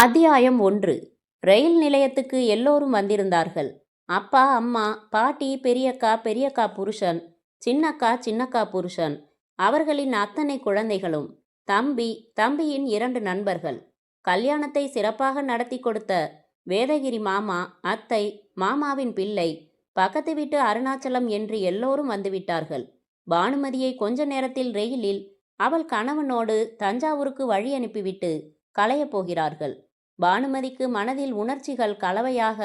அத்தியாயம் 1. ரயில் நிலையத்துக்கு எல்லோரும் வந்திருந்தார்கள். அப்பா, அம்மா, பாட்டி, பெரியக்கா, பெரியக்கா புருஷன், சின்னக்கா, சின்னக்கா புருஷன், அவர்களின் அத்தனை குழந்தைகளும், தம்பி, தம்பியின் 2 நண்பர்கள். கல்யாணத்தை சிறப்பாக நடத்தி கொடுத்த வேதகிரி மாமா, அத்தை, மாமாவின் பிள்ளை, பக்கத்து வீட்டு அருணாச்சலம் என்று எல்லோரும் வந்துவிட்டார்கள். பானுமதியை கொஞ்ச நேரத்தில் ரெயிலில் அவள் கணவனோடு தஞ்சாவூருக்கு வழி அனுப்பிவிட்டு கலையப் போகிறார்கள். பானுமதிக்கு மனதில் உணர்ச்சிகள் கலவையாக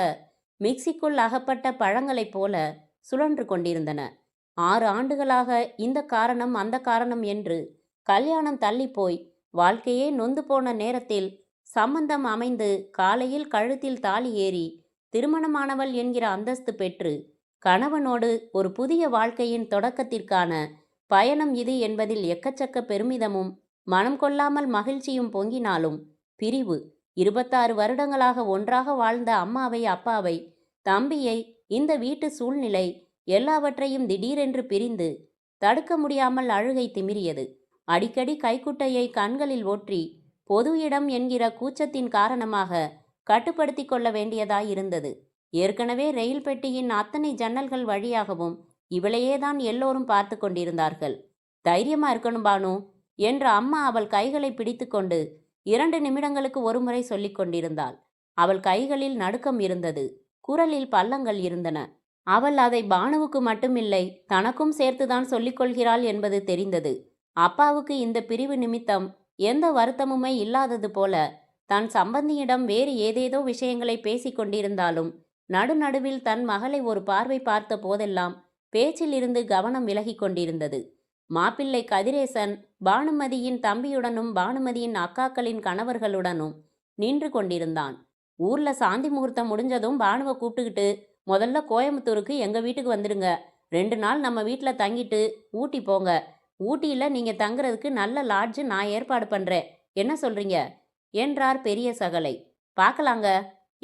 மிக்சிக்குள் அகப்பட்ட பழங்களைப் போல சுழன்று கொண்டிருந்தன. 6 ஆண்டுகளாக இந்த காரணம் அந்த காரணம் என்று கல்யாணம் தள்ளிப்போய் வாழ்க்கையே நொந்து போன நேரத்தில் சம்பந்தம் அமைந்து காலையில் கழுத்தில் தாலி ஏறி திருமணமானவள் என்கிற அந்தஸ்து பெற்று கணவனோடு ஒரு புதிய வாழ்க்கையின் தொடக்கத்திற்கான பயணம் இது என்பதில் எக்கச்சக்க பெருமிதமும் மனம் கொள்ளாமல் மகிழ்ச்சியும் பொங்கினாலும் பிரிவு 26 வருடங்களாக ஒன்றாக வாழ்ந்த அம்மாவை, அப்பாவை, தம்பியை, இந்த வீட்டு சூழ்நிலை எல்லாவற்றையும் திடீரென்று பிரிந்து தடுக்க முடியாமல் அழுகை திமிரியது. அடிக்கடி கைக்குட்டையை கண்களில் ஒற்றி பொது இடம் என்கிற கூச்சத்தின் காரணமாக கட்டுப்படுத்தி கொள்ள வேண்டியதாயிருந்தது. ஏற்கனவே ரயில் பெட்டியின் அத்தனை ஜன்னல்கள் வழியாகவும் இவளையேதான் எல்லோரும் பார்த்து கொண்டிருந்தார்கள். தைரியமா இருக்கணும் பானு என்ற அம்மா அவள் கைகளை பிடித்து கொண்டு 2 நிமிடங்களுக்கு ஒருமுறை சொல்லிக் கொண்டிருந்தாள். அவள் கைகளில் நடுக்கம் இருந்தது, குரலில் பள்ளங்கள் இருந்தன. அவள் அதை பானுவுக்கு மட்டுமில்லை, தனக்கும் சேர்த்துதான் சொல்லிக் கொள்கிறாள் என்பது தெரிந்தது. அப்பாவுக்கு இந்த பிரிவு நிமித்தம் எந்த வருத்தமுமே இல்லாதது போல தன் சம்பந்தியிடம் வேறு ஏதேதோ விஷயங்களை பேசிக் கொண்டிருந்தாலும் நடுநடுவில் தன் மகளை ஒரு பார்வை பார்த்த போதெல்லாம் பேச்சில் இருந்து கவனம் விலகி கொண்டிருந்தது. மாப்பிள்ளை கதிரேசன் பானுமதியின் தம்பியுடனும் பானுமதியின் அக்காக்களின் கணவர்களுடனும் நின்று கொண்டிருந்தான். ஊர்ல சாந்தி முகூர்த்தம் முடிஞ்சதும் பானுவை கூப்பிட்டுக்கிட்டு முதல்ல கோயம்புத்தூருக்கு எங்க வீட்டுக்கு வந்துடுங்க, 2 நாள் நம்ம வீட்டில் தங்கிட்டு ஊட்டி போங்க. ஊட்டியில் நீங்க தங்குறதுக்கு நல்ல லாட்ஜு நான் ஏற்பாடு பண்றேன், என்ன சொல்றீங்க என்றார் பெரிய சகலை. பார்க்கலாங்க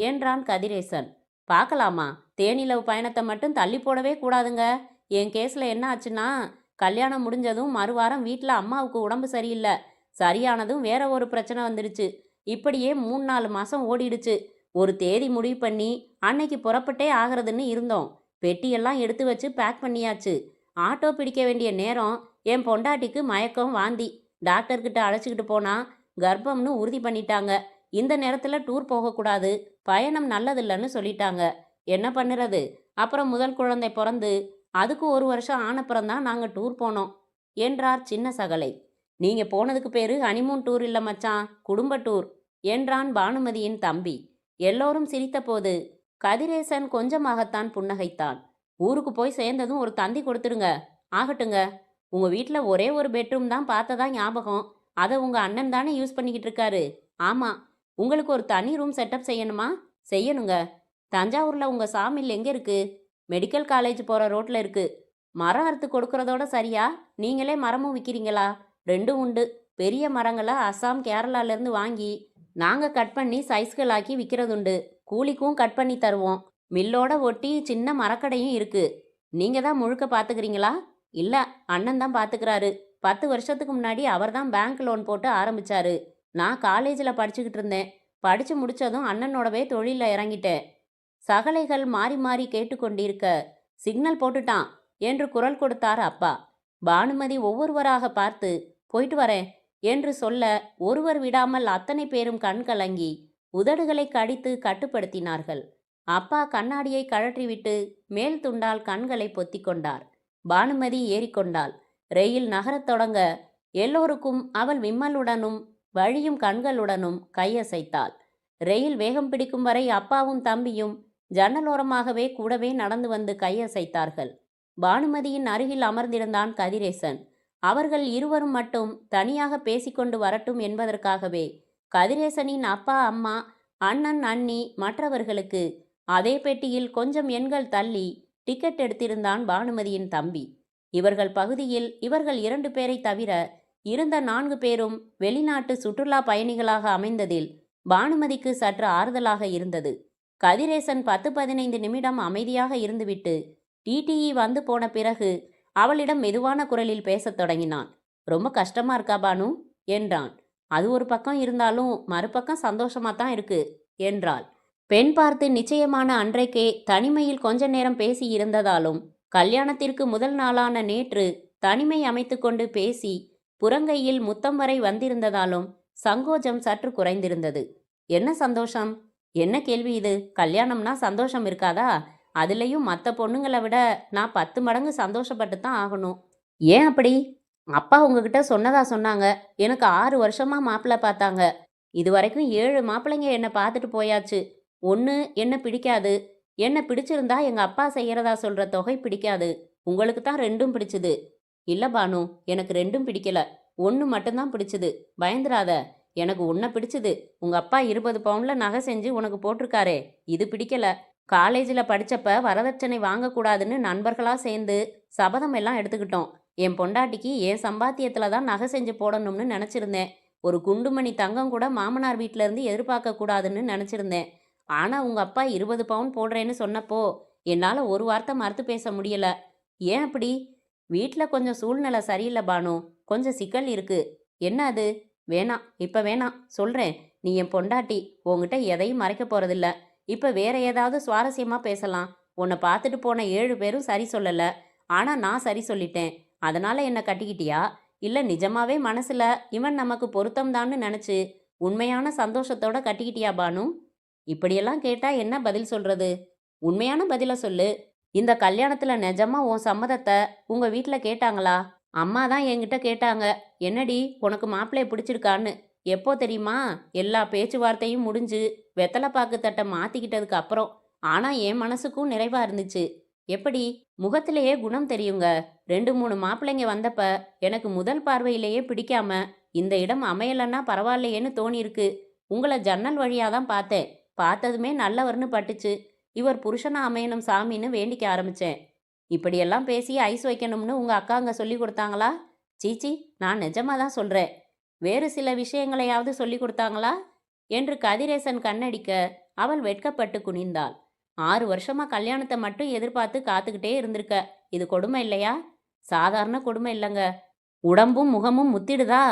என்றான் கதிரேசன். பார்க்கலாமா? தேனிலவு பயணத்தை மட்டும் தள்ளி போடவே கூடாதுங்க. என் கேஸில் என்ன ஆச்சுன்னா, கல்யாணம் முடிஞ்சதும் மறுவாரம் வீட்டில் அம்மாவுக்கு உடம்பு சரியில்லை, சரியானதும் வேற ஒரு பிரச்சனை வந்துடுச்சு. இப்படியே 3-4 மாதம் ஓடிடுச்சு. ஒரு தேதி முடிவு பண்ணி அன்னைக்கு புறப்பட்டே ஆகிறதுன்னு இருந்தோம். பெட்டியெல்லாம் எடுத்து வச்சு பேக் பண்ணியாச்சு. ஆட்டோ பிடிக்க வேண்டிய நேரம் என் பொண்டாட்டிக்கு மயக்கம், வாந்தி. டாக்டர்கிட்ட அழைச்சிக்கிட்டு போனா கர்ப்பம்னு உறுதி பண்ணிட்டாங்க. இந்த நேரத்தில் டூர் போகக்கூடாது, பயணம் நல்லதில்லைன்னு சொல்லிட்டாங்க. என்ன பண்ணுறது? அப்புறம் முதல் குழந்தை பிறந்து அதுக்கு 1 வருஷம் ஆனப்புறம்தான் நாங்கள் டூர் போனோம் என்றார் சின்ன சகலை. நீங்கள் போனதுக்கு பேர் ஹனிமூன் டூர் இல்லை மச்சான், குடும்ப டூர் என்றான் பானுமதியின் தம்பி. எல்லோரும் சிரித்தபோது கதிரேசன் கொஞ்சமாகத்தான் புன்னகைத்தான். ஊருக்கு போய் சேர்ந்ததும் ஒரு தந்தி கொடுத்துடுங்க. ஆகட்டுங்க. உங்கள் வீட்டில் ஒரே ஒரு பெட்ரூம் தான் பார்த்ததா ஞாபகம். அதை உங்கள் அண்ணன் தானே யூஸ் பண்ணிக்கிட்டு இருக்காரு? ஆமாம். உங்களுக்கு ஒரு தனி ரூம் செட்டப் செய்யணுமா? செய்யணுங்க. தஞ்சாவூரில் உங்கள் சாமில் எங்கே இருக்குது? மெடிக்கல் காலேஜ் போகிற ரோட்டில் இருக்குது. மரம் அறுத்து கொடுக்கறதோட சரியா, நீங்களே மரமும் விற்கிறீங்களா? 2 உண்டு. பெரிய மரங்களை அஸ்ஸாம், கேரளாலேருந்து வாங்கி நாங்கள் கட் பண்ணி சைஸ்களாக்கி விற்கிறதுண்டு. கூலிக்கும் கட் பண்ணி தருவோம். மில்லோட ஒட்டி சின்ன மரக்கடையும் இருக்குது. நீங்கள் தான் முழுக்க பார்த்துக்கிறீங்களா? இல்லை, அண்ணன் தான் பார்த்துக்கிறாரு. 10 வருஷத்துக்கு முன்னாடி அவர் தான் பேங்க் லோன் போட்டு ஆரம்பித்தார். நான் காலேஜில் படிச்சுக்கிட்டு இருந்தேன். படித்து முடித்ததும் அண்ணனோடவே தொழிலில் இறங்கிட்டேன். சகலைகள் மாறி மாறி கேட்டுக்கொண்டிருக்க சிக்னல் போட்டுட்டான் என்று குரல் கொடுத்தார் அப்பா. பானுமதி ஒவ்வொருவராக பார்த்து போயிட்டு வரேன் என்று சொல்ல ஒருவர் விடாமல் அத்தனை பேரும் கண் கலங்கி உதடுகளை கடித்து கட்டுப்படுத்தினார்கள். அப்பா கண்ணாடியை கழற்றிவிட்டு மேல் துண்டால் கண்களை பொத்தி கொண்டார். பானுமதி ஏறிக்கொண்டாள். ரயில் நகரத் தொடங்க எல்லோருக்கும் அவள் விம்மலுடனும் வழியும் கண்களுடனும் கையசைத்தாள். ரயில் வேகம் பிடிக்கும் வரை அப்பாவும் தம்பியும் ஜன்னலோரமாகவே கூடவே நடந்து வந்து கையசைத்தார்கள். பானுமதியின் அருகில் அமர்ந்திருந்தான் கதிரேசன். அவர்கள் இருவரும் மட்டும் தனியாக பேசிக்கொண்டு வரட்டும் என்பதற்காகவே கதிரேசனின் அப்பா, அம்மா, அண்ணன், அண்ணி, மற்றவர்களுக்கு அதே பெட்டியில் கொஞ்சம் எண்கள் தள்ளி டிக்கெட் எடுத்திருந்தான் பானுமதியின் தம்பி. இவர்கள் பகுதியில் இவர்கள் 2 பேரை தவிர இருந்த 4 பேரும் வெளிநாட்டு சுற்றுலா பயணிகளாக அமைந்ததில் பானுமதிக்கு சற்று ஆறுதலாக இருந்தது. கதிரேசன் 10-15 நிமிடம் அமைதியாக இருந்துவிட்டு டிடிஇ வந்து போன பிறகு அவளிடம் மெதுவான குரலில் பேசத் தொடங்கினான். ரொம்ப கஷ்டமா இருக்கா பானு என்றான். அது ஒரு பக்கம் இருந்தாலும் மறுபக்கம் சந்தோஷமா தான் இருக்கு என்றாள். பெண் பார்த்து நிச்சயமான அன்றைக்கே தனிமையில் கொஞ்ச நேரம் பேசி இருந்ததாலும் கல்யாணத்திற்கு முதல் நாளான நேற்று தனிமை அமைத்துக்கொண்டு பேசி புறங்கையில் முத்தம் வரை வந்திருந்ததாலும் சங்கோஜம் சற்று குறைந்திருந்தது. என்ன சந்தோஷம்? என்ன கேள்வி இது? கல்யாணம்னா சந்தோஷம் இருக்காதா? அதுலேயும் மற்ற பொண்ணுங்களை விட நான் 10 மடங்கு சந்தோஷப்பட்டு தான் ஆகணும். ஏன் அப்படி? அப்பா உங்ககிட்ட சொன்னதா சொன்னாங்க. எனக்கு 6 வருஷமா மாப்பிள்ளை பார்த்தாங்க. இது வரைக்கும் 7 மாப்பிள்ளைங்க என்னை பார்த்துட்டு போயாச்சு. ஒன்று என்ன பிடிக்காது. என்ன பிடிச்சிருந்தா எங்கள் அப்பா செய்கிறதா சொல்கிற தொகை பிடிக்காது. உங்களுக்கு தான் ரெண்டும் பிடிச்சிது. இல்லை பானு, எனக்கு ரெண்டும் பிடிக்கல. ஒன்று மட்டும்தான் பிடிச்சிது. பயந்துராத. எனக்கு உன்னை பிடிச்சிது. உங்கள் அப்பா 20 பவுனில் நகை செஞ்சு உனக்கு போட்டிருக்காரே, இது பிடிக்கல. காலேஜில் படித்தப்ப வரதட்சணை வாங்கக்கூடாதுன்னு நண்பர்களாக சேர்ந்து சபதம் எல்லாம் எடுத்துக்கிட்டோம். என் பொண்டாட்டிக்கு என் சம்பாத்தியத்தில் தான் நகை செஞ்சு போடணும்னு நினச்சிருந்தேன். ஒரு குண்டுமணி தங்கம் கூட மாமனார் வீட்டிலேருந்து எதிர்பார்க்கக்கூடாதுன்னு நினச்சிருந்தேன். ஆனால் உங்கள் அப்பா 20 பவுன் போடுறேன்னு சொன்னப்போ என்னால் ஒரு வார்த்தை மறுத்து பேச முடியல. ஏன் அப்படி? வீட்டில் கொஞ்சம் சூழ்நிலை சரியில்லை பானு. கொஞ்சம் சிக்கல் இருக்கு. என்ன அது? வேணாம், இப்போ வேணாம், சொல்கிறேன். நீ என் பொண்டாட்டி. உங்ககிட்ட எதையும் மறைக்க போகிறதில்ல. இப்போ வேற ஏதாவது சுவாரஸ்யமாக பேசலாம். உன்னை பார்த்துட்டு போன 7 பேரும் சரி சொல்லலை. ஆனால் நான் சரி சொல்லிட்டேன். அதனால் என்னை கட்டிக்கிட்டியா? இல்லை நிஜமாவே மனசில் இவன் நமக்கு பொருத்தம்தான்னு நினச்சி உண்மையான சந்தோஷத்தோட கட்டிக்கிட்டியா பானு? இப்படியெல்லாம் கேட்டால் என்ன பதில் சொல்கிறது? உண்மையான பதிலை சொல்லு. இந்த கல்யாணத்தில் நிஜமா உன் சம்மதத்தை உங்கள் வீட்டில் கேட்டாங்களா? அம்மா தான் என்கிட்ட கேட்டாங்க. என்னடி உனக்கு மாப்பிள்ளைய பிடிச்சிருக்கான்னு. எப்போ தெரியுமா? எல்லா பேச்சுவார்த்தையும் முடிஞ்சு வெத்தலை பாக்கு தட்டை மாற்றிக்கிட்டதுக்கு அப்புறம். ஆனால் என் மனசுக்கும் நிறைவாக இருந்துச்சு. எப்படி? முகத்திலேயே குணம் தெரியுங்க. 2 3 மாப்பிள்ளைங்க வந்தப்ப எனக்கு முதல் பார்வையிலேயே பிடிக்காம இந்த இடம் அமையலன்னா பரவாயில்லையேன்னு தோணியிருக்கு. உங்களை ஜன்னல் வழியாக தான் பார்த்தேன். பார்த்ததுமே நல்லவர்னு பட்டுச்சு. இவர் புருஷனா அமையணும் சாமின்னு வேண்டிக்க ஆரம்பிச்சேன். இப்படியெல்லாம் பேசி ஐஸ் வைக்கணும்னு உங்கள் அக்காங்க சொல்லி கொடுத்தாங்களா? சீச்சி, நான் நிஜமாக தான் சொல்கிறேன். வேறு சில விஷயங்களையாவது சொல்லி கொடுத்தாங்களா என்று கதிரேசன் கண்ணடிக்க அவள் வெட்கப்பட்டு குனிந்தாள். 6 வருஷமா கல்யாணத்தை மட்டும் எதிர்பார்த்து காத்துக்கிட்டே இருந்திருக்க. இது கொடுமை இல்லையா? சாதாரண கொடுமை இல்லைங்க. உடம்பும் முகமும் முத்திடுதா?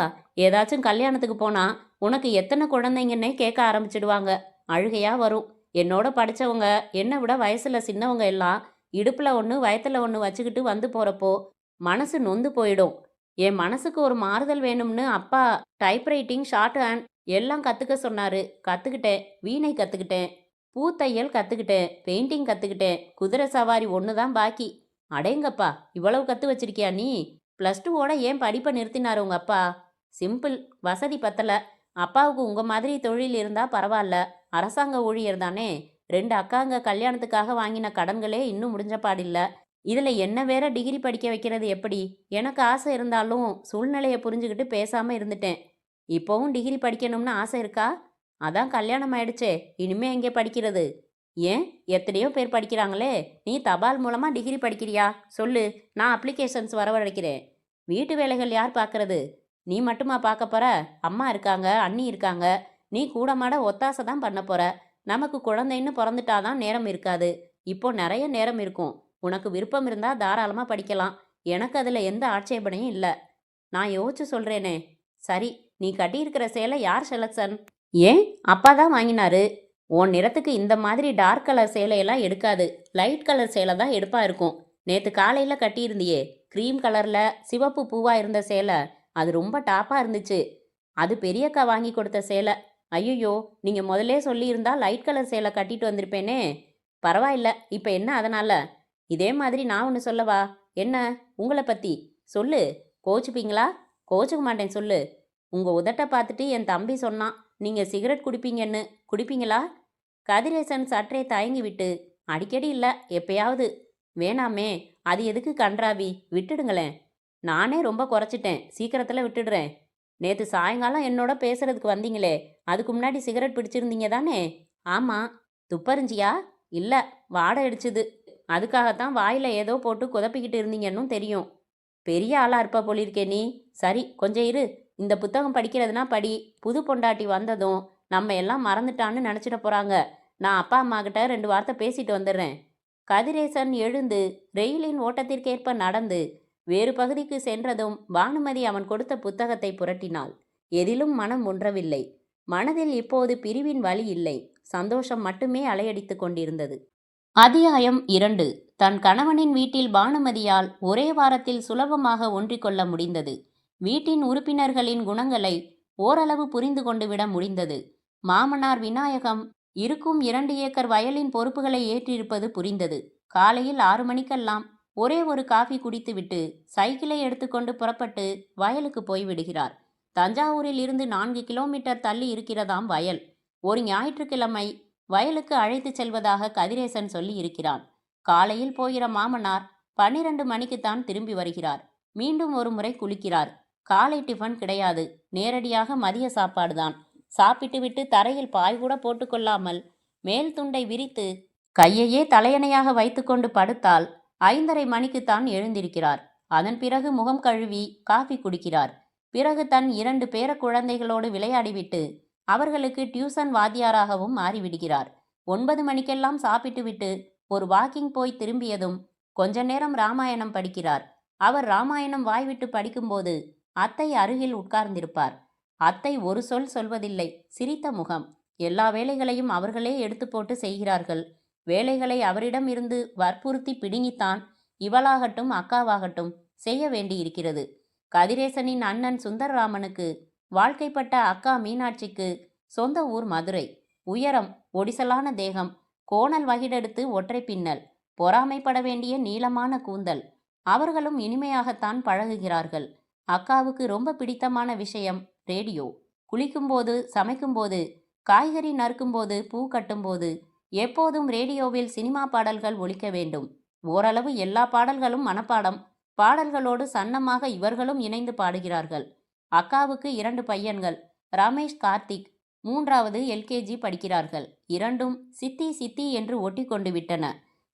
ஏதாச்சும் கல்யாணத்துக்கு போனா உனக்கு எத்தனை குழந்தைங்கன்னே கேட்க ஆரம்பிச்சிடுவாங்க. அழுகையா வரும். என்னோட படித்தவங்க, என்னை விட வயசில் சின்னவங்க எல்லாம் இடுப்பில் ஒன்று வயத்தில் ஒன்று வச்சுக்கிட்டு வந்து போகிறப்போ மனசு நொந்து போயிடும். என் மனசுக்கு ஒரு மாறுதல் வேணும்னு அப்பா டைப்ரைட்டிங், ஷார்ட் ஹேண்ட் எல்லாம் கற்றுக்க சொன்னார். கற்றுக்கிட்டேன். வீணை கற்றுக்கிட்டேன். பூத்தையல் கற்றுக்கிட்டேன். பெயிண்டிங் கற்றுக்கிட்டேன். குதிரை சவாரி ஒன்று தான் பாக்கி. அடேங்கப்பா, இவ்வளவு கற்று வச்சிருக்கியா நீ? +2வோட ஏன் படிப்பை நிறுத்தினார் உங்கள் அப்பா? சிம்பிள், வசதி பத்தலை. அப்பாவுக்கு உங்கள் மாதிரி தொழில் இருந்தால் பரவாயில்ல. அரசாங்க ஊழியர் தானே. 2 அக்காங்க கல்யாணத்துக்காக வாங்கின கடன்களே இன்னும் முடிஞ்ச பாடில்ல. இதில் என்ன வேற டிகிரி படிக்க வைக்கிறது எப்படி? எனக்கு ஆசை இருந்தாலும் சூழ்நிலையை புரிஞ்சுக்கிட்டு பேசாமல் இருந்துட்டேன். இப்போவும் டிகிரி படிக்கணும்னு ஆசை இருக்கா? அதான் கல்யாணம் ஆயிடுச்சே, இனிமே எங்கே படிக்கிறது? ஏன், எத்தனையோ பேர் படிக்கிறாங்களே. நீ தபால் மூலமாக டிகிரி படிக்கிறியா? சொல்லு, நான் அப்ளிகேஷன்ஸ் வரவழைக்கிறேன். வீட்டு வேலைகள் யார் பார்க்கறது? நீ மட்டுமா பார்க்க போற? அம்மா இருக்காங்க, அண்ணி இருக்காங்க. நீ கூட மாட ஒத்தாசை தான் பண்ண போற. நமக்கு குழந்தைன்னு பிறந்துட்டாதான் நேரம் இருக்காது. இப்போ நிறைய நேரம் இருக்கும். உனக்கு விருப்பம் இருந்தால் தாராளமாக படிக்கலாம். எனக்கு அதில் எந்த ஆட்சேபனையும் இல்லை. நான் யோசிச்சு சொல்கிறேனே. சரி, நீ கட்டியிருக்கிற சேலை யார் செலக்ஷன்? ஏன், அப்பா தான் வாங்கினாரு. உன் நிறத்துக்கு இந்த மாதிரி டார்க் கலர் சேலையெல்லாம் எடுக்காது. லைட் கலர் சேலை தான் எடுப்பா இருக்கும். நேற்று காலையில் கட்டியிருந்தியே, க்ரீம் கலரில் சிவப்பு பூவாக இருந்த சேலை, அது ரொம்ப டாப்பாக இருந்துச்சு. அது பெரியக்கா வாங்கி கொடுத்த சேலை. ஐயோ, நீங்கள் முதல்லே சொல்லியிருந்தா லைட் கலர் சேலை கட்டிட்டு வந்திருப்பேனே. பரவாயில்ல, இப்போ என்ன அதனால்? இதே மாதிரி நான் ஒன்று சொல்லவா? என்ன? உங்களை பற்றி சொல்லு. கோச்சுப்பீங்களா? கோச்சுக்க மாட்டேன், சொல்லு. உங்கள் உதட்டை பார்த்துட்டு என் தம்பி சொன்னான், நீங்கள் சிகரெட் குடிப்பீங்கன்னு. குடிப்பீங்களா? கதிரேசன் சற்றே தயங்கி விட்டு, அடிக்கடி இல்லை, எப்பயாவது. வேணாமே, அது எதுக்கு கன்றாவி, விட்டுடுங்களேன். நானே ரொம்ப குறைச்சிட்டேன், சீக்கிரத்தில் விட்டுடுறேன். நேற்று சாயங்காலம் என்னோட பேசுறதுக்கு வந்தீங்களே, அதுக்கு முன்னாடி சிகரெட் பிடிச்சிருந்தீங்க தானே? ஆமாம். துப்பறிஞ்சியா? இல்லை, வாடை அடிச்சுது. அதுக்காகத்தான் வாயில் ஏதோ போட்டு குதப்பிக்கிட்டு இருந்தீங்கன்னு தெரியும். பெரிய ஆளாக இருப்ப போலிருக்கே நீ. சரி, கொஞ்சம் இரு. இந்த புத்தகம் படிக்கிறதுனா படி. புது பொண்டாட்டி வந்ததும் நம்ம எல்லாம் மறந்துட்டான்னு நினச்சிட போகிறாங்க. நான் அப்பா அம்மா கிட்ட 2 வார்த்தை பேசிட்டு வந்துடுறேன். கதிரேசன் எழுந்து ரெயிலின் ஓட்டத்திற்கேற்ப நடந்து வேறு பகுதிக்கு சென்றதும் பானுமதி அவன் கொடுத்த புத்தகத்தை புரட்டினாள். எதிலும் மனம் ஒன்றவில்லை. மனதில் இப்போது பிரிவின் வலி இல்லை, சந்தோஷம் மட்டுமே அலையடித்துக் கொண்டிருந்தது. அத்தியாயம் 2. தன் கணவனின் வீட்டில் பானுமதியால் ஒரே வாரத்தில் சுலபமாக ஒன்றிக்கொள்ள முடிந்தது. வீட்டின் உறுப்பினர்களின் குணங்களை ஓரளவு புரிந்து கொண்டு விட முடிந்தது. மாமனார் விநாயகம் இருக்கும் 2 ஏக்கர் வயலின் பொறுப்புகளை ஏற்றிருப்பது புரிந்தது. காலையில் 6 மணிக்கெல்லாம் ஒரே ஒரு காஃபி குடித்துவிட்டு சைக்கிளை எடுத்துக்கொண்டு புறப்பட்டு வயலுக்கு போய்விடுகிறார். தஞ்சாவூரில் இருந்து 4 கிலோமீட்டர் தள்ளி இருக்கிறதாம் வயல். ஒரு ஞாயிற்றுக்கிழமை வயலுக்கு அழைத்துச் செல்வதாக கதிரேசன் சொல்லி இருக்கிறான். காலையில் போகிற மாமனார் 12 மணிக்குத்தான் திரும்பி வருகிறார். மீண்டும் ஒரு முறை குளிக்கிறார். காலை டிஃபன் கிடையாது, நேரடியாக மதிய சாப்பாடுதான். சாப்பிட்டு விட்டு தரையில் பாய் கூட போட்டுக்கொள்ளாமல் மேல் துண்டை விரித்து கையையே தலையணையாக வைத்துக்கொண்டு படுத்தால் 5:30 மணிக்குத்தான் எழுந்திருக்கிறார். அதன் பிறகு முகம் கழுவி காஃபி குடிக்கிறார். பிறகு தன் 2 பேர குழந்தைகளோடு விளையாடிவிட்டு அவர்களுக்கு டியூசன் வாத்தியாராகவும் மாறிவிடுகிறார். 9 மணிக்கெல்லாம் சாப்பிட்டுவிட்டு ஒரு வாக்கிங் போய் திரும்பியதும் கொஞ்ச நேரம் ராமாயணம் படிக்கிறார். அவர் ராமாயணம் வாய்விட்டு படிக்கும்போது அத்தை அருகில் உட்கார்ந்திருப்பார். அத்தை ஒரு சொல் சொல்வதில்லை, சிரித்த முகம். எல்லா வேலைகளையும் அவர்களே எடுத்து போட்டு செய்கிறார்கள். வேலைகளை அவரிடம் இருந்து வற்புறுத்தி பிடுங்கித்தான் இவளாகட்டும் அக்காவாகட்டும் செய்ய வேண்டியிருக்கிறது. கதிரேசனின் அண்ணன் சுந்தரராமனுக்கு வாழ்க்கைப்பட்ட அக்கா மீனாட்சிக்கு சொந்த ஊர் மதுரை. உயரம், ஒடிசலான தேகம், கோணல் வகிடெடுத்து ஒற்றை பின்னல், பொறாமைப்பட வேண்டிய நீளமான கூந்தல். அவர்களும் இனிமையாகத்தான் பழகுகிறார்கள். அக்காவுக்கு ரொம்ப பிடித்தமான விஷயம் ரேடியோ. குளிக்கும்போது, சமைக்கும்போது, காய்கறி நறுக்கும்போது, பூ கட்டும்போது எப்போதும் ரேடியோவில் சினிமா பாடல்கள் ஒலிக்க வேண்டும். ஓரளவு எல்லா பாடல்களும் மனப்பாடம். பாடல்களோடு சன்னமாக இவர்களும் இணைந்து பாடுகிறார்கள். அக்காவுக்கு 2 பையன்கள், ரமேஷ், கார்த்திக். 3வது எல்கேஜி படிக்கிறார்கள். இரண்டும் சித்தி சித்தி என்று ஒட்டி கொண்டு விட்டன.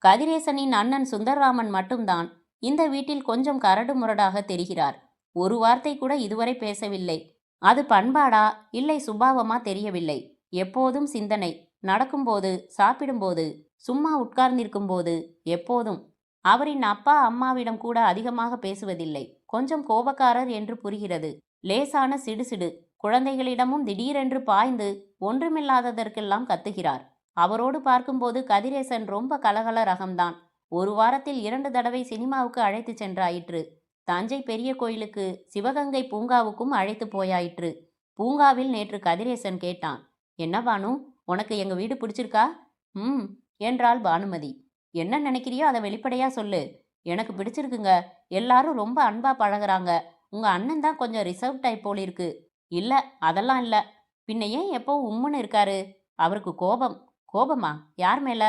கதிரேசனின் அண்ணன் சுந்தரராமன் மட்டும்தான் இந்த வீட்டில் கொஞ்சம் கரடு முரடாக தெரிகிறார். ஒரு வார்த்தை கூட இதுவரை பேசவில்லை. அது பண்பாடா இல்லை சுபாவமா தெரியவில்லை. எப்போதும் சிந்தனை. நடக்கும்போது, சாப்பிடும்போது, சும்மா உட்கார்ந்திருக்கும்போது, எப்போதும். அவரின் அப்பா அம்மாவிடம் கூட அதிகமாக பேசுவதில்லை. கொஞ்சம் கோபக்காரர் என்று புரிகிறது. லேசான சிடுசிடு. குழந்தைகளிடமும் திடீரென்று பாய்ந்து ஒன்றுமில்லாததற்கெல்லாம் கத்துகிறார். அவரோடு பார்க்கும்போது கதிரேசன் ரொம்ப கலகல ரகம்தான். ஒரு வாரத்தில் 2 தடவை சினிமாவுக்கு அழைத்து சென்றாயிற்று. தஞ்சை பெரிய கோயிலுக்கு, சிவகங்கை பூங்காவுக்கும் அழைத்து போயாயிற்று. பூங்காவில் நேற்று கதிரேசன் கேட்டான், என்ன பானு, உனக்கு எங்க வீடு பிடிச்சிருக்கா? என்றாள் பானுமதி. என்ன நினைக்கிறியோ அதை வெளிப்படையா சொல்லு. எனக்கு பிடிச்சிருக்குங்க. எல்லாரும் ரொம்ப அன்பா பழகுறாங்க. உங்க அண்ணன் தான் கொஞ்சம் ரிசர்வ் டைப் போல இருக்கு. இல்ல, அதெல்லாம் இல்ல. பின்ன ஏன் எப்போ உம்முன்னு இருக்காரு? அவருக்கு கோபம். கோபமா? யார் மேல?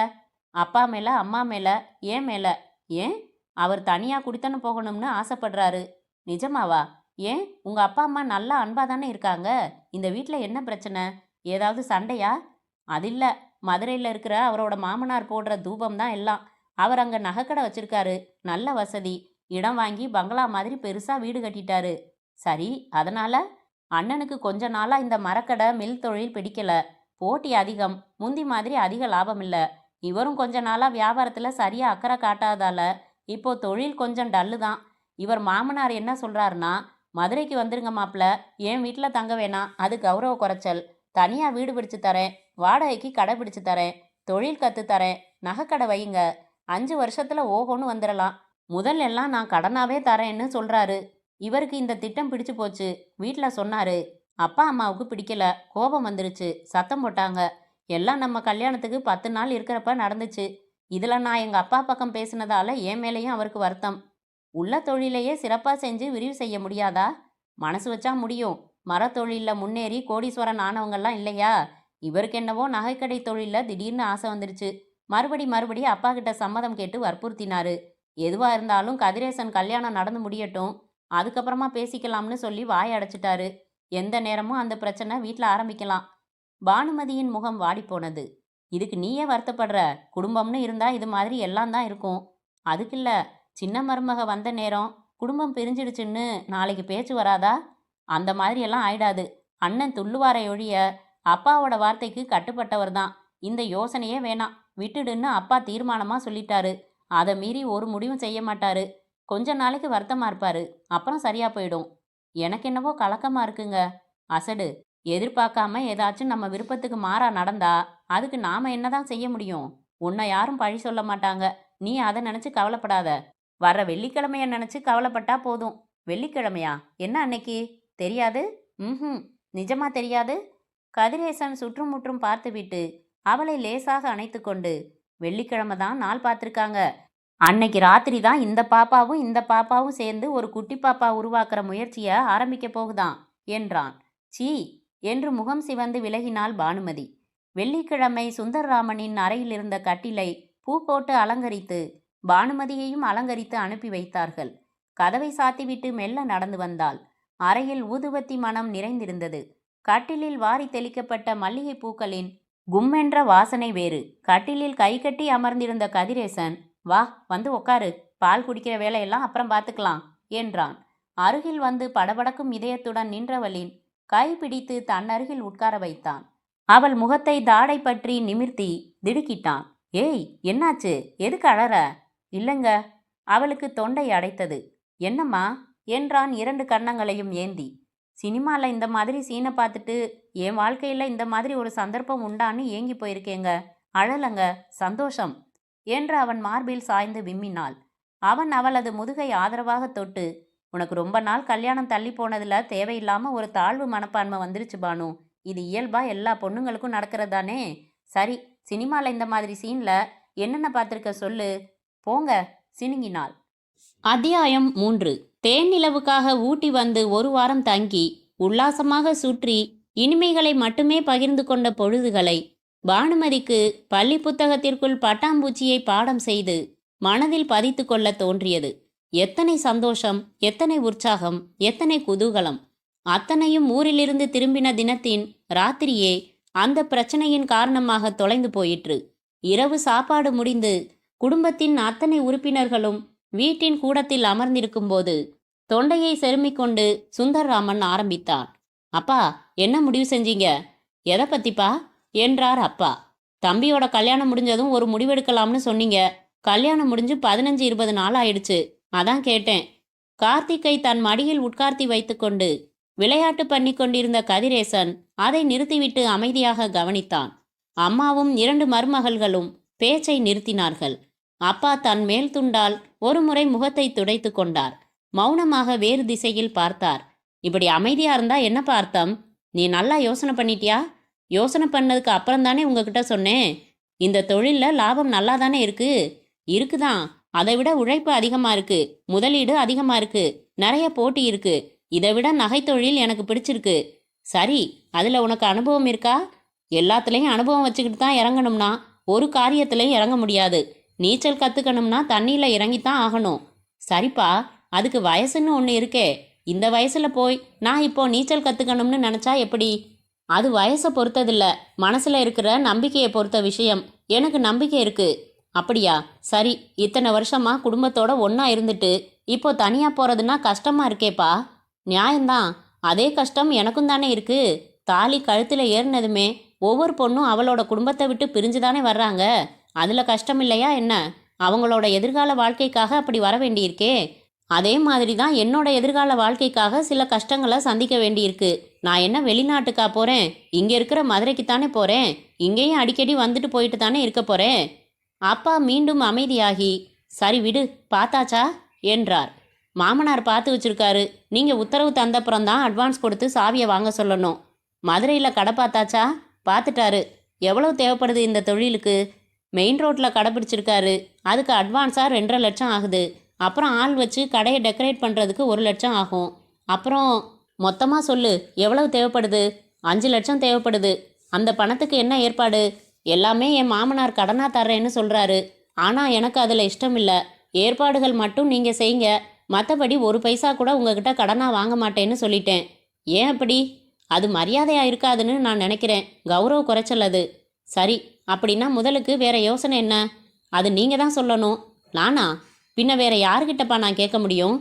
அப்பா மேல, அம்மா மேல, ஏன் மேல? ஏன்? அவர் தனியா குடித்தனம் போகணும்னு ஆசைப்படுறாரு. நிஜமாவா? ஏன்? உங்க அப்பா அம்மா நல்லா அன்பா தானே இருக்காங்க. இந்த வீட்ல என்ன பிரச்சனை? ஏதாவது சண்டையா? அதில்ல. மதுரையில் இருக்கிற அவரோட மாமனார் போடுற தூபம் தான் எல்லாம். அவர் அங்கே நகைக்கடை வச்சிருக்காரு. நல்ல வசதி. இடம் வாங்கி பங்களா மாதிரி பெருசா வீடு கட்டிட்டாரு. சரி, அதனால? அண்ணனுக்கு கொஞ்ச நாளா இந்த மரக்கடை, மில் தொழில் பிடிக்கல. போட்டி அதிகம். முந்தி மாதிரி அதிக லாபம் இல்லை. இவரும் கொஞ்ச நாளா வியாபாரத்துல சரியா அக்கறை காட்டாதால இப்போ தொழில் கொஞ்சம் டல்லு தான். இவர் மாமனார் என்ன சொல்றாருன்னா, மதுரைக்கு வந்துருங்க மாப்பிள்ள, என் வீட்டில் தங்க வேணாம், அது கௌரவ குறைச்சல். தனியா வீடு பிடிச்சு தரேன், வாடகைக்கு கடை பிடிச்சு தரேன், தொழில் கத்து தரேன், நகைக்கடை வையுங்க, 5 வருஷத்துல ஓஹோன்னு வந்துடலாம். முதல் எல்லாம் நான் கடனாவே தரேன்னு சொல்றாரு. இவருக்கு இந்த திட்டம் பிடிச்சு போச்சு. வீட்டில் சொன்னாரு. அப்பா அம்மாவுக்கு பிடிக்கல. கோபம் வந்துருச்சு. சத்தம் போட்டாங்க. எல்லாம் நம்ம கல்யாணத்துக்கு 10 நாள் இருக்கிறப்ப நடந்துச்சு. இதுல நான் எங்க அப்பா பக்கம் பேசினதால என் மேலேயும் அவருக்கு வருத்தம். உள்ள தொழிலையே சிறப்பா செஞ்சு விரிவு செய்ய முடியாதா? மனசு வச்சா முடியும். மரத்தொழிலில் முன்னேறி கோடீஸ்வரன் ஆனவங்கெல்லாம் இல்லையா? இவருக்கு என்னவோ நகைக்கடை தொழிலில் திடீர்னு ஆசை வந்துருச்சு. மறுபடி அப்பா கிட்ட சம்மதம் கேட்டு வற்புறுத்தினாரு. எதுவா இருந்தாலும் கதிரேசன் கல்யாணம் நடந்து முடியட்டும், அதுக்கப்புறமா பேசிக்கலாம்னு சொல்லி வாய் அடைச்சிட்டாரு. எந்த நேரமும் அந்த பிரச்சனை வீட்டில் ஆரம்பிக்கலாம். பானுமதியின் முகம் வாடிப்போனது. இதுக்கு நீயே வருத்தப்படுற? குடும்பம்னு இருந்தா இது மாதிரி எல்லாம் தான் இருக்கும். அதுக்கில்ல, சின்ன மருமக வந்த நேரம் குடும்பம் பிரிஞ்சிடுச்சுன்னு நாளைக்கு பேச்சு வராதா? அந்த மாதிரி எல்லாம் ஆயிடாது. அண்ணன் துள்ளுவாரை ஒழிய அப்பாவோட வார்த்தைக்கு கட்டுப்பட்டவர் தான். இந்த யோசனையே வேணாம், விட்டுடுன்னு அப்பா தீர்மானமா சொல்லிட்டாரு. அதை மீறி ஒரு முடிவும் செய்ய மாட்டாரு. கொஞ்ச நாளைக்கு வருத்தமா இருப்பாரு, அப்புறம் சரியா போயிடும். எனக்கு என்னவோ கலக்கமா இருக்குங்க. அசடு, எதிர்பார்க்காம ஏதாச்சும் நம்ம விருப்பத்துக்கு மாறா நடந்தா அதுக்கு நாம என்னதான் செய்ய முடியும்? உன்னை யாரும் பழி சொல்ல மாட்டாங்க. நீ அதை நினைச்சு கவலைப்படாத. வர்ற வெள்ளிக்கிழமைய நினைச்சு கவலைப்பட்டா போதும். வெள்ளிக்கிழமையா? என்ன அன்னைக்கு? தெரியாது? ம். நிஜமா தெரியாது? கதிரேசன் சுற்றுமுற்றும் பார்த்துவிட்டு அவளை லேசாக அணைத்து கொண்டு, வெள்ளிக்கிழமை தான் நாள் பார்த்துருக்காங்க. அன்னைக்கு ராத்திரி தான் இந்த பாப்பாவும் சேர்ந்து ஒரு குட்டி பாப்பா உருவாக்குற முயற்சியை ஆரம்பிக்க போகுதாம் என்றான். சீ என்று முகம் சிவந்து விலகினாள் பானுமதி. வெள்ளிக்கிழமை சுந்தர்ராமனின் அறையில் இருந்த கட்டிலை பூ போட்டு அலங்கரித்து பானுமதியையும் அலங்கரித்து அனுப்பி வைத்தார்கள். கதவை சாத்திவிட்டு மெல்ல நடந்து வந்தாள். அறையில் ஊதுவத்தி மனம் நிறைந்திருந்தது. கட்டிலில் வாரி தெளிக்கப்பட்ட மல்லிகை பூக்களின் கும்மென்ற வாசனை வேறு. கட்டிலில் கை கட்டி அமர்ந்திருந்த கதிரேசன், வா வந்து உக்காரு, பால் குடிக்கிற வேலையெல்லாம் அப்புறம் பார்த்துக்கலாம் என்றான். அருகில் வந்து படபடக்கும் இதயத்துடன் நின்றவளின் கை பிடித்து தன்னருகில் உட்கார வைத்தான். அவள் முகத்தை தாடை பற்றி நிமிர்த்தி திடுக்கிட்டான். ஏய், என்னாச்சு? எதுக்கு அழற? இல்லைங்க. அவளுக்கு தொண்டை அடைத்தது. என்னம்மா என்றான் இரண்டு கன்னங்களையும் ஏந்தி. சினிமாவில் இந்த மாதிரி சீனை பார்த்துட்டு என் வாழ்க்கையில் இந்த மாதிரி ஒரு சந்தர்ப்பம் உண்டான்னு ஏங்கி போயிருக்கேங்க. அழலங்க, சந்தோஷம் என்று அவன் மார்பில் சாய்ந்து விம்மினாள். அவன் அவளது முதுகை ஆதரவாக தொட்டு, உனக்கு ரொம்ப நாள் கல்யாணம் தள்ளி போனதுல தேவையில்லாமல் ஒரு தாழ்வு மனப்பான்மை வந்துருச்சு பானு. இது இயல்பா எல்லா பொண்ணுங்களுக்கும் நடக்கிறதானே. சரி, சினிமாவில் இந்த மாதிரி சீனில் என்னென்ன பார்த்துருக்க சொல்லு. போங்க, சினுங்கினாள். அத்தியாயம் 3. தேனிலவுக்காக ஊட்டி வந்து ஒரு வாரம் தங்கி உல்லாசமாக சுற்றி இனிமைகளை மட்டுமே பகிர்ந்து கொண்ட பொழுதுகளை பானுமதிக்கு பள்ளி புத்தகத்திற்குள் பட்டாம்பூச்சியை பாடம் செய்து மனதில் பதித்து கொள்ள தோன்றியது. எத்தனை சந்தோஷம், எத்தனை உற்சாகம், எத்தனை குதூகலம்! அத்தனையும் ஊரிலிருந்து திரும்பின தினத்தின் ராத்திரியே அந்த பிரச்சனையின் காரணமாக தொலைந்து போயிற்று. இரவு சாப்பாடு முடிந்து குடும்பத்தின் அத்தனை உறுப்பினர்களும் வீட்டின் கூடத்தில் அமர்ந்திருக்கும் போது தொண்டையை செருமிக்கொண்டு சுந்தர்ராமன் ஆரம்பித்தான். அப்பா, என்ன முடிவு செஞ்சீங்க? எதை பத்திப்பா என்றார் அப்பா. தம்பியோட கல்யாணம் முடிஞ்சதும் ஒரு முடிவெடுக்கலாம்னு சொன்னீங்க. கல்யாணம் முடிஞ்சு 15-20 நாள் ஆயிடுச்சு. அதான் கேட்டேன். கார்த்திகை தன் மடியில் உட்கார்த்தி வைத்துக்கொண்டு விளையாட்டு பண்ணி கொண்டிருந்த கதிரேசன் அதை நிறுத்திவிட்டு அமைதியாக கவனித்தான். அம்மாவும் 2 மருமகள்களும் பேச்சை நிறுத்தினார்கள். அப்பா தன் மேல் துண்டால் ஒரு முறை முகத்தை துடைத்து கொண்டார். மௌனமாக வேறு திசையில் பார்த்தார். இப்படி அமைதியா இருந்தா என்னப்பா அர்த்தம்? நீ நல்லா யோசனை பண்ணிட்டியா? யோசனை பண்ணதுக்கு அப்புறம் தானே உங்ககிட்ட சொன்னேன். இந்த தொழிலில் லாபம் நல்லா தானே இருக்குதான். அதை விட உழைப்பு அதிகமாக இருக்கு, முதலீடு அதிகமாக இருக்கு, நிறைய போட்டி இருக்கு. இதை விட நகைத்தொழில் எனக்கு பிடிச்சிருக்கு. சரி, அதில் உனக்கு அனுபவம் இருக்கா? எல்லாத்துலேயும் அனுபவம் வச்சுக்கிட்டு தான் இறங்கணும்னா ஒரு காரியத்திலையும் இறங்க முடியாது. நீச்சல் கற்றுக்கணும்னா தண்ணியில் இறங்கித்தான் ஆகணும். சரிப்பா, அதுக்கு வயசுன்னு ஒன்று இருக்கே. இந்த வயசில் போய் நான் இப்போ நீச்சல் கற்றுக்கணும்னு நினச்சா எப்படி? அது வயசை பொறுத்ததில்ல, மனசில் இருக்கிற நம்பிக்கையை பொறுத்த விஷயம். எனக்கு நம்பிக்கை இருக்கு. அப்படியா? சரி, இத்தனை வருஷமா குடும்பத்தோட ஒன்றா இருந்துட்டு இப்போ தனியாக போகிறதுனா கஷ்டமாக இருக்கேப்பா. நியாயம்தான். அதே கஷ்டம் எனக்கும் தானே இருக்கு. தாலி கழுத்தில் ஏறினதுமே ஒவ்வொரு பொண்ணும் அவளோட குடும்பத்தை விட்டு பிரிஞ்சு தானே வர்றாங்க. அதில் கஷ்டம் இல்லையா என்ன? அவங்களோட எதிர்கால வாழ்க்கைக்காக அப்படி வர வேண்டியிருக்கே. அதே மாதிரி தான் என்னோட எதிர்கால வாழ்க்கைக்காக சில கஷ்டங்களை சந்திக்க வேண்டியிருக்கு. நான் என்ன வெளிநாட்டுக்கா போகிறேன்? இங்கே இருக்கிற மதுரைக்கு தானே போகிறேன். இங்கேயும் அடிக்கடி வந்துட்டு போயிட்டு தானே இருக்க போகிறேன். அப்பா மீண்டும் அமைதியாகி, சரி விடு, பார்த்தாச்சா என்றார். மாமனார் பார்த்து வச்சிருக்காரு. நீங்கள் உத்தரவு தந்தப்புறம் தான் அட்வான்ஸ் கொடுத்து சாவியை வாங்க சொல்லணும். மதுரையில் கடை பார்த்தாச்சா? பார்த்துட்டாரு. எவ்வளவு தேவைப்படுது இந்த தொழிலுக்கு? மெயின் ரோட்டில் கடை பிடிச்சிருக்காரு. அதுக்கு அட்வான்ஸாக 2.5 லட்சம் ஆகுது. அப்புறம் ஆள் வச்சு கடையை டெக்கரேட் பண்ணுறதுக்கு 1 லட்சம் ஆகும். அப்புறம் மொத்தமாக சொல்லு, எவ்வளவு தேவைப்படுது? 5 லட்சம் தேவைப்படுது. அந்த பணத்துக்கு என்ன ஏற்பாடு? எல்லாமே என் மாமனார் கடனாக தர்றேன்னு சொல்கிறாரு. ஆனால் எனக்கு அதில் இஷ்டம் இல்லை. ஏற்பாடுகள் மட்டும் நீங்கள் செய்யுங்க, மற்றபடி ஒரு பைசா கூட உங்ககிட்ட கடனாக வாங்க மாட்டேன்னு சொல்லிட்டேன். ஏன் அப்படி? அது மரியாதையாக இருக்காதுன்னு நான் நினைக்கிறேன். கௌரவ குறைச்சல் அது. சரி, அப்படின்னா முதலுக்கு வேற யோசனை என்ன? அது நீங்கள் தான் சொல்லணும். நானா? பின்ன வேற யாருக்கிட்டப்பா நான் கேட்க முடியும்?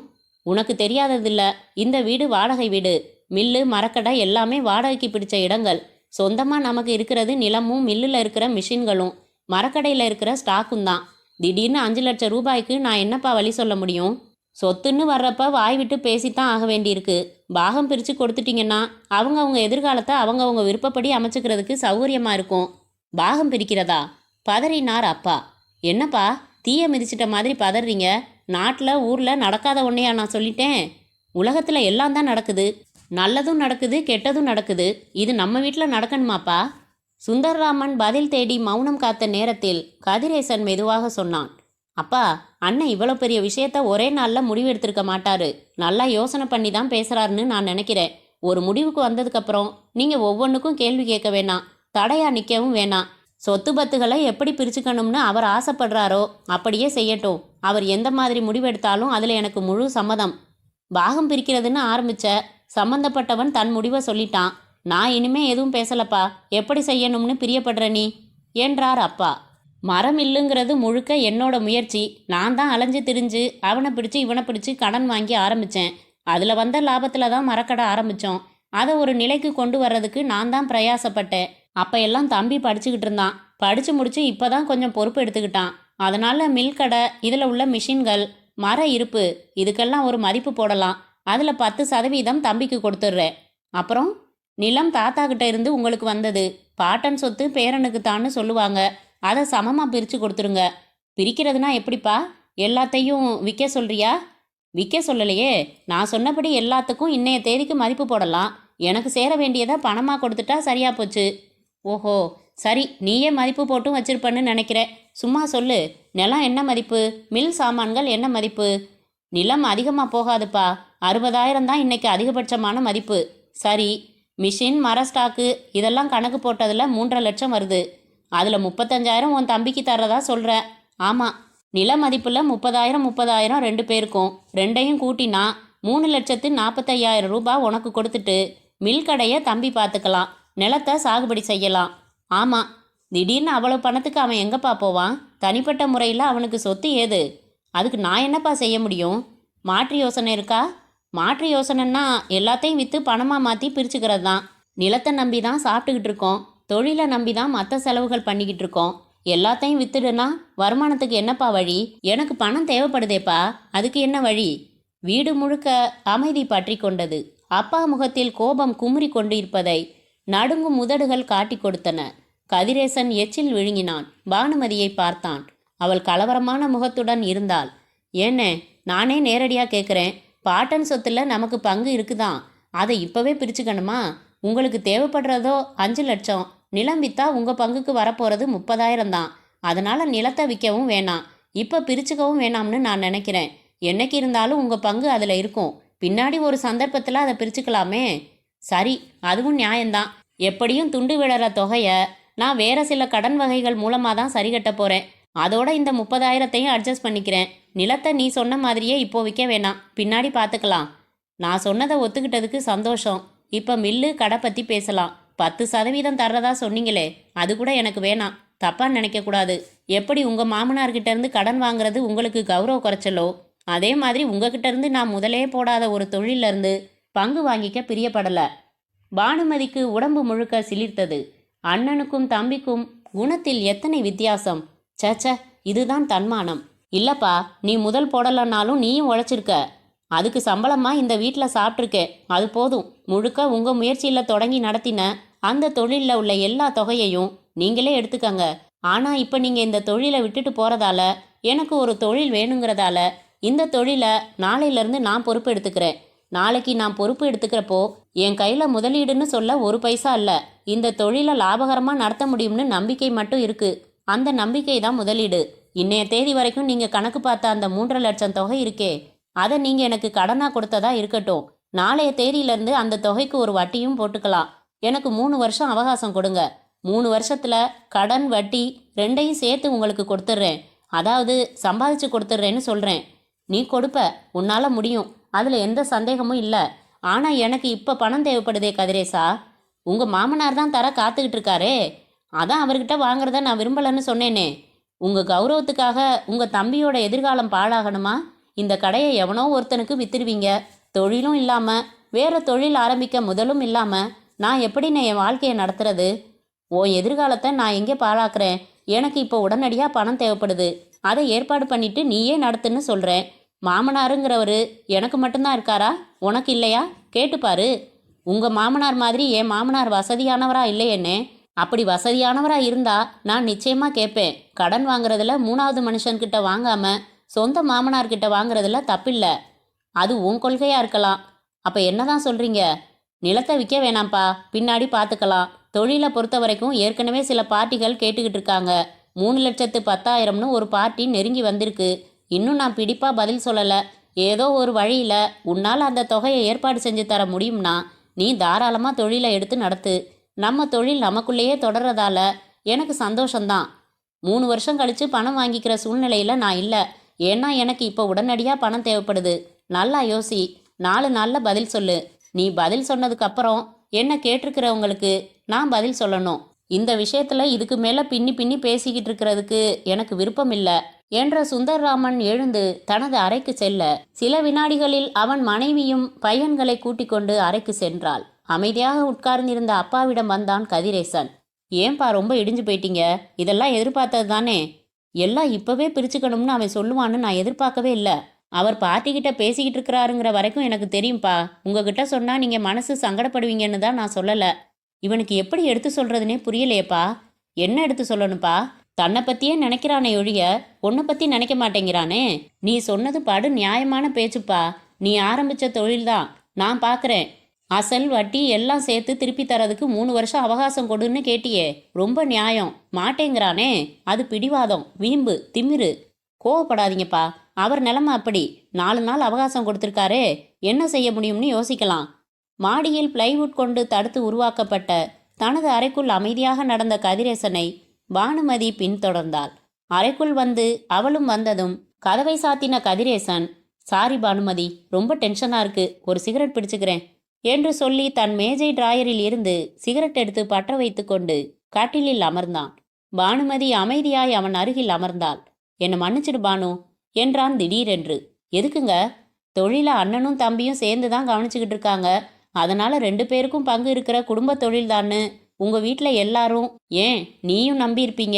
உனக்கு தெரியாததில்ல, இந்த வீடு வாடகை வீடு. மில்லு, மரக்கடை எல்லாமே வாடகைக்கு பிடிச்ச இடங்கள். சொந்தமாக நமக்கு இருக்கிறது நிலமும் மில்லில் இருக்கிற மிஷின்களும் மரக்கடையில் இருக்கிற ஸ்டாக்கும் தான். திடீர்னு 5 லட்சம் ரூபாய்க்கு நான் என்னப்பா வழி சொல்ல முடியும்? சொத்துன்னு வர்றப்ப வாய் விட்டு பேசித்தான் ஆக வேண்டியிருக்கு. பாகம் பிரித்து கொடுத்துட்டீங்கன்னா அவங்க எதிர்காலத்தை அவங்க விருப்பப்படி அமைச்சுக்கிறதுக்கு சௌகரியமாக இருக்கும். பாகம் பிரிக்கிறதா? பதறினார் அப்பா. என்னப்பா தீய மிதிச்சிட்ட மாதிரி பதறீங்க? நாட்டில் ஊரில் நடக்காத ஒன்றையா நான் சொல்லிட்டேன்? உலகத்தில் எல்லாம் தான் நடக்குது. நல்லதும் நடக்குது, கெட்டதும் நடக்குது. இது நம்ம வீட்டில் நடக்கணுமாப்பா? சுந்தர்ராமன் பதில் தேடி மௌனம் காத்த நேரத்தில் கதிரேசன் மெதுவாக சொன்னான். அப்பா, அண்ணன் இவ்வளோ பெரிய விஷயத்த ஒரே நாளில் முடிவு எடுத்திருக்க மாட்டாரு. நல்லா யோசனை பண்ணி தான் பேசுகிறாருன்னு நான் நினைக்கிறேன். ஒரு முடிவுக்கு வந்ததுக்கப்புறம் நீங்கள் ஒவ்வொன்றுக்கும் கேள்வி கேட்க வேணாம், தடையாக நிற்கவும் வேணாம். சொத்து பத்துகளை எப்படி பிரிச்சுக்கணும்னு அவர் ஆசைப்படுறாரோ அப்படியே செய்யட்டும். அவர் எந்த மாதிரி முடிவெடுத்தாலும் அதில் எனக்கு முழு சம்மதம். பாகம் பிரிக்கிறதுன்னு ஆரம்பிச்ச சம்மந்தப்பட்டவன் தன் முடிவை சொல்லிட்டான். நான் இனிமே எதுவும் பேசலப்பா. எப்படி செய்யணும்னு பிரியப்படுற நீ என்றார் அப்பா. மரம் இல்லுங்கிறது முழுக்க என்னோட முயற்சி. நான் தான் அலைஞ்சு திரிஞ்சு அவனை பிடிச்சி இவனை பிடிச்சி கடன் வாங்கி ஆரம்பித்தேன். அதில் வந்த லாபத்தில் தான் மரக்கடை ஆரம்பித்தோம். அதை ஒரு நிலைக்கு கொண்டு வர்றதுக்கு நான் தான் பிரயாசப்பட்டேன். அப்போ எல்லாம் தம்பி படிச்சுக்கிட்டு இருந்தான். படித்து முடித்து இப்போ தான் கொஞ்சம் பொறுப்பு எடுத்துக்கிட்டான். அதனால் மில் கடை, இதில் உள்ள மிஷின்கள், மர இருப்பு, இதுக்கெல்லாம் ஒரு மதிப்பு போடலாம். அதில் 10% தம்பிக்கு கொடுத்துட்றேன். அப்புறம் நிலம் தாத்தா கிட்ட இருந்து உங்களுக்கு வந்தது. பாட்டன் சொத்து பேரனுக்கு தான்னு சொல்லுவாங்க. அதை சமமாக பிரித்து கொடுத்துருங்க. பிரிக்கிறதுனா எப்படிப்பா? எல்லாத்தையும் விற்க சொல்கிறியா? விற்க சொல்லலையே. நான் சொன்னபடி எல்லாத்துக்கும் இன்னைய தேதிக்கு மதிப்பு போடலாம். எனக்கு சேர வேண்டியதை பணமாக கொடுத்துட்டா சரியாக போச்சு. ஓஹோ, சரி, நீயே மதிப்பு போட்டும் வச்சிருப்பன்னு நினைக்கிறேன். சும்மா சொல்லு. நிலம் என்ன மதிப்பு? மில் சாமான்கள் என்ன மதிப்பு? நிலம் அதிகமாக போகாதுப்பா. 60,000 தான் இன்னைக்கு அதிகபட்சமான மதிப்பு. சரி, மிஷின், மர ஸ்டாக்கு இதெல்லாம் கணக்கு போட்டதில் 3.5 லட்சம் வருது. அதில் 35,000 உன் தம்பிக்கு தர்றதா சொல்கிற. ஆமாம், நில மதிப்பில் 30,000 ரெண்டு பேருக்கும். ரெண்டையும் கூட்டினா 3,45,000 ரூபாய் உனக்கு கொடுத்துட்டு மில் கடையை தம்பி பார்த்துக்கலாம். நிலத்தை சாகுபடி செய்யலாம். ஆமாம், திடீர்னு அவ்வளோ பணத்துக்கு அவன் எங்கப்பா போவான்? தனிப்பட்ட முறையில் அவனுக்கு சொத்து ஏது? அதுக்கு நான் என்னப்பா செய்ய முடியும்? மாற்று யோசனை இருக்கா? மாற்று யோசனைன்னா எல்லாத்தையும் விற்று பணமாக மாற்றி பிரிச்சுக்கிறது தான். நிலத்தை நம்பி தான் சாப்பிட்டுக்கிட்டு இருக்கோம். தொழிலை நம்பி தான் மற்ற செலவுகள் பண்ணிக்கிட்டு இருக்கோம். எல்லாத்தையும் வித்துடுனா வருமானத்துக்கு என்னப்பா வழி? எனக்கு பணம் தேவைப்படுதேப்பா, அதுக்கு என்ன வழி? வீடு முழுக்க அமைதி பற்றி கொண்டது. அப்பா முகத்தில் கோபம் குமுறி கொண்டு இருப்பதை நடுங்கும் உதடுகள் காட்டி கொடுத்தன. கதிரேசன் எச்சில் விழுங்கினான். பானுமதியை பார்த்தான். அவள் கலவரமான முகத்துடன் இருந்தாள். ஏன்னே, நானே நேரடியாக கேட்குறேன். பாட்டன் சொத்துல நமக்கு பங்கு இருக்குதான். அதை இப்போவே பிரிச்சுக்கணுமா? உங்களுக்கு தேவைப்படுறதோ 5 லட்சம். நிலம் விற்றா உங்கள் பங்குக்கு வரப்போகிறது 30,000 தான். அதனால் நிலத்தை விற்கவும் வேணாம், இப்போ பிரிச்சுக்கவும் வேணாம்னு நான் நினைக்கிறேன். என்னைக்கு இருந்தாலும் உங்கள் பங்கு அதில் இருக்கும். பின்னாடி ஒரு சந்தர்ப்பத்தில் அதை பிரிச்சுக்கலாமே. சரி, அதுவும் நியாயம்தான். எப்படியும் துண்டு விழற தொகையை நான் வேறு சில கடன் வகைகள் மூலமாக தான் சரி கட்ட போகிறேன். அதோட இந்த 30,000த்தையும் அட்ஜஸ்ட் பண்ணிக்கிறேன். நிலத்தை நீ சொன்ன மாதிரியே இப்போ விற்க வேணாம், பின்னாடி பார்த்துக்கலாம். நான் சொன்னதை ஒத்துக்கிட்டதுக்கு சந்தோஷம். இப்போ மில்லு கடை பற்றி பேசலாம். 10% தர்றதா சொன்னீங்களே, அது கூட எனக்கு வேணாம். தப்பாக நினைக்கக்கூடாது. எப்படி உங்கள் மாமனார்கிட்ட இருந்து கடன் வாங்குறது உங்களுக்கு கௌரவ குறைச்சலோ, அதே மாதிரி உங்ககிட்ட இருந்து நான் முதலே போடாத ஒரு தொழிலிருந்து பங்கு வாங்கிக்க பிரியப்படலை. பானுமதிக்கு உடம்பு முழுக்க சிலிர்த்தது. அண்ணனுக்கும் தம்பிக்கும் குணத்தில் எத்தனை வித்தியாசம்! சச்ச, இதுதான் தன்மானம். இல்லப்பா, நீ முதல் போடலைன்னாலும் நீயும் உழைச்சிருக்க. அதுக்கு சம்பளமாக இந்த வீட்டில் சாப்பிட்ருக்கேன், அது போதும். முழுக்க உங்கள் முயற்சியில் தொடங்கி நடத்தின அந்த தொழிலில் உள்ள எல்லா தொகையையும் நீங்களே எடுத்துக்கங்க. ஆனால் இப்போ நீங்கள் இந்த தொழிலை விட்டுட்டு போகிறதால எனக்கு ஒரு தொழில் வேணுங்கிறதால இந்த தொழிலை நாளையிலேருந்து நான் பொறுப்பு எடுத்துக்கிறேன். நாளைக்கு நான் பொறுப்பு எடுத்துக்கிறப்போ என் கையில் முதலீடுன்னு சொல்ல ஒரு பைசா இல்லை. இந்த தொழிலை லாபகரமாக நடத்த முடியும்னு நம்பிக்கை மட்டும் இருக்குது. அந்த நம்பிக்கை தான் முதலீடு. இன்னைய தேதி வரைக்கும் நீங்கள் கணக்கு பார்த்த அந்த 3.5 லட்சம் தொகை இருக்கே, அதை நீங்கள் எனக்கு கடனாக கொடுத்ததா இருக்கட்டும். நாளைய தேதியிலேருந்து அந்த தொகைக்கு ஒரு வட்டியும் போட்டுக்கலாம். எனக்கு 3 வருஷம் அவகாசம் கொடுங்க. 3 வருஷத்தில் கடன் வட்டி ரெண்டையும் சேர்த்து உங்களுக்கு கொடுத்துட்றேன். அதாவது சம்பாதிச்சு கொடுத்துட்றேன்னு சொல்கிறேன். நீ கொடுப்ப, உன்னால் முடியும், அதில் எந்த சந்தேகமும் இல்லை. ஆனால் எனக்கு இப்போ பணம் தேவைப்படுதே கதிரேசா. உங்கள் மாமனார் தான் தர காத்துக்கிட்டு இருக்காரே, அதான் அவர்கிட்ட வாங்குறத நான் விரும்பலைன்னு சொன்னேனே. உங்கள் கௌரவத்துக்காக உங்கள் தம்பியோட எதிர்காலம் பாழாகணுமா? இந்த கடையை எவனோ ஒருத்தனுக்கு வித்துருவீங்க. தொழிலும் இல்லாமல் வேறு தொழில் ஆரம்பிக்க முதலும் இல்லாமல் நான் எப்படின்னு என் வாழ்க்கையை நடத்துறது? உன் எதிர்காலத்தை நான் எங்கே பாழாக்குறேன்? எனக்கு இப்போ உடனடியாக பணம் தேவைப்படுது. அதை ஏற்பாடு பண்ணிட்டு நீயே நடத்துன்னு சொல்கிறேன். மாமனாருங்கிறவரு எனக்கு மட்டும்தான் இருக்காரா? உனக்கு இல்லையா? கேட்டுப்பாரு. உங்கள் மாமனார் மாதிரி என் மாமனார் வசதியானவரா இல்லையேன்னு. அப்படி வசதியானவரா இருந்தா நான் நிச்சயமாக கேட்பேன். கடன் வாங்குறதுல 3வது மனுஷன்கிட்ட வாங்காம சொந்த மாமனார்கிட்ட வாங்குறதுல தப்பில்லை. அது உன் கொள்கையா இருக்கலாம். அப்போ என்னதான் சொல்றீங்க? நிலத்தை விற்க வேணாம்ப்பா, பின்னாடி பார்த்துக்கலாம். தொழிலை பொறுத்த வரைக்கும் ஏற்கனவே சில பார்ட்டிகள் கேட்டுக்கிட்டு இருக்காங்க. 3,10,000ன்னு ஒரு பார்ட்டி நெருங்கி வந்திருக்கு. இன்னும் நான் பிடிப்பா பதில் சொல்லலை. ஏதோ ஒரு வழியில் உன்னால் அந்த தொகையை ஏற்பாடு செஞ்சு தர முடியும்னா நீ தாராளமாக தொழிலை எடுத்து நடத்து. நம்ம தொழில் நமக்குள்ளேயே தொடர்றதால எனக்கு சந்தோஷம்தான். 3 வருஷம் கழித்து பணம் வாங்கிக்கிற சூழ்நிலையில் நான் இல்லை. ஏன்னா எனக்கு இப்போ உடனடியாக பணம் தேவைப்படுது. நல்லா யோசி. 4 நாளில் பதில் சொல்லு. நீ பதில் சொன்னதுக்கப்புறம் என்ன கேட்டிருக்கிறவங்களுக்கு நான் பதில் சொல்லணும். இந்த விஷயத்துல இதுக்கு மேலே பின்னி பின்னி பேசிக்கிட்டு இருக்கிறதுக்கு எனக்கு விருப்பம் இல்லை என்ற சுந்தர்ராமன் எழுந்து தனது அறைக்கு செல்ல சில வினாடிகளில் அவன் மனைவியும் பையன்களை கூட்டிக் கொண்டு அறைக்கு சென்றாள். அமைதியாக உட்கார்ந்திருந்த அப்பாவிடம் வந்தான் கதிரேசன். ஏன்பா ரொம்ப இடிஞ்சு போயிட்டீங்க? இதெல்லாம் எதிர்பார்த்தது தானே? எல்லாம் இப்பவே பிரிச்சுக்கணும்னு அவன் சொல்லுவான்னு நான் எதிர்பார்க்கவே இல்லை. அவர் பார்ட்டிக்கிட்ட பேசிக்கிட்டு இருக்கிறாருங்கிற வரைக்கும் எனக்கு தெரியும்ப்பா. உங்ககிட்ட சொன்னா நீங்க மனசு சங்கடப்படுவீங்கன்னு தான் நான் சொல்லலை. இவனுக்கு எப்படி எடுத்து சொல்றதுனே புரியலையேப்பா. என்ன எடுத்து சொல்லணும்ப்பா? தன்னை பத்தியே நினைக்கிறானே ஒழிய உன்னை பத்தி நினைக்க மாட்டேங்கிறானே. நீ சொன்னது படு நியாயமான பேச்சுப்பா. நீ ஆரம்பிச்ச தொழில்தான், நான் பார்க்குறேன். அசல் வட்டி எல்லாம் சேர்த்து திருப்பி தரதுக்கு 3 வருஷம் அவகாசம் கொடுன்னு கேட்டியே, ரொம்ப நியாயம். மாட்டேங்கிறானே, அது பிடிவாதம், வீம்பு, திமிரு. கோவப்படாதீங்கப்பா. அவர் நிலைமை அப்படி. 4 நாள் அவகாசம் கொடுத்துருக்காரே, என்ன செய்ய முடியும்னு யோசிக்கலாம். மாடியில் பிளைவுட் கொண்டு தடுத்து உருவாக்கப்பட்ட தனது அறைக்குள் அமைதியாக நடந்த கதிரேசனை பானுமதி பின்தொடர்ந்தாள். அறைக்குள் வந்து அவளும் வந்ததும் கதவை சாத்தின கதிரேசன், சாரி பானுமதி, ரொம்ப டென்ஷனாக இருக்கு, ஒரு சிகரெட் பிடிச்சுக்கிறேன் என்று சொல்லி தன் மேஜை டிராயரில் இருந்து சிகரெட் எடுத்து பற்ற வைத்து கொண்டு கட்டிலில் அமர்ந்தான். பானுமதி அமைதியாய் அவன் அருகில் அமர்ந்தாள். என்னை மன்னிச்சிடு பானு என்றான் திடீரென்று. எதுக்குங்க? தொழிலை அண்ணனும் தம்பியும் சேர்ந்து தான் கவனிச்சுக்கிட்டு இருக்காங்க. அதனால 2 பேருக்கும் பங்கு இருக்கிற குடும்ப தொழில் தான்னு உங்கள் வீட்டில் எல்லாரும், ஏன் நீயும் நம்பியிருப்பீங்க.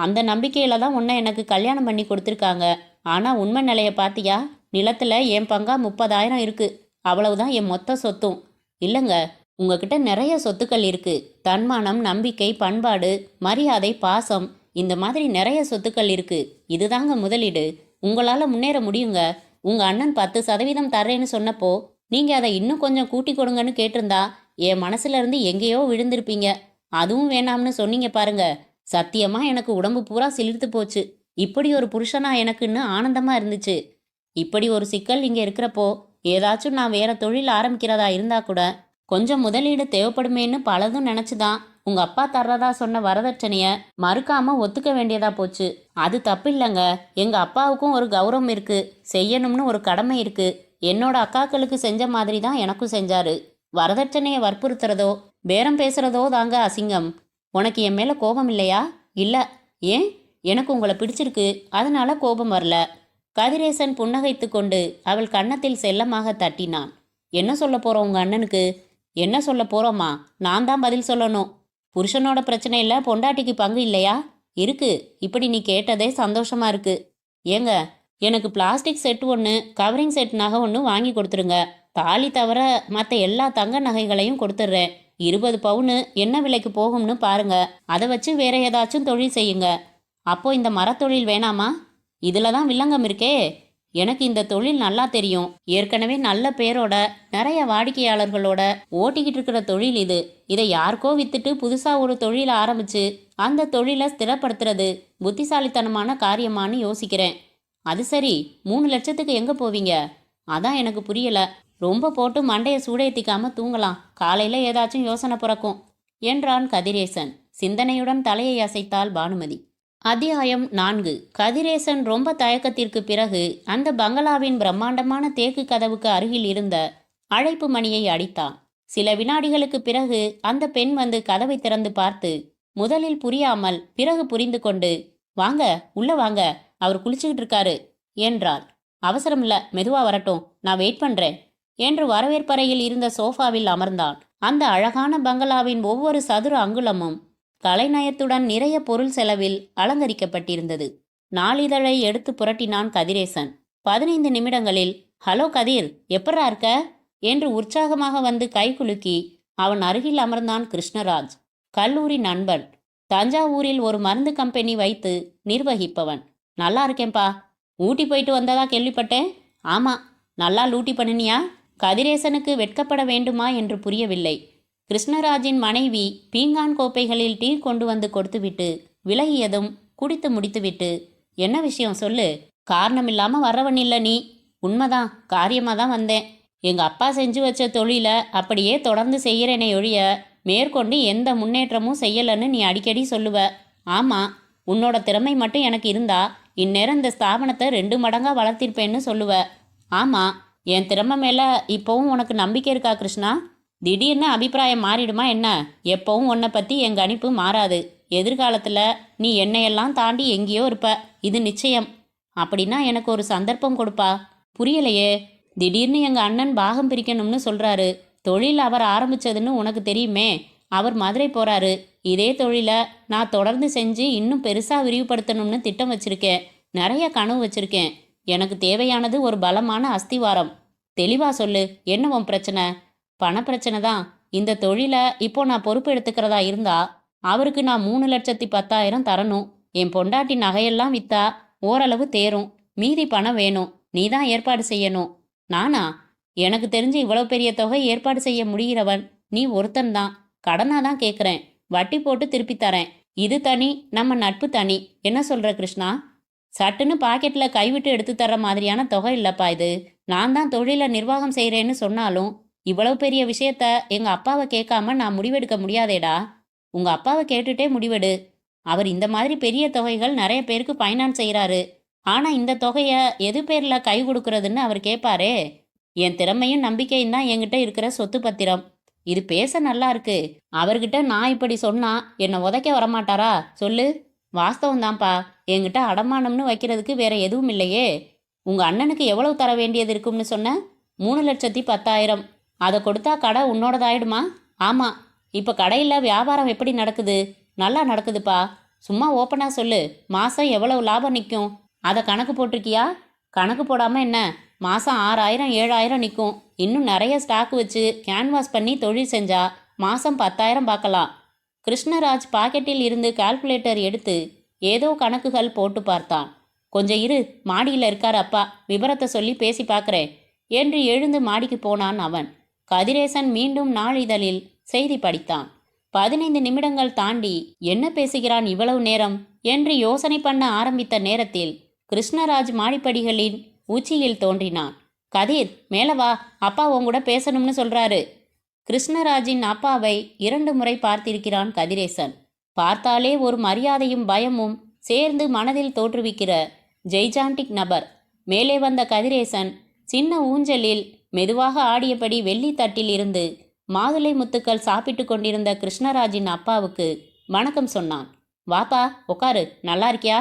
அந்த நம்பிக்கையில் தான் உன்னை எனக்கு கல்யாணம் பண்ணி கொடுத்துருக்காங்க. ஆனால் உண்மை நிலையை பார்த்தியா? நிலத்தில் என் பங்கா 30,000 இருக்கு. அவ்வளவுதான் என் மொத்த சொத்தும். இல்லைங்க, உங்ககிட்ட நிறைய சொத்துக்கள் இருக்கு. தன்மானம், நம்பிக்கை, பண்பாடு, மரியாதை, பாசம், இந்த மாதிரி நிறைய சொத்துக்கள் இருக்கு. இதுதாங்க முதலீடு. உங்களால் முன்னேற முடியுங்க. உங்கள் அண்ணன் 10% தர்றேன்னு சொன்னப்போ நீங்கள் அதை இன்னும் கொஞ்சம் கூட்டி கொடுங்கன்னு கேட்டிருந்தா என் மனசுல இருந்து எங்கேயோ விழுந்திருப்பீங்க. அதுவும் வேணாம்னு சொன்னீங்க பாருங்க. சத்தியமா எனக்கு உடம்பு பூரா சிலிர்த்து போச்சு. இப்படி ஒரு புருஷனா எனக்குன்னு ஆனந்தமா இருந்துச்சு. இப்படி ஒரு சிக்கல் இங்கே இருக்கிறப்போ ஏதாச்சும் நான் வேற தொழில் ஆரம்பிக்கிறதா இருந்தா கூட கொஞ்சம் முதலீடு தேவைப்படுமேன்னு பலதும் நினச்சிதான் உங்க அப்பா தர்றதா சொன்ன வரதட்சணைய மறுக்காம ஒத்துக்க வேண்டியதா போச்சு. அது தப்பு இல்லைங்க. எங்க அப்பாவுக்கும் ஒரு கௌரவம் இருக்கு, செய்யணும்னு ஒரு கடமை இருக்கு. என்னோட அக்காக்களுக்கு செஞ்ச மாதிரி தான் எனக்கும் செஞ்சாரு. வரதட்சணையை வற்புறுத்துறதோ பேரம் பேசுறதோ தாங்க அசிங்கம். உனக்கு என் மேல கோபம் இல்லையா? இல்ல. ஏன்? எனக்கு உங்களை பிடிச்சிருக்கு, அதனால கோபம் வரல. கதிரேசன் புன்னகைத்து கொண்டு அவள் கன்னத்தில் செல்லமாக தட்டினான். என்ன சொல்ல போறோம் உங்க அண்ணனுக்கு? என்ன சொல்ல போறோமா? நான் தான் பதில் சொல்லணும். புருஷனோட பிரச்சனையில பொண்டாட்டிக்கு பங்கு இல்லையா? இருக்கு. இப்படி நீ கேட்டதே சந்தோஷமா இருக்கு. ஏங்க, எனக்கு பிளாஸ்டிக் செட் ஒன்று, கவரிங் செட் நகை ஒன்று வாங்கி கொடுத்துருங்க. தாலி தவிர மற்ற எல்லா தங்க நகைகளையும் கொடுத்துட்றேன். 20 பவுனு என்ன விலைக்கு போகும்னு பாருங்க. அதை வச்சு வேற ஏதாச்சும் தொழில் செய்யுங்க. அப்போ இந்த மரத்தொழில் வேணாமா? இதில் தான் வில்லங்கம் இருக்கே. எனக்கு இந்த தொழில் நல்லா தெரியும். ஏற்கனவே நல்ல பேரோட நிறைய வாடிக்கையாளர்களோட ஓட்டிக்கிட்டு இருக்கிற தொழில் இது. இதை யாருக்கோ வித்துட்டு புதுசாக ஒரு தொழிலை ஆரம்பிச்சு அந்த தொழிலை ஸ்திரப்படுத்துறது புத்திசாலித்தனமான காரியமானு யோசிக்கிறேன். அது சரி, 3 லட்சத்துக்கு எங்கே போவீங்க? அதான் எனக்கு புரியல. ரொம்ப போட்டு மண்டையை சூடேத்திக்காம தூங்கலாம். காலையில் ஏதாச்சும் யோசனை பிறக்கும் என்றான் கதிரேசன். சிந்தனையுடன் தலையை அசைத்தாள் பானுமதி. அத்தியாயம் 4. கதிரேசன் ரொம்ப தயக்கத்திற்கு பிறகு அந்த பங்களாவின் பிரம்மாண்டமான தேக்கு கதவுக்கு அருகில் இருந்த அழைப்பு மணியை அடித்தான். சில வினாடிகளுக்கு பிறகு அந்த பெண் வந்து கதவை திறந்து பார்த்து முதலில் புரியாமல் பிறகு புரிந்து கொண்டு, வாங்க, உள்ள வாங்க, அவர் குளிச்சுக்கிட்டு இருக்காரு என்றாள். அவசரம் இல்ல, மெதுவா வரட்டும், நான் வெயிட் பண்றேன் என்று வரவேற்பறையில் இருந்த சோஃபாவில் அமர்ந்தான். அந்த அழகான பங்களாவின் ஒவ்வொரு சதுர அங்குலமும் கலைநயத்துடன் நிறைய பொருள் செலவில் அலங்கரிக்கப்பட்டிருந்தது. நாளிதழை எடுத்து புரட்டினான் கதிரேசன். 15 நிமிடங்களில், ஹலோ கதிர், எப்பட்றா இருக்க என்று உற்சாகமாக வந்து கைகுலுக்கி அவன் அருகில் அமர்ந்தான் கிருஷ்ணராஜ். கல்லூரி நண்பன், தஞ்சாவூரில் ஒரு மருந்து கம்பெனி வைத்து நிர்வகிப்பவன். நல்லா இருக்கேன்பா. ஊட்டி போயிட்டு வந்ததா கேள்விப்பட்டேன். ஆமா, நல்லா லூட்டி பண்ணினியா? கதிரேசனுக்கு வெட்கப்பட வேண்டுமா என்று புரியவில்லை. கிருஷ்ணராஜின் மனைவி பீங்கான் கோப்பைகளில் டீ கொண்டு வந்து கொடுத்துவிட்டு விலகியதும் குடித்து முடித்துவிட்டு, என்ன விஷயம் சொல்லு. காரணமில்லாம வர்றவன் இல்லை நீ. உண்மைதான், காரியமாக தான் வந்தேன். எங்க அப்பா செஞ்சு வச்ச தொழில அப்படியே தொடர்ந்து செய்யறேனே ஒழிய மேற்கொண்டு எந்த முன்னேற்றமும் செய்யலன்னு நீ அடிக்கடி சொல்லுவ. ஆமா, உன்னோட திறமை மட்டும் எனக்கு இருந்தா இந்நேரம் இந்த ஸ்தாபனத்தை 2 மடங்கா வளர்த்திருப்பேன்னு சொல்லுவ. ஆமா, என் திறமை மேல இப்போவும் உனக்கு நம்பிக்கை இருக்கா கிருஷ்ணா? திடீர்னு அபிப்பிராயம் மாறிடுமா என்ன? எப்பவும் உன்னை பத்தி என் கணிப்பு மாறாது. எதிர்காலத்துல நீ என்னையெல்லாம் தாண்டி எங்கேயோ இருப்ப, இது நிச்சயம். அப்படின்னா எனக்கு ஒரு சந்தர்ப்பம் கொடுப்பா. புரியலையே. திடீர்னு எங்க அண்ணன் பாகம் பிரிக்கணும்னு சொல்றாரு. தொழில் அவர் ஆரம்பிச்சதுன்னு உனக்கு தெரியுமே. அவர் மதுரை போறாரு. இதே தொழிலை நான் தொடர்ந்து செஞ்சு இன்னும் பெருசா விரிவுபடுத்தணும்னு திட்டம் வச்சிருக்கேன். நிறைய கனவு வச்சிருக்கேன். எனக்கு தேவையானது ஒரு பலமான அஸ்திவாரம். தெளிவா சொல்லு, என்ன உன் பிரச்சனை? பணப்பிரச்சனை தான். இந்த தொழிலை இப்போ நான் பொறுப்பு எடுத்துக்கிறதா இருந்தா அவருக்கு நான் 3,10,000 தரணும். என் பொண்டாட்டி நகையெல்லாம் வித்தா ஓரளவு தேரும். மீதி பணம் வேணும். நீ தான் ஏற்பாடு செய்யணும். நானா? எனக்கு தெரிஞ்சு இவ்வளவு பெரிய தொகை ஏற்பாடு செய்ய முடிகிறவன் நீ ஒருத்தன்தான். கடனா தான் கேட்குறேன். வட்டி போட்டு திருப்பி தரேன். இது தனி, நம்ம நட்பு தனி. என்ன சொல்ற கிருஷ்ணா? சட்டுன்னு பாக்கெட்ல கைவிட்டு எடுத்து தர்ற மாதிரியான தொகை இல்லப்பா இது. நான் தான் தொழிலை நிர்வாகம் செய்கிறேன்னு சொன்னாலும் இவ்வளவு பெரிய விஷயத்த எங்க அப்பாவை கேட்காம நான் முடிவெடுக்க முடியாதேடா. உங்க அப்பாவை கேட்டுட்டே முடிவெடு. அவர் இந்த மாதிரி பெரிய தொகைகள் நிறைய பேருக்கு ஃபைனான்ஸ் செய்கிறாரு. ஆனா இந்த தொகையை எது பேர்ல கை கொடுக்கறதுன்னு அவர் கேட்பாரே. என் திறமையும் நம்பிக்கையும் தான் என்கிட்ட இருக்கிற சொத்து பத்திரம். இது பேச நல்லா இருக்கு. அவர்கிட்ட நான் இப்படி சொன்னா என்னை உதைக்க வரமாட்டாரா சொல்லு? வாஸ்தவம் தான்ப்பா. என்கிட்ட அடமானம்னு வைக்கிறதுக்கு வேற எதுவும் இல்லையே. உங்க அண்ணனுக்கு எவ்வளவு தர வேண்டியது இருக்கும்னு சொன்ன? 3,10,000. அதை கொடுத்தா கடை உன்னோடதாயிடுமா? ஆமா. இப்ப கடையில் வியாபாரம் எப்படி நடக்குது? நல்லா நடக்குதுப்பா. சும்மா ஓப்பனா சொல்லு. மாசம் எவ்வளவு லாபம் நிற்கும்? அதை கணக்கு போட்டிருக்கியா? கணக்கு போடாம என்ன? மாசம் 6,000 7,000 நிற்கும். இன்னும் நிறைய ஸ்டாக் வச்சு கேன்வாஸ் பண்ணி தொழில் செஞ்சா மாசம் 10,000 பார்க்கலாம். கிருஷ்ணராஜ் பாக்கெட்டில் இருந்து கால்குலேட்டர் எடுத்து ஏதோ கணக்குகள் போட்டு பார்த்தான். கொஞ்சம் இரு, மாடியில் இருக்கார் அப்பா, விபரத்தை சொல்லி பேசி பார்க்குறேன் என்று எழுந்து மாடிக்கு போனான் அவன். கதிரேசன் மீண்டும் நாளிதழில் செய்தி படித்தான். 15 நிமிடங்கள் தாண்டி என்ன பேசுகிறான் இவ்வளவு நேரம் என்று யோசனை பண்ண ஆரம்பித்த நேரத்தில் கிருஷ்ணராஜ் மாடிப்படிகளின் உச்சியில் தோன்றினான். கதிர், மேல வா, அப்பா உங்கூட பேசணும்னு சொல்றாரு. கிருஷ்ணராஜின் அப்பாவை 2 முறை பார்த்திருக்கிறான் கதிரேசன். பார்த்தாலே ஒரு மரியாதையும் பயமும் சேர்ந்து மனதில் தோற்றுவிக்கிற ஜெய்ஜாண்டிக் நபர். மேலே வந்த கதிரேசன் சின்ன ஊஞ்சலில் மெதுவாக ஆடியபடி வெள்ளி தட்டில் இருந்து மாதுளை முத்துக்கள் சாப்பிட்டு கொண்டிருந்த கிருஷ்ணராஜின் அப்பாவுக்கு வணக்கம் சொன்னான். வாப்பா, உட்காரு. நல்லா இருக்கியா?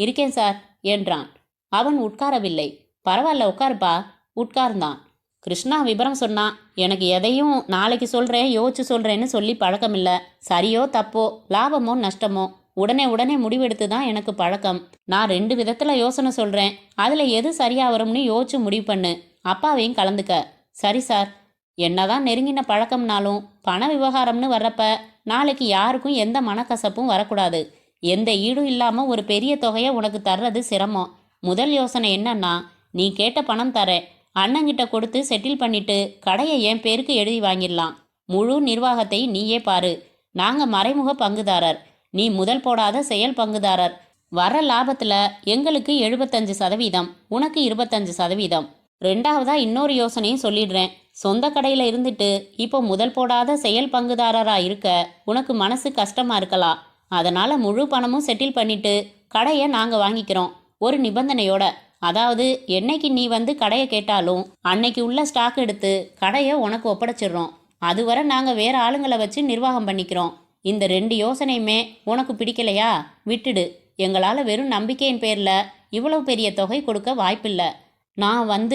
இருக்கேன் சார் என்றான். அவன் உட்காரவில்லை. பரவாயில்ல, உட்காருப்பா. உட்கார்ந்தான். கிருஷ்ணா விபரம் சொன்னான். எனக்கு எதையும் நாளைக்கு சொல்கிறேன், யோசிச்சு சொல்கிறேன்னு சொல்லி பழக்கமில்லை. சரியோ தப்போ, லாபமோ நஷ்டமோ உடனே முடிவெடுத்து தான் எனக்கு பழக்கம். நான் 2 விதத்தில் யோசனை சொல்கிறேன். அதில் எது சரியாக வரும்னு யோசிச்சு முடிவு பண்ணு. அப்பாவையும் கலந்துக்க. சரி சார். என்னதான் நெருங்கின பழக்கம்னாலும் பண விவகாரம்னு வர்றப்ப நாளைக்கு யாருக்கும் எந்த மனக்கசப்பும் வரக்கூடாது. எந்த ஈடும் இல்லாமல் ஒரு பெரிய தொகையை உனக்கு தர்றது சிரமம். முதல் யோசனை என்னன்னா, நீ கேட்ட பணம் தரேன், அண்ணங்கிட்ட கொடுத்து செட்டில் பண்ணிட்டு கடையை என் பேருக்கு எழுதி வாங்கிடலாம். முழு நிர்வாகத்தை நீயே பாரு. நாங்கள் மறைமுக பங்குதாரர், நீ முதல் போடாத செயல் பங்குதாரர். வர லாபத்தில் எங்களுக்கு 75%, உனக்கு 25%. ரெண்டாவதா இன்னொரு யோசனையும் சொல்லிடுறேன். சொந்த கடையில் இருந்துட்டு இப்போ முதல் போடாத செயல் பங்குதாரராக இருக்க உனக்கு மனசு கஷ்டமாக இருக்கலாம். அதனால் முழு பணமும் செட்டில் பண்ணிட்டு கடையை நாங்கள் வாங்கிக்கிறோம். ஒரு நிபந்தனையோட. அதாவது என்னைக்கு நீ வந்து கடையை கேட்டாலும் அன்னைக்கு உள்ள ஸ்டாக் எடுத்து கடையை உனக்கு ஒப்படைச்சிடுறோம். அதுவரை நாங்கள் வேறு ஆளுங்களை வச்சு நிர்வாகம் பண்ணிக்கிறோம். இந்த 2 யோசனையுமே உனக்கு பிடிக்கலையா? விட்டுடு. எங்களால் வெறும் நம்பிக்கையின் பேரில் இவ்வளவு பெரிய தொகை கொடுக்க வாய்ப்பில்லை. நான்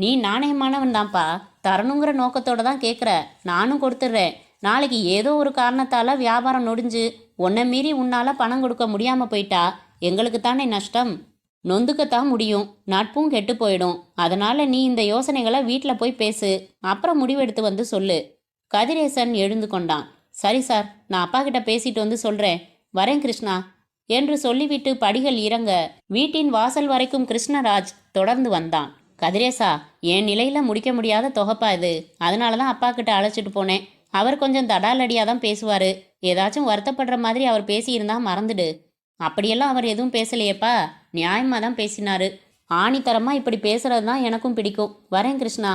நீ நாணயமானவன் தான்ப்பா. தரணுங்கிற நோக்கத்தோடு தான் கேட்குற. நானும் கொடுத்துட்றேன். நாளைக்கு ஏதோ ஒரு காரணத்தால் வியாபாரம் நொடிஞ்சு உன்னை மீறி உன்னால் பணம் கொடுக்க முடியாமல் போயிட்டா எங்களுக்கு தானே நஷ்டம். நொந்துக்கத்தான் முடியும், நட்பும் கெட்டு போயிடும். அதனால நீ இந்த யோசனைகளை வீட்டில் போய் பேசு, அப்புறம் முடிவெடுத்து வந்து சொல்லு. கதிரேசன் எழுந்து கொண்டான். சரி சார், நான் அப்பா கிட்ட பேசிட்டு வந்து சொல்றேன். வரேன் கிருஷ்ணா என்று சொல்லிவிட்டு படிகள் இறங்க வீட்டின் வாசல் வரைக்கும் கிருஷ்ணராஜ் தொடர்ந்து வந்தான். கதிரேசா, என் நிலையில முடிக்க முடியாத தொகைப்பா இது. அதனால தான் அப்பா கிட்ட அழைச்சிட்டு போனேன். அவர் கொஞ்சம் தடாலடியாக தான் பேசுவார். ஏதாச்சும் வருத்தப்படுற மாதிரி அவர் பேசியிருந்தா மறந்துடு. அப்படியெல்லாம் அவர் எதுவும் பேசலையேப்பா, நியாயமாக தான் பேசினாரு. ஆணித்தரமாக இப்படி பேசுறது தான் எனக்கும் பிடிக்கும். வரேன் கிருஷ்ணா.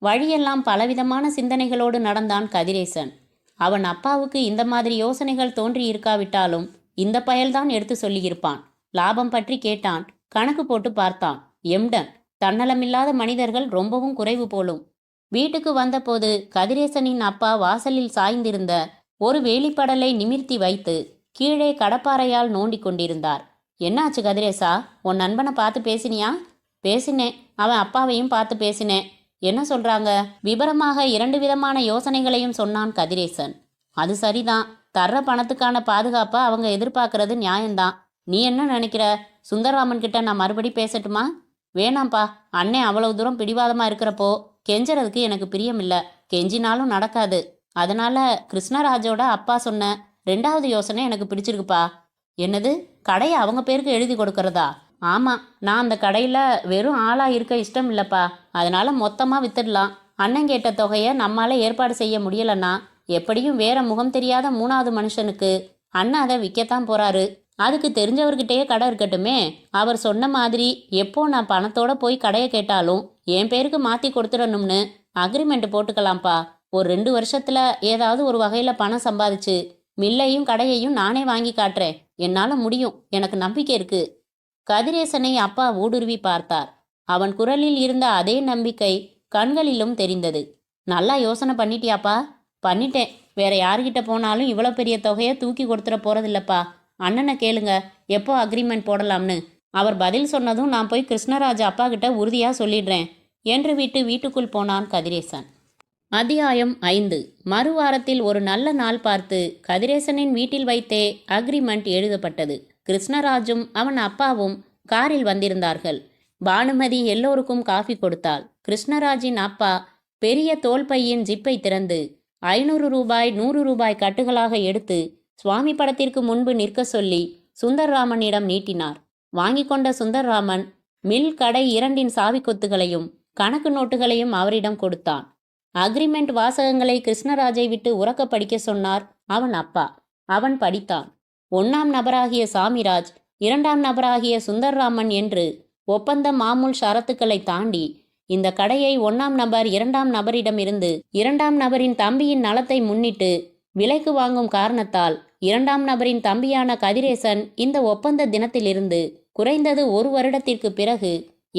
வழியெல்லாம் பலவிதமான சிந்தனைகளோடு நடந்தான் கதிரேசன். அவன் அப்பாவுக்கு இந்த மாதிரி யோசனைகள் தோன்றி இருக்காவிட்டாலும் இந்த பயல்தான் எடுத்து சொல்லியிருப்பான். லாபம் பற்றி கேட்டான். கணக்கு போட்டு பார்த்தான். எம்டன், தன்னலமில்லாத மனிதர்கள் ரொம்பவும் குறைவு போலும். வீட்டுக்கு வந்தபோது கதிரேசனின் அப்பா வாசலில் சாய்ந்திருந்த ஒரு வேலிப்படலை நிமிர்த்தி வைத்து கீழே கடப்பாறையால் நோண்டி கொண்டிருந்தார். என்னாச்சு கதிரேசா, உன் நண்பனை பார்த்து பேசினியா? பேசினேன், அவன் அப்பாவையும் பார்த்து பேசினேன். என்ன சொல்றாங்க? விபரமாக 2 விதமான யோசனைகளையும் சொன்னான் கதிரேசன். அது சரிதான், தர்ற பணத்துக்கான பாதுகாப்பை அவங்க எதிர்பார்க்கறது நியாயம்தான். நீ என்ன நினைக்கிற? சுந்தரராமன் கிட்ட நான் மறுபடி பேசட்டுமா? வேணாம்ப்பா, அண்ணன் அவ்வளவு தூரம் பிடிவாதமாக இருக்கிறப்போ கெஞ்சறதுக்கு எனக்கு பிரியமில்லை. கெஞ்சினாலும் நடக்காது. அதனால கிருஷ்ணராஜோட அப்பா சொன்ன 2வது யோசனை எனக்கு பிடிச்சிருக்குப்பா. என்னது? கடையை அவங்க பேருக்கு எழுதி கொடுக்கறதா? ஆமாம், நான் அந்த கடையில் வெறும் ஆளாக இருக்க இஷ்டம் இல்லைப்பா. அதனால மொத்தமாக வித்துடலாம். அண்ணன் கேட்ட தொகையை நம்மால ஏற்பாடு செய்ய முடியலன்னா எப்படியும் வேற முகம் தெரியாத 3வது மனுஷனுக்கு அண்ணன் அதை விற்கத்தான் போறாரு. அதுக்கு தெரிஞ்சவர்கிட்டயே கடை இருக்கட்டுமே. அவர் சொன்ன மாதிரி எப்போ நான் பணத்தோட போய் கடையை கேட்டாலும் என் பேருக்கு மாற்றி கொடுத்துடணும்னு அக்ரிமெண்ட் போட்டுக்கலாம்ப்பா. ஒரு 2 வருஷத்துல ஏதாவது ஒரு வகையில் பணம் சம்பாதிச்சு மில்லையும் கடையையும் நானே வாங்கி காட்டுறேன். என்னால் முடியும், எனக்கு நம்பிக்கை இருக்கு. கதிரேசனை அப்பா ஊடுருவி பார்த்தார். அவன் குரலில் இருந்த அதே நம்பிக்கை கண்களிலும் தெரிந்தது. நல்லா யோசனை பண்ணிட்டியாப்பா? பண்ணிட்டேன். வேற யார்கிட்ட போனாலும் இவ்வளோ பெரிய தொகையை தூக்கி கொடுத்துட போறதில்லப்பா. அண்ணனை கேளுங்க, எப்போ அக்ரிமெண்ட் போடலாம்னு. அவர் பதில் சொன்னதும் நான் போய் கிருஷ்ணராஜ் அப்பா கிட்ட உறுதியாக சொல்லிடுறேன் என்று விட்டு வீட்டுக்குள் போனான் கதிரேசன். அத்தியாயம் 5. மறுவாரத்தில் ஒரு நல்ல நாள் பார்த்து கதிரேசனின் வீட்டில் வைத்தே அக்ரிமெண்ட் எழுதப்பட்டது. கிருஷ்ணராஜும் அவன் அப்பாவும் காரில் வந்திருந்தார்கள். பானுமதி எல்லோருக்கும் காஃபி கொடுத்தாள். கிருஷ்ணராஜின் அப்பா பெரிய தோல்பையின் ஜிப்பை திறந்து 500 ரூபாய் 100 ரூபாய் கட்டுகளாக எடுத்து சுவாமி படத்திற்கு முன்பு நிற்க சொல்லி சுந்தர்ராமனிடம் நீட்டினார். வாங்கி கொண்ட சுந்தர்ராமன் மில் கடை 2இன் சாவி கொத்துகளையும் கணக்கு நோட்டுகளையும் அவரிடம் கொடுத்தான். அக்ரிமெண்ட் வாசகங்களை கிருஷ்ணராஜை விட்டு உறக்க படிக்க சொன்னார் அவன் அப்பா. அவன் படித்தான். 1ஆம் நபராகிய சாமிராஜ், 2ஆம் நபராகிய சுந்தர்ராமன் என்று ஒப்பந்த மாமூல் ஷரத்துக்களை தாண்டி இந்த கடையை 1ஆம் நபர் 2ஆம் நபரிடமிருந்து 2ஆம் நபரின் தம்பியின் நலத்தை முன்னிட்டு விலைக்கு வாங்கும் காரணத்தால் 2ஆம் நபரின் தம்பியான கதிரேசன் இந்த ஒப்பந்த தினத்திலிருந்து குறைந்தது 1 வருடத்திற்கு பிறகு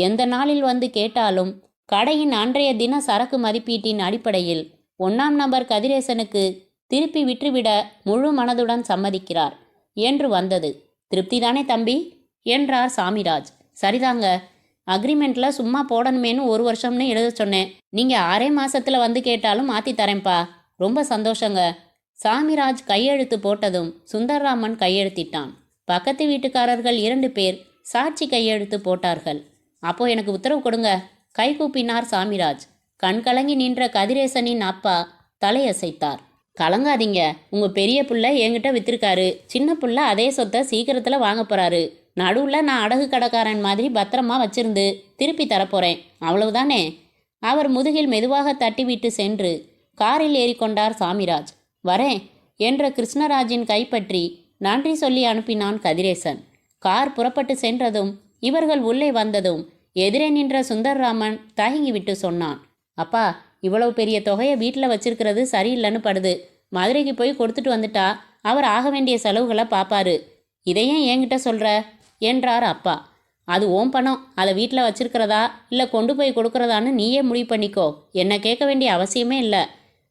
எந்த நாளில் வந்து கேட்டாலும் கடையின் அன்றைய தின சரக்கு மதிப்பீட்டின் அடிப்படையில் 1ஆம் நபர் கதிரேசனுக்கு திருப்பி விற்றுவிட முழு மனதுடன் சம்மதிக்கிறார் என்று வந்தது. திருப்திதானே தம்பி என்றார் சாமிராஜ். சரிதாங்க, அக்ரிமெண்ட்ல சும்மா போடணுமேனு 1 வருஷம்னு எழுத சொன்னேன். நீங்க 6 மாசத்துல வந்து கேட்டாலும் மாத்தி தரேன்ப்பா. ரொம்ப சந்தோஷங்க. சாமிராஜ் கையெழுத்து போட்டதும் சுந்தர்ராமன் கையெழுத்திட்டான். பக்கத்து வீட்டுக்காரர்கள் 2 பேர் சாட்சி கையெழுத்து போட்டார்கள். அப்போ எனக்கு உத்தரவு கொடுங்க, கைகூப்பினார் சாமிராஜ். கண்கலங்கி நின்ற கதிரேசனின் அப்பா தலையசைத்தார். கலங்காதீங்க, உங்க பெரிய புள்ள என்கிட்ட வித்திருக்காரு. சின்ன புள்ள அதே சொத்தை சீக்கிரத்துல வாங்க போறாரு. நடுவில் நான் அடகு கடைக்காரன் மாதிரி பத்திரமா வச்சிருந்து திருப்பி தரப்போறேன், அவ்வளவுதானே? அவர் முதுகில் மெதுவாக தட்டிவிட்டு சென்று காரில் ஏறிக்கொண்டார் சாமிராஜ். வரேன் என்ற கிருஷ்ணராஜின் கைப்பற்றி நன்றி சொல்லி அனுப்பினான் கதிரேசன். கார் புறப்பட்டு சென்றதும் இவர்கள் உள்ளே வந்ததும் எதிரே நின்ற சுந்தர்ராமன் தயங்கிவிட்டு சொன்னான். அப்பா, இவ்வளவு பெரிய தொகையை வீட்டில் வச்சிருக்கிறது சரியில்லைன்னு படுது. மதுரைக்கு போய் கொடுத்துட்டு வந்துட்டா அவர் ஆக வேண்டிய செலவுகளை பார்ப்பாரு. இதையும் என்கிட்ட சொல்கிற என்றார் அப்பா. அது ஓம் பணம், அதை வீட்டில் வச்சிருக்கிறதா இல்லை கொண்டு போய் கொடுக்கறதான்னு நீயே முடிவு பண்ணிக்கோ. என்னை கேட்க வேண்டிய அவசியமே இல்லை.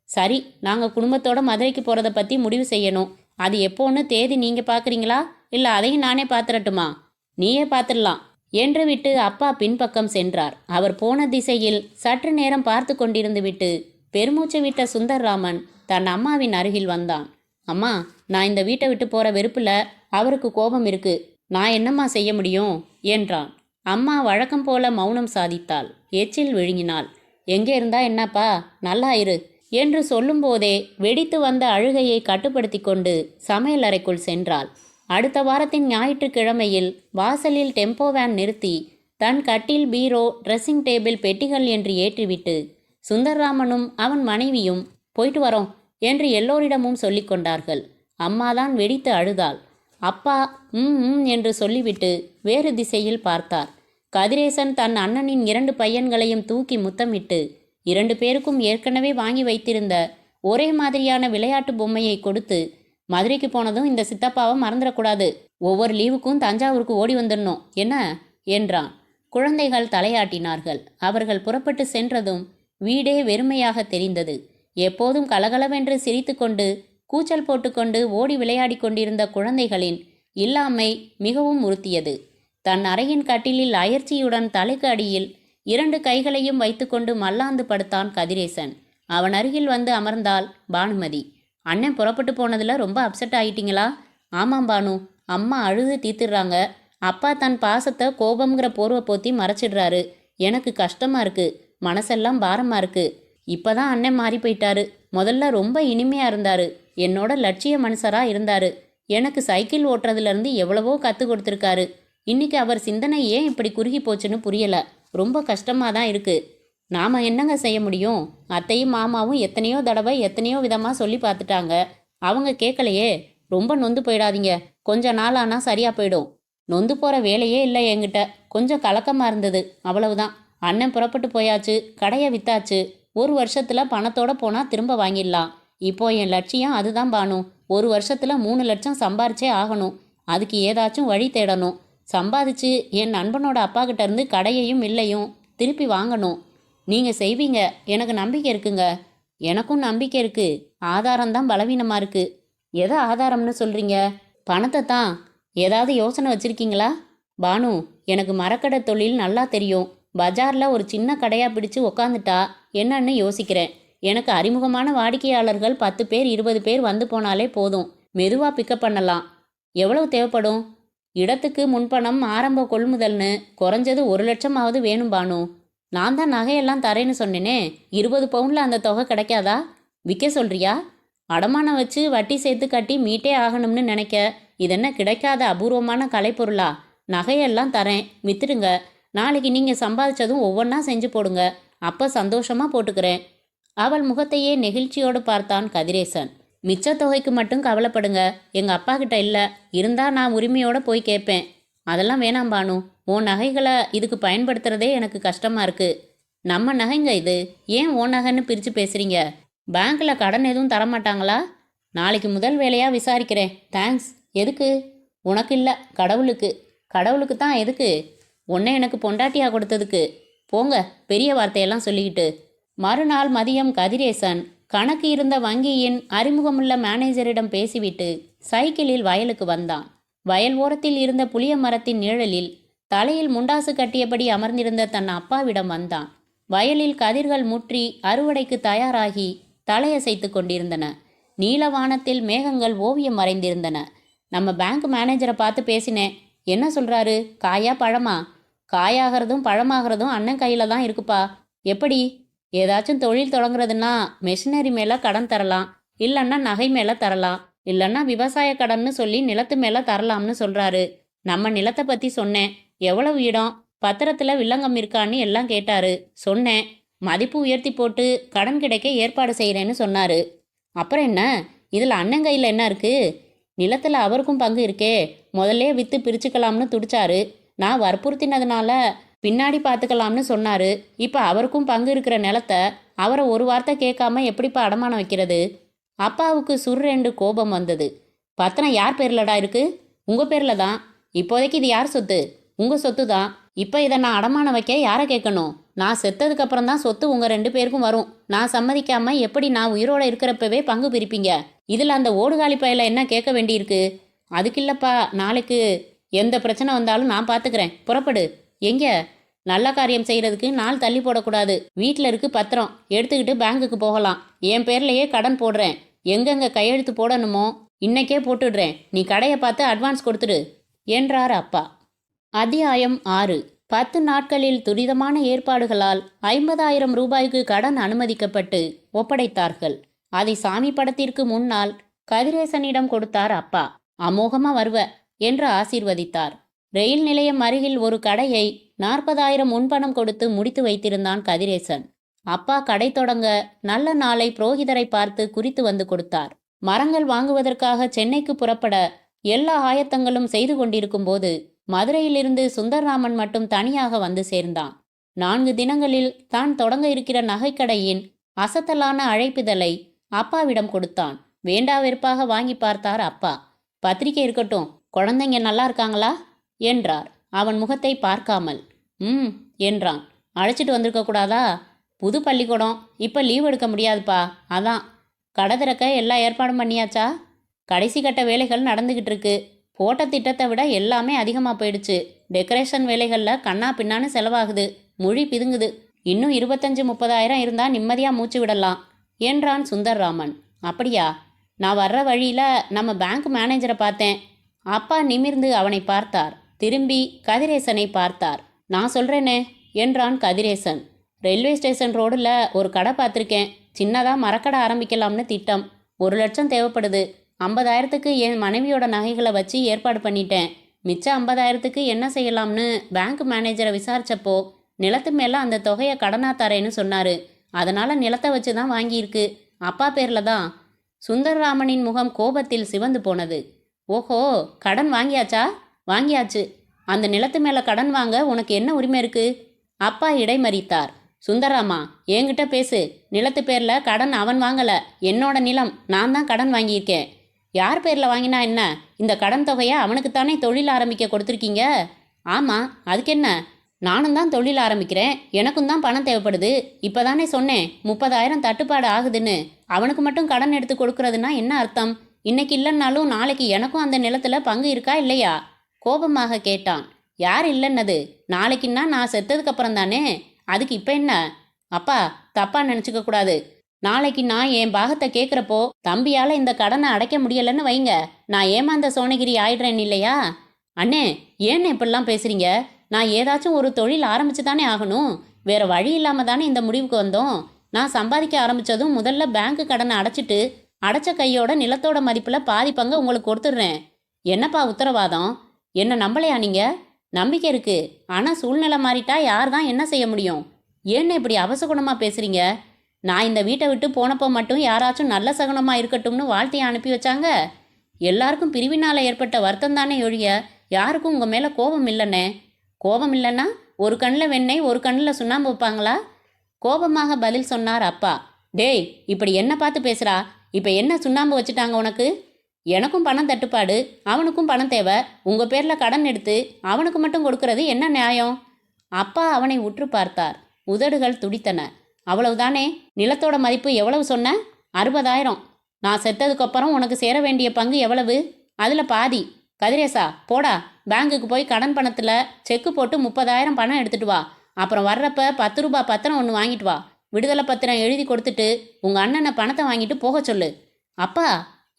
சரி, நாங்கள் குடும்பத்தோட மதுரைக்கு போகிறத பற்றி முடிவு செய்யணும். அது எப்போன்னு தேதி நீங்கள் பார்க்குறீங்களா இல்லை அதையும் நானே பார்த்துடட்டுமா? நீயே பார்த்துடலாம் என்று விட்டு அப்பா பின்பக்கம் சென்றார். அவர் போன திசையில் சற்று நேரம் பார்த்து கொண்டிருந்து விட்டு பெருமூச்சு விட்ட சுந்தர்ராமன் தன் அம்மாவின் அருகில் வந்தான். அம்மா, நான் இந்த வீட்டை விட்டு போகிற வெறுப்பில் அவருக்கு கோபம் இருக்கு. நான் என்னம்மா செய்ய முடியும் என்றான். அம்மா வழக்கம் போல மௌனம் சாதித்தாள். எச்சில் விழுங்கினாள். எங்கே இருந்தா என்னப்பா, நல்லா இரு என்று சொல்லும்போதே வெடித்து வந்த அழுகையை கட்டுப்படுத்தி கொண்டு சமையல் அறைக்குள் சென்றாள். அடுத்த வாரத்தின் ஞாயிற்றுக்கிழமையில் வாசலில் டெம்போ வேன் நிறுத்தி தன் கட்டில், பீரோ, ட்ரெஸ்ஸிங் டேபிள், பெட்டிகள் என்று ஏற்றிவிட்டு சுந்தர்ராமனும் அவன் மனைவியும் போயிட்டு வரோம் என்று எல்லோரிடமும் சொல்லி கொண்டார்கள். அம்மாதான் வெடித்து அழுதாள். அப்பா என்று சொல்லிவிட்டு வேறு திசையில் பார்த்தார். கதிரேசன் தன் அண்ணனின் 2 பையன்களையும் தூக்கி முத்தமிட்டு 2 பேருக்கும் ஏற்கனவே வாங்கி வைத்திருந்த ஒரே மாதிரியான விளையாட்டு பொம்மையை கொடுத்து, மதுரைக்கு போனதும் இந்த சித்தப்பாவை மறந்துடக்கூடாது, ஒவ்வொரு லீவுக்கும் தஞ்சாவூருக்கு ஓடி வந்துடணும் என்ன என்றான். குழந்தைகள் தலையாட்டினார்கள். அவர்கள் புறப்பட்டு சென்றதும் வீடே வெறுமையாக தெரிந்தது. எப்போதும் கலகலவென்று சிரித்து கொண்டு கூச்சல் போட்டுக்கொண்டு ஓடி விளையாடி கொண்டிருந்த குழந்தைகளின் இல்லாமை மிகவும் உறுத்தியது. தன் அறையின் கட்டிலில் அயற்சியுடன் தலைக்கு அடியில் 2 கைகளையும் வைத்துக்கொண்டு மல்லாந்து படுத்தான் கதிரேசன். அவன் அருகில் வந்து அமர்ந்தாள் பானுமதி. அண்ணன் புறப்பட்டு போனதில் ரொம்ப அப்செட் ஆயிட்டீங்களா? ஆமாம் பானு, அம்மா அழுது தீத்துடுறாங்க. அப்பா தன் பாசத்தை கோபம்ங்கிற போர்வை போத்தி மறைச்சிடுறாரு. எனக்கு கஷ்டமா இருக்கு, மனசெல்லாம் பாரமா இருக்கு. இப்பதான் அண்ணன் மாறி போயிட்டாரு. முதல்ல ரொம்ப இனிமையா இருந்தாரு, என்னோட லட்சிய மனுஷரா இருந்தாரு. எனக்கு சைக்கிள் ஓட்டுறதுலேருந்து எவ்வளவோ கற்றுக் கொடுத்துருக்காரு. இன்னைக்கு அவர் சிந்தனை ஏன் இப்படி குறுகி போச்சுன்னு புரியல. ரொம்ப கஷ்டமாக தான் இருக்கு. நாம் என்னங்க செய்ய முடியும்? அத்தையும் மாமாவும் எத்தனையோ தடவை எத்தனையோ விதமாக சொல்லி பார்த்துட்டாங்க. அவங்க கேட்கலையே. ரொம்ப நொந்து போயிடாதீங்க, கொஞ்ச நாள் ஆனால் சரியாக போயிடும். நொந்து போகிற வேலையே இல்லை என்கிட்ட. கொஞ்சம் கலக்கமாக இருந்தது, அவ்வளவுதான். அண்ணன் புறப்பட்டு போயாச்சு, கடையை வித்தாச்சு. 1 வருஷத்தில் பணத்தோடு போனால் திரும்ப வாங்கிடலாம். இப்போ என் லட்சியம் அதுதான் பானு. 1 வருஷத்தில் 3 லட்சம் சம்பாரிச்சே ஆகணும். அதுக்கு ஏதாச்சும் வழி தேடணும். சம்பாதிச்சு என் நண்பனோட அப்பா கிட்ட இருந்து கடையையும் இல்லையும் திருப்பி வாங்கணும். நீங்கள் செய்வீங்க, எனக்கு நம்பிக்கை இருக்குங்க. எனக்கும் நம்பிக்கை இருக்கு. ஆதாரம்தான் பலவீனமாக இருக்கு. எதை ஆதாரம்னு சொல்கிறீங்க? பணத்தை தான். ஏதாவது யோசனை வச்சுருக்கீங்களா? பானு, எனக்கு மரக்கடை தொழில் நல்லா தெரியும். பஜாரில் ஒரு சின்ன கடையாக பிடிச்சு உக்காந்துட்டா என்னன்னு யோசிக்கிறேன். எனக்கு அறிமுகமான வாடிக்கையாளர்கள் 10 பேர் 20 பேர் வந்து போனாலே போதும். மெதுவாக பிக்கப் பண்ணலாம். எவ்வளவு தேவைப்படும்? இடத்துக்கு முன்பணம், ஆரம்ப கொள்முதல்னு குறைஞ்சது 1 லட்சமாவது வேணும் பானு. நான் தான் நகையெல்லாம் தரேன்னு சொன்னேனே. 20 பவுண்டில் அந்த தொகை கிடைக்காதா? விற்க சொல்றியா? அடமானம் வச்சு வட்டி சேர்த்து கட்டி மீட்டே ஆகணும்னு நினைக்க இதென்ன கிடைக்காத அபூர்வமான கலைப்பொருளா? நகையெல்லாம் தரேன், வித்துடுங்க. நாளைக்கு நீங்கள் சம்பாதிச்சதும் ஒவ்வொன்றா செஞ்சு போடுங்க. அப்போ சந்தோஷமாக போட்டுக்கிறேன். அவள் முகத்தையே நெகிழ்ச்சியோடு பார்த்தான் கதிரேசன். மிச்ச தொகைக்கு மட்டும் கவலைப்படுங்க. எங்கள் அப்பா கிட்ட இல்லை, இருந்தால் நான் உரிமையோடு போய் கேட்பேன். அதெல்லாம் வேணாம் பானு. உன் நகைகளை இதுக்கு பயன்படுத்துகிறதே எனக்கு கஷ்டமாக இருக்குது. நம்ம நகைங்க இது. ஏன் உன் நகைன்னு பிரித்து பேசுகிறீங்க? பேங்க்கில் கடன் எதுவும் தரமாட்டாங்களா? நாளைக்கு முதல் வேலையாக விசாரிக்கிறேன். தேங்க்ஸ். எதுக்கு? உனக்கு இல்லை, கடவுளுக்கு. கடவுளுக்கு தான். எதுக்கு? உன்னை எனக்கு பொண்டாட்டியாக கொடுத்ததுக்கு. போங்க, பெரிய வார்த்தையெல்லாம் சொல்லிக்கிட்டு. மறுநாள் மதியம் கதிரேசன் கணக்கு இருந்த வங்கியின் அறிமுகமுள்ள மேனேஜரிடம் பேசிவிட்டு சைக்கிளில் வயலுக்கு வந்தான். வயல் ஓரத்தில் இருந்த புளிய மரத்தின் நிழலில் தலையில் முண்டாசு கட்டியபடி அமர்ந்திருந்த தன் அப்பாவிடம் வந்தான். வயலில் கதிர்கள் முற்றி அறுவடைக்கு தயாராகி தலையசைத்து கொண்டிருந்தன. நீலவானத்தில் மேகங்கள் ஓவியம் மறைந்திருந்தன. நம்ம பேங்க் மேனேஜரை பார்த்து பேசினேன். என்ன சொல்கிறாரு? காயா பழமா? காயாகிறதும் பழமாகிறதும் அண்ணன் கையில் தான் இருக்குப்பா. எப்படி? ஏதாச்சும் தொழில் தொடங்குறதுன்னா மெஷினரி மேலே கடன் தரலாம், இல்லைன்னா நகை மேலே தரலாம், இல்லைன்னா விவசாய கடன்னு சொல்லி நிலத்து மேலே தரலாம்னு சொல்கிறாரு. நம்ம நிலத்தை பற்றி சொன்னேன். எவ்வளவு இடம், பத்திரத்தில் வில்லங்கம் இருக்கான்னு எல்லாம் கேட்டாரு. சொன்னேன். மதிப்பு உயர்த்தி போட்டு கடன் கிடைக்க ஏற்பாடு செய்கிறேன்னு சொன்னார். அப்புறம் என்ன? இதில் அண்ணன் கையில் என்ன இருக்குது? நிலத்தில் அவருக்கும் பங்கு இருக்கே. முதல்ல விற்று பிரிச்சுக்கலாம்னு துடிச்சாரு. நான் வற்புறுத்தினதுனால பின்னாடி பார்த்துக்கலாம்னு சொன்னார். இப்போ அவருக்கும் பங்கு இருக்கிற நிலத்தை அவரை ஒரு வார்த்தை கேட்காம எப்படிப்பா அடமானம் வைக்கிறது? அப்பாவுக்கு சுர்ரெண்டு கோபம் வந்தது. பத்திரம் யார் பேர்லடா இருக்கு? உங்கள் பேரில் தான். இப்போதைக்கு இது யார் சொத்து? உங்கள் சொத்து தான். இப்போ இதை நான் அடமானம் வைக்க யாரை கேட்கணும்? நான் செத்ததுக்கப்புறம் தான் சொத்து உங்கள் 2 பேருக்கும் வரும். நான் சம்மதிக்காம எப்படி நான் உயிரோடு இருக்கிறப்பவே பங்கு பிரிப்பீங்க? இதில் அந்த ஓடுகாலி பையில என்ன கேட்க வேண்டியிருக்கு? அதுக்கு இல்லைப்பா, நாளைக்கு எந்த பிரச்சனை வந்தாலும் நான் பார்த்துக்கிறேன். புறப்படு. எங்கே? நல்ல காரியம் செய்கிறதுக்கு நாள் தள்ளி போடக்கூடாது. வீட்டில் இருக்கு பத்திரம், எடுத்துக்கிட்டு பேங்குக்கு போகலாம். என் பேர்லையே கடன் போடுறேன். எங்கெங்கே கையெழுத்து போடணுமோ இன்னைக்கே போட்டுடுறேன். நீ கடையை பார்த்து அட்வான்ஸ் கொடுத்துடு. என்றார் அப்பா. அத்தியாயம் 6. 10 நாட்களில் துரிதமான ஏற்பாடுகளால் 50,000 ரூபாய்க்கு கடன் அனுமதிக்கப்பட்டு ஒப்படைத்தார்கள். அதை சாமி படத்திற்கு முன்னால் கதிரேசனிடம் கொடுத்தார் அப்பா. அமோகமா வருவ என்று ஆசீர்வதித்தார். ரயில் நிலையம் அருகில் ஒரு கடையை 40,000 முன்பணம் கொடுத்து முடித்து வைத்திருந்தான் கதிரேசன். அப்பா கடை தொடங்க நல்ல நாளை புரோகிதரை பார்த்து குறித்து வந்து கொடுத்தார். மரங்கள் வாங்குவதற்காக சென்னைக்கு புறப்பட எல்லா ஆயத்தங்களும் செய்து கொண்டிருக்கும் போது மதுரையிலிருந்து சுந்தர்ராமன் மட்டும் தனியாக வந்து சேர்ந்தான். 4 தினங்களில் தான் தொடங்க இருக்கிற நகைக்கடையின் அசத்தலான அழைப்பிதழை அப்பாவிடம் கொடுத்தான். வேண்டா வெறுப்பாக வாங்கி பார்த்தார் அப்பா. பத்திரிக்கை இருக்கட்டும், குழந்தைங்க நல்லா இருக்காங்களா என்றார் அவன் முகத்தை பார்க்காமல். என்றான். அழைச்சிட்டு வந்திருக்க கூடாதா? புது பள்ளிக்கூடம், இப்போ லீவ் எடுக்க முடியாதுப்பா, அதான். கடை திறக்க எல்லா ஏற்பாடும் பண்ணியாச்சா? கடைசி கட்ட வேலைகள் நடந்துக்கிட்டு இருக்கு. போட்ட திட்டத்தை விட எல்லாமே அதிகமாக போயிடுச்சு. டெக்கரேஷன் வேலைகளில் கண்ணா பின்னான்னு செலவாகுது. மொழி பிதுங்குது. இன்னும் 25-30,000 இருந்தால் நிம்மதியாக மூச்சு விடலாம் என்றான் சுந்தர்ராமன். அப்படியா? நான் வர்ற வழியில் நம்ம பேங்க் மேனேஜரை பார்த்தேன். அப்பா நிமிர்ந்து அவனை பார்த்தார். திரும்பி கதிரேசனை பார்த்தார். நான் சொல்கிறேனே என்றான் கதிரேசன். ரயில்வே ஸ்டேஷன் ரோடில் ஒரு கடை பார்த்துருக்கேன். சின்னதாக மரக்கடை ஆரம்பிக்கலாம்னு திட்டம். 1 லட்சம் தேவைப்படுது. 50,000க்கு என் மனைவியோட நகைகளை வச்சு ஏற்பாடு பண்ணிட்டேன். மிச்சம் 50,000க்கு என்ன செய்யலாம்னு பேங்க் மேனேஜரை விசாரிச்சப்போ நிலத்து மேலே அந்த தொகையை கடனாக தரேன்னு சொன்னார். அதனால் நிலத்தை வச்சு தான் வாங்கியிருக்கு. அப்பா பேரில் தான். சுந்தர்ராமனின் முகம் கோபத்தில் சிவந்து போனது. ஓஹோ, கடன் வாங்கியாச்சா? வாங்கியாச்சு. அந்த நிலத்து மேலே கடன் வாங்க உனக்கு என்ன உரிமை இருக்கு? அப்பா இடைமறித்தார். சுந்தராமா, என்கிட்ட பேசு. நிலத்து பேரில் கடன் அவன் வாங்கலை. என்னோட நிலம், நான் தான் கடன் வாங்கியிருக்கேன். யார் பேரில் வாங்கினா என்ன? இந்த கடன் தொகையை அவனுக்குத்தானே தொழில் ஆரம்பிக்க கொடுத்துருக்கீங்க. ஆமாம், அதுக்கு என்ன? நானும் தான் தொழில் ஆரம்பிக்கிறேன். எனக்கும் தான் பணம் தேவைப்படுது. இப்போ தானே சொன்னேன் 30,000 தட்டுப்பாடு ஆகுதுன்னு. அவனுக்கு மட்டும் கடன் எடுத்து கொடுக்கறதுனா என்ன அர்த்தம்? இன்னைக்கு இல்லைன்னாலும் நாளைக்கு எனக்கும் அந்த நிலத்தில் பங்கு இருக்கா இல்லையா? கோபமாக கேட்டான். யார் இல்லைன்னது? நாளைக்குன்னா நான் செத்ததுக்கப்புறம் தானே. அதுக்கு இப்போ என்ன? அப்பா, தப்பாக நினச்சிக்க கூடாது. நாளைக்கு நான் என் பாகத்தை கேட்குறப்போ தம்பியால் இந்த கடனை அடைக்க முடியலைன்னு வைங்க, நான் ஏமாந்த சோனகிரி ஆயிடுறேன் இல்லையா? அண்ணே, ஏன்னு இப்படிலாம் பேசுகிறீங்க? நான் ஏதாச்சும் ஒரு தொழில் ஆரம்பிச்சு தானே ஆகணும். வேறு வழி இல்லாமல் தானே இந்த முடிவுக்கு வந்தோம். நான் சம்பாதிக்க ஆரம்பித்ததும் முதல்ல பேங்க்கு கடனை அடைச்சிட்டு அடைச்ச கையோட நிலத்தோட மதிப்பில் பாதி பங்கு உங்களுக்கு கொடுத்துட்றேன். என்னப்பா உத்தரவாதம்? என்ன நம்பலையா நீங்கள்? நம்பிக்கை இருக்குது. ஆனால் சூழ்நிலை மாறிட்டா யார் தான் என்ன செய்ய முடியும்? ஏன்னு இப்படி அவசகுணமாக பேசுகிறீங்க? நான் இந்த வீட்டை விட்டு போனப்போ மட்டும் யாராச்சும் நல்ல சகுனமாக இருக்கட்டும்னு வாழ்த்தையை அனுப்பி வச்சாங்க. எல்லாருக்கும் பிரிவினால் ஏற்பட்ட வருத்தம் தானே ஒழிய யாருக்கும் உங்கள் மேலே கோபம் இல்லைண்ணே. கோபம் இல்லைன்னா ஒரு கண்ணில் வெண்ணெய் ஒரு கண்ணில் சுண்ணாம்பு வைப்பாங்களா? கோபமாக பதில் சொன்னார் அப்பா. டேய், இப்படி என்ன பார்த்து பேசுகிறா? இப்போ என்ன சுண்ணாம்பு வச்சுட்டாங்க உனக்கு? எனக்கும் பணம் தட்டுப்பாடு, அவனுக்கும் பணம் தேவை. உங்கள் பேரில் கடன் எடுத்து அவனுக்கு மட்டும் கொடுக்கறது என்ன நியாயம்? அப்பா அவனை உற்று பார்த்தார். உதடுகள் துடித்தன. அவ்வளவுதானே? நிலத்தோட மதிப்பு எவ்வளவு சொன்ன? 60,000. நான் செத்ததுக்கப்புறம் உனக்கு சேர வேண்டிய பங்கு எவ்வளவு? அதில் பாதி. கதிரேசா, போடா, பேங்குக்கு போய் கடன் பணத்தில் செக்கு போட்டு 30,000 பணம் எடுத்துட்டு வா. அப்புறம் வர்றப்ப 10 ரூபா பத்திரம் ஒன்று வாங்கிட்டு வா. விடுதலை பத்திரம் எழுதி கொடுத்துட்டு உங்கள் அண்ணனை பணத்தை வாங்கிட்டு போக சொல்லு. அப்பா,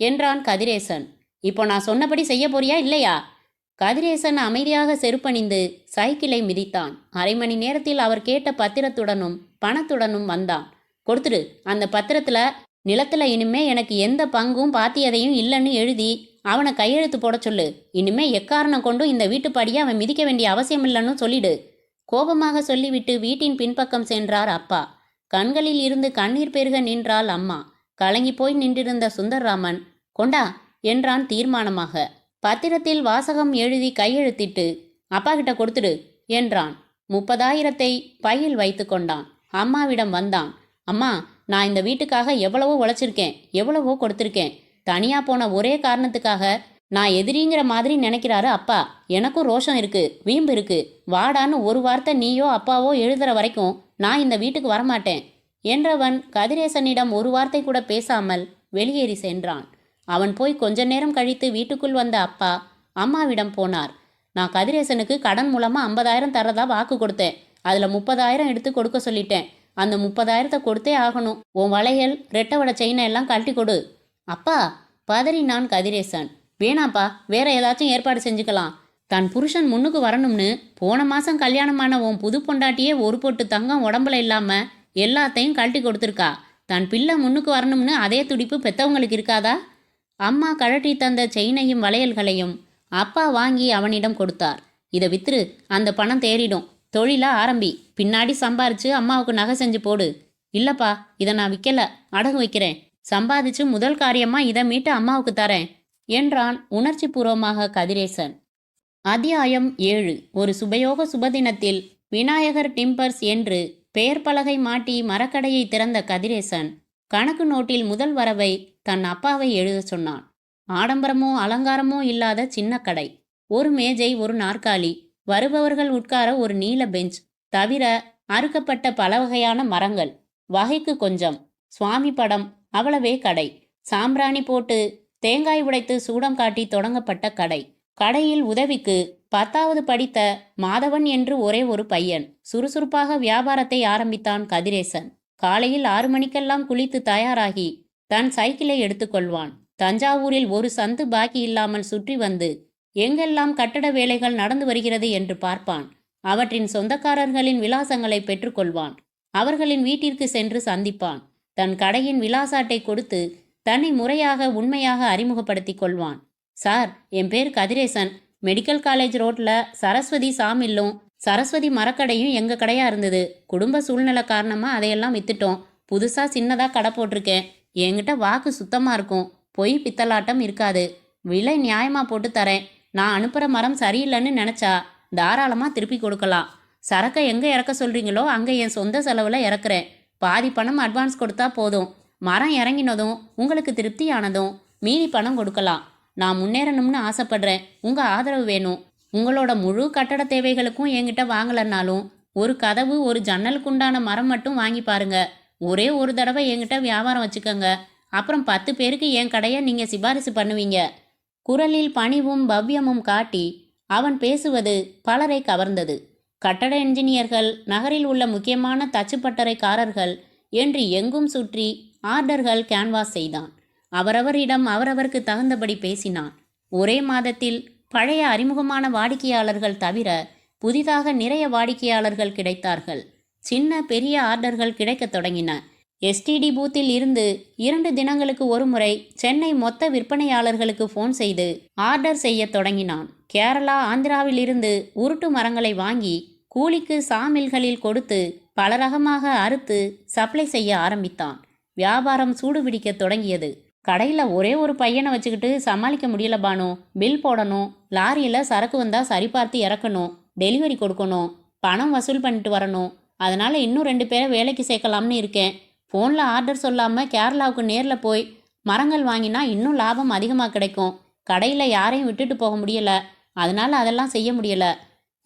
என்றான் கதிரேசன். இப்போ நான் சொன்னபடி செய்ய போறியா இல்லையா? கதிரேசன் அமைதியாக செருப்பணிந்து சைக்கிளை மிதித்தான். 1/2 மணி நேரத்தில் அவர் கேட்ட பத்திரத்துடனும் பணத்துடனும் வந்தான். கொடுத்துடு. அந்த பத்திரத்தில் நிலத்தில் இனிமே எனக்கு எந்த பங்கும் பாத்தியதையும் இல்லைன்னு எழுதி அவனை கையெழுத்து போட சொல்லு. இனிமே எக்காரணம் கொண்டும் இந்த வீட்டுப்படியை அவன் மிதிக்க வேண்டிய அவசியம் இல்லைன்னு சொல்லிடு. கோபமாக சொல்லிவிட்டு வீட்டின் பின்பக்கம் சென்றார் அப்பா. கண்களில் இருந்து கண்ணீர் பெருக நின்றாள் அம்மா. கலங்கி போய் நின்றிருந்த சுந்தர்ராமன் கொண்டா என்றான் தீர்மானமாக. பத்திரத்தில் வாசகம் எழுதி கையெழுத்திட்டு அப்பா கிட்ட கொடுத்துடு என்றான். 30,000 பையில் வைத்து கொண்டான். அம்மாவிடம் வந்தான். அம்மா, நான் இந்த வீட்டுக்காக எவ்வளவோ உழைச்சிருக்கேன், எவ்வளவோ கொடுத்துருக்கேன். தனியாக போன ஒரே காரணத்துக்காக நான் எதிரிங்கிற மாதிரி நினைக்கிறாரு அப்பா. எனக்கும் ரோஷம் இருக்குது, வீம்பு இருக்குது. வாடான்னு ஒரு வார்த்தை நீயோ அப்பாவோ எழுதுகிற வரைக்கும் நான் இந்த வீட்டுக்கு வரமாட்டேன் என்றவன் கதிரேசனிடம் ஒரு வார்த்தை கூட பேசாமல் வெளியேறி சென்றான். அவன் போய் கொஞ்ச நேரம் கழித்து வீட்டுக்குள் வந்த அப்பா அம்மாவிடம் போனார். நான் கதிரேசனுக்கு கடன் மூலமாக 50,000 தரதா வாக்கு கொடுத்தேன். அதில் 30,000 எடுத்து கொடுக்க சொல்லிட்டேன். அந்த 30,000 கொடுத்தே ஆகணும். உன் வளையல், ரெட்டவட செயினை எல்லாம் கழட்டி கொடு. அப்பா, பதறினான் கதிரேசன். வேணாப்பா, வேற ஏதாச்சும் ஏற்பாடு செஞ்சுக்கலாம். தன் புருஷன் முன்னுக்கு வரணும்னு போன மாதம் கல்யாணமான உன் புது பொண்டாட்டியே ஒரு பொட்டு தங்கம் உடம்புல இல்லாமல் எல்லாத்தையும் கழட்டி கொடுத்துருக்கா. தன் பிள்ளை முன்னுக்கு வரணும்னு அதே துடிப்பு பெற்றவங்களுக்கு இருக்காதா? அம்மா கழட்டி தந்த செயினையும் வளையல்களையும் அப்பா வாங்கி அவனிடம் கொடுத்தார். இதை வித்துரு, அந்த பணம் தேறிடும். தொழிலை ஆரம்பி, பின்னாடி சம்பாரிச்சு அம்மாவுக்கு நகை செஞ்சு போடு. இல்லைப்பா, இதை நான் விற்கல, அடகு வைக்கிறேன். சம்பாதிச்சு முதல் காரியமாக இதை மீட்டு அம்மாவுக்கு தரேன் என்றான் உணர்ச்சி பூர்வமாக கதிரேசன். அத்தியாயம் 7. ஒரு சுபயோக சுபதினத்தில் விநாயகர் டிம்பர்ஸ் என்று பெயர் பலகை மாட்டி மரக்கடையை திறந்த கதிரேசன் கணக்கு நோட்டில் முதல் வரவை தன் அப்பாவை எழுத சொன்னான். ஆடம்பரமோ அலங்காரமோ இல்லாத சின்ன கடை. ஒரு மேஜை, ஒரு நாற்காலி, வருபவர்கள் உட்கார ஒரு நீல பெஞ்ச், தவிர அறுக்கப்பட்ட பல வகையான மரங்கள், வகைக்கு கொஞ்சம், சுவாமி படம், அவ்வளவே கடை. சாம்பிராணி போட்டு தேங்காய் உடைத்து சூடம் காட்டி தொடங்கப்பட்ட கடை. கடையில் உதவிக்கு 10வது படித்த மாதவன் என்று ஒரே ஒரு பையன். சுறுசுறுப்பாக வியாபாரத்தை ஆரம்பித்தான் கதிரேசன். காலையில் 6 மணிக்கெல்லாம் குளித்து தயாராகி தன் சைக்கிளை எடுத்துக்கொள்வான். தஞ்சாவூரில் ஒரு சந்து பாக்கி இல்லாமல் சுற்றி வந்து எங்கெல்லாம் கட்டட வேலைகள் நடந்து வருகிறது என்று பார்ப்பான். அவற்றின் சொந்தக்காரர்களின் விலாசங்களை பெற்றுக்கொள்வான். அவர்களின் வீட்டிற்கு சென்று சந்திப்பான். தன் கடையின் விலாச அட்டை கொடுத்து தன்னை முறையாக உண்மையாக அறிமுகப்படுத்தி கொள்வான். சார், என் பேர் கதிரேசன். மெடிக்கல் காலேஜ் ரோட்டில் சரஸ்வதி சாமில்லும் சரஸ்வதி மரக்கடையும் எங்கள் கடையாக இருந்தது. குடும்ப சூழ்நிலை காரணமாக அதையெல்லாம் விற்றுட்டோம். புதுசாக சின்னதாக கடை போட்டிருக்கேன். என்கிட்ட வாக்கு சுத்தமாக இருக்கும். பொய் பித்தலாட்டம் இருக்காது. விலை நியாயமாக போட்டு தரேன். நான் அனுப்புகிற மரம் சரியில்லைன்னு நினச்சா தாராளமாக திருப்பி கொடுக்கலாம். சரக்கை எங்கே இறக்க சொல்கிறீங்களோ அங்கே என் சொந்த செலவில் இறக்குறேன். பாதி பணம் அட்வான்ஸ் கொடுத்தா போதும். மரம் இறங்கினதும் உங்களுக்கு திருப்தியானதும் மீதி பணம் கொடுக்கலாம். நான் முன்னேறணும்னு ஆசைப்படுறேன். உங்கள் ஆதரவு வேணும். உங்களோட முழு கட்டட தேவைகளுக்கும் என்கிட்ட வாங்கலைன்னாலும் ஒரு கதவு, ஒரு ஜன்னலுக்குண்டான மரம் மட்டும் வாங்கி பாருங்க. ஒரே ஒரு தடவை என்கிட்ட வியாபாரம் வச்சுக்கோங்க. அப்புறம் 10 பேருக்கு என் கடையை நீங்கள் சிபாரிசு பண்ணுவீங்க. குரலில் பணிவும் பவ்யமும் காட்டி அவன் பேசுவது பலரை கவர்ந்தது. கட்டட என்ஜினியர்கள், நகரில் உள்ள முக்கியமான தச்சுப்பட்டறைக்காரர்கள் என்று எங்கும் சுற்றி ஆர்டர்கள் கேன்வாஸ் செய்தான். அவரவரிடம் அவரவருக்கு தகுந்தபடி பேசினான். ஒரே மாதத்தில் பழைய அறிமுகமான வாடிக்கையாளர்கள் தவிர புதிதாக நிறைய வாடிக்கையாளர்கள் கிடைத்தார்கள். சின்ன பெரிய ஆர்டர்கள் கிடைக்கத் தொடங்கின. எஸ்டிடி பூத்தில் இருந்து 2 தினங்களுக்கு ஒரு முறை சென்னை மொத்த விற்பனையாளர்களுக்கு ஃபோன் செய்து ஆர்டர் செய்ய தொடங்கினான். கேரளா, ஆந்திராவிலிருந்து உருட்டு மரங்களை வாங்கி கூலிக்கு சாமில்களில் கொடுத்து பல ரகமாக அறுத்து சப்ளை செய்ய ஆரம்பித்தான். வியாபாரம் சூடுபிடிக்க தொடங்கியது. கடையில் ஒரே ஒரு பையனை வச்சுக்கிட்டு சமாளிக்க முடியல பானு. பில் போடணும், லாரியில் சரக்கு வந்தால் சரிபார்த்து இறக்கணும், டெலிவரி கொடுக்கணும், பணம் வசூல் பண்ணிட்டு வரணும். அதனால் இன்னும் 2 பேரை வேலைக்கு சேர்க்கலாம்னு இருக்கேன். ஃபோனில் ஆர்டர் சொல்லாமல் கேரளாவுக்கு நேரில் போய் மரங்கள் வாங்கினா இன்னும் லாபம் அதிகமாக கிடைக்கும். கடையில் யாரையும் விட்டுட்டு போக முடியலை. அதனால் அதெல்லாம் செய்ய முடியலை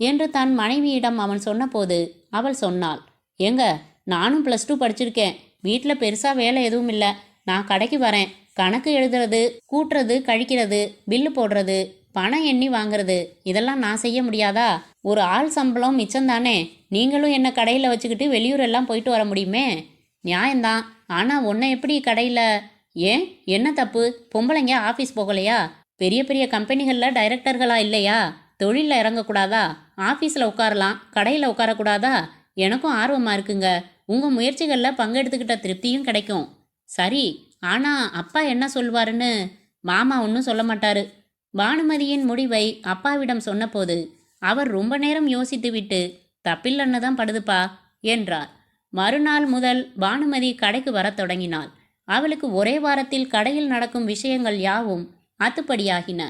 என்று தன் மனைவியிடம் அவன் சொன்னபோது அவள் சொன்னாள், ஏங்க, நானும் +2 படிச்சிருக்கேன். வீட்டில் பெருசாக வேலை எதுவும் இல்லை. நான் கடைக்கு வரேன். கணக்கு எழுதுறது, கூட்டுறது, கழிக்கிறது, பில்லு போடுறது, பணம் எண்ணி வாங்குறது, இதெல்லாம் நான் செய்ய முடியாதா? ஒரு ஆள் சம்பளம் மிச்சம்தானே. நீங்களும் என்ன கடையில் வச்சுக்கிட்டு வெளியூர் எல்லாம் போயிட்டு வர முடியுமே. நியாயம்தான். ஆனால் உன்னை எப்படி கடையில்? ஏன், என்ன தப்பு? பொம்பளைங்க ஆஃபீஸ் போகலையா? பெரிய பெரிய கம்பெனிகளில் டைரக்டர்களா இல்லையா? தொழிலில் இறங்கக்கூடாதா? ஆஃபீஸில் உட்காரலாம், கடையில் உட்காரக்கூடாதா? எனக்கும் ஆர்வமாக இருக்குங்க. உங்கள் முயற்சிகளில் பங்கெடுத்துக்கிட்ட திருப்தியும் கிடைக்கும். சரி, ஆனால் அப்பா என்ன சொல்வாருன்னு? மாமா ஒன்றும் சொல்ல மாட்டாரு. பானுமதியின் முடிவை அப்பாவிடம் சொன்னபோது அவர் ரொம்ப நேரம் யோசித்து விட்டு தப்பில்லன்னு தான் படுதுப்பா என்றார். மறுநாள் முதல் பானுமதி கடைக்கு வரத் தொடங்கினாள். அவளுக்கு ஒரே வாரத்தில் கடையில் நடக்கும் விஷயங்கள் யாவும் அத்துப்படியாகின.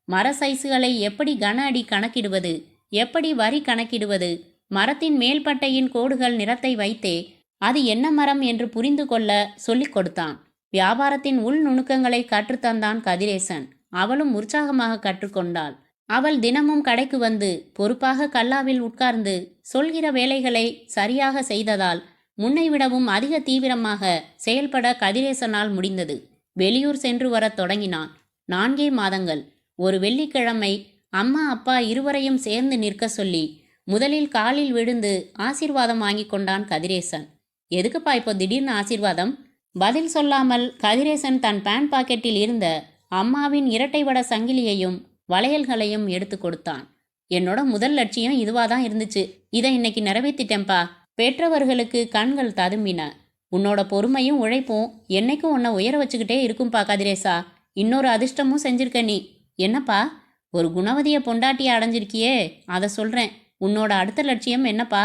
மர சைஸுகளை எப்படி கன அடி கணக்கிடுவது, எப்படி வரி கணக்கிடுவது, மரத்தின் மேல்பட்டையின் கோடுகள் நிறத்தை வைத்தே அது என்ன மரம் என்று புரிந்து கொள்ள சொல்லிக் கொடுத்தான். வியாபாரத்தின் உள் நுணுக்கங்களை கற்றுத்தந்தான் கதிரேசன். அவளும் உற்சாகமாக கற்றுக்கொண்டாள். அவள் தினமும் கடைக்கு வந்து பொறுப்பாக கல்லாவில் உட்கார்ந்து சொல்கிற வேலைகளை சரியாக செய்ததால் முன்னைவிடவும் அதிக தீவிரமாக செயல்பட கதிரேசனால் முடிந்தது. வெளியூர் சென்று வரத் தொடங்கினான். 4 மாதங்கள். ஒரு வெள்ளிக்கிழமை அம்மா அப்பா இருவரையும் சேர்ந்து நிற்க சொல்லி முதலில் காலில் விழுந்து ஆசீர்வாதம் வாங்கி கொண்டான் கதிரேசன். எதுக்குப்பா இப்போ திடீர்னு ஆசீர்வாதம்? பதில் சொல்லாமல் கதிரேசன் தன் பேண்ட் பாக்கெட்டில் இருந்த அம்மாவின் இரட்டை வட சங்கிலியையும் வளையல்களையும் எடுத்து கொடுத்தான். என்னோட முதல் லட்சியம் இதுவா தான் இருந்துச்சு. இதை இன்னைக்கு நிறைவேத்திட்டேன்பா. பெற்றவர்களுக்கு கண்கள் ததும்பின. உன்னோட பொறுமையும் உழைப்பும் என்னைக்கும் உன்னை உயர வச்சுக்கிட்டே இருக்கும்பா கதிரேசா. இன்னொரு அதிர்ஷ்டமும் செஞ்சிருக்க நீ. என்னப்பா, ஒரு குணவதிய பொண்டாட்டியை அடைஞ்சிருக்கியே, அதை சொல்றேன். உன்னோட அடுத்த லட்சியம் என்னப்பா?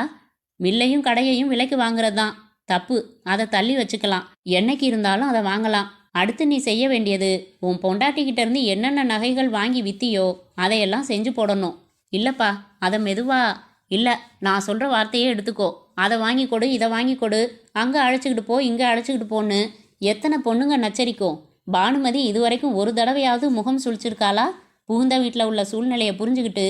மில்லையும் கடையையும் விலைக்கு வாங்குறது தான். தப்பு, அதை தள்ளி வச்சுக்கலாம். என்னைக்கு இருந்தாலும் அதை வாங்கலாம். அடுத்து நீ செய்ய வேண்டியது, உன் பொண்டாட்டிக்கிட்ட இருந்து என்னென்ன நகைகள் வாங்கி வித்தியோ அதையெல்லாம் செஞ்சு போடணும். இல்லப்பா, அதை மெதுவா. இல்லை, நான் சொல்கிற வார்த்தையே எடுத்துக்கோ. அதை வாங்கி கொடு, இதை வாங்கி கொடு, அங்கே அழைச்சிக்கிட்டு போ, இங்கே அழைச்சிக்கிட்டு போன்னு எத்தனை பொண்ணுங்க நச்சரிக்கும். பானுமதி இதுவரைக்கும் ஒரு தடவையாவது முகம் சுழிச்சிருக்காளா? புகுந்த வீட்டில் உள்ள சூழ்நிலையை புரிஞ்சுக்கிட்டு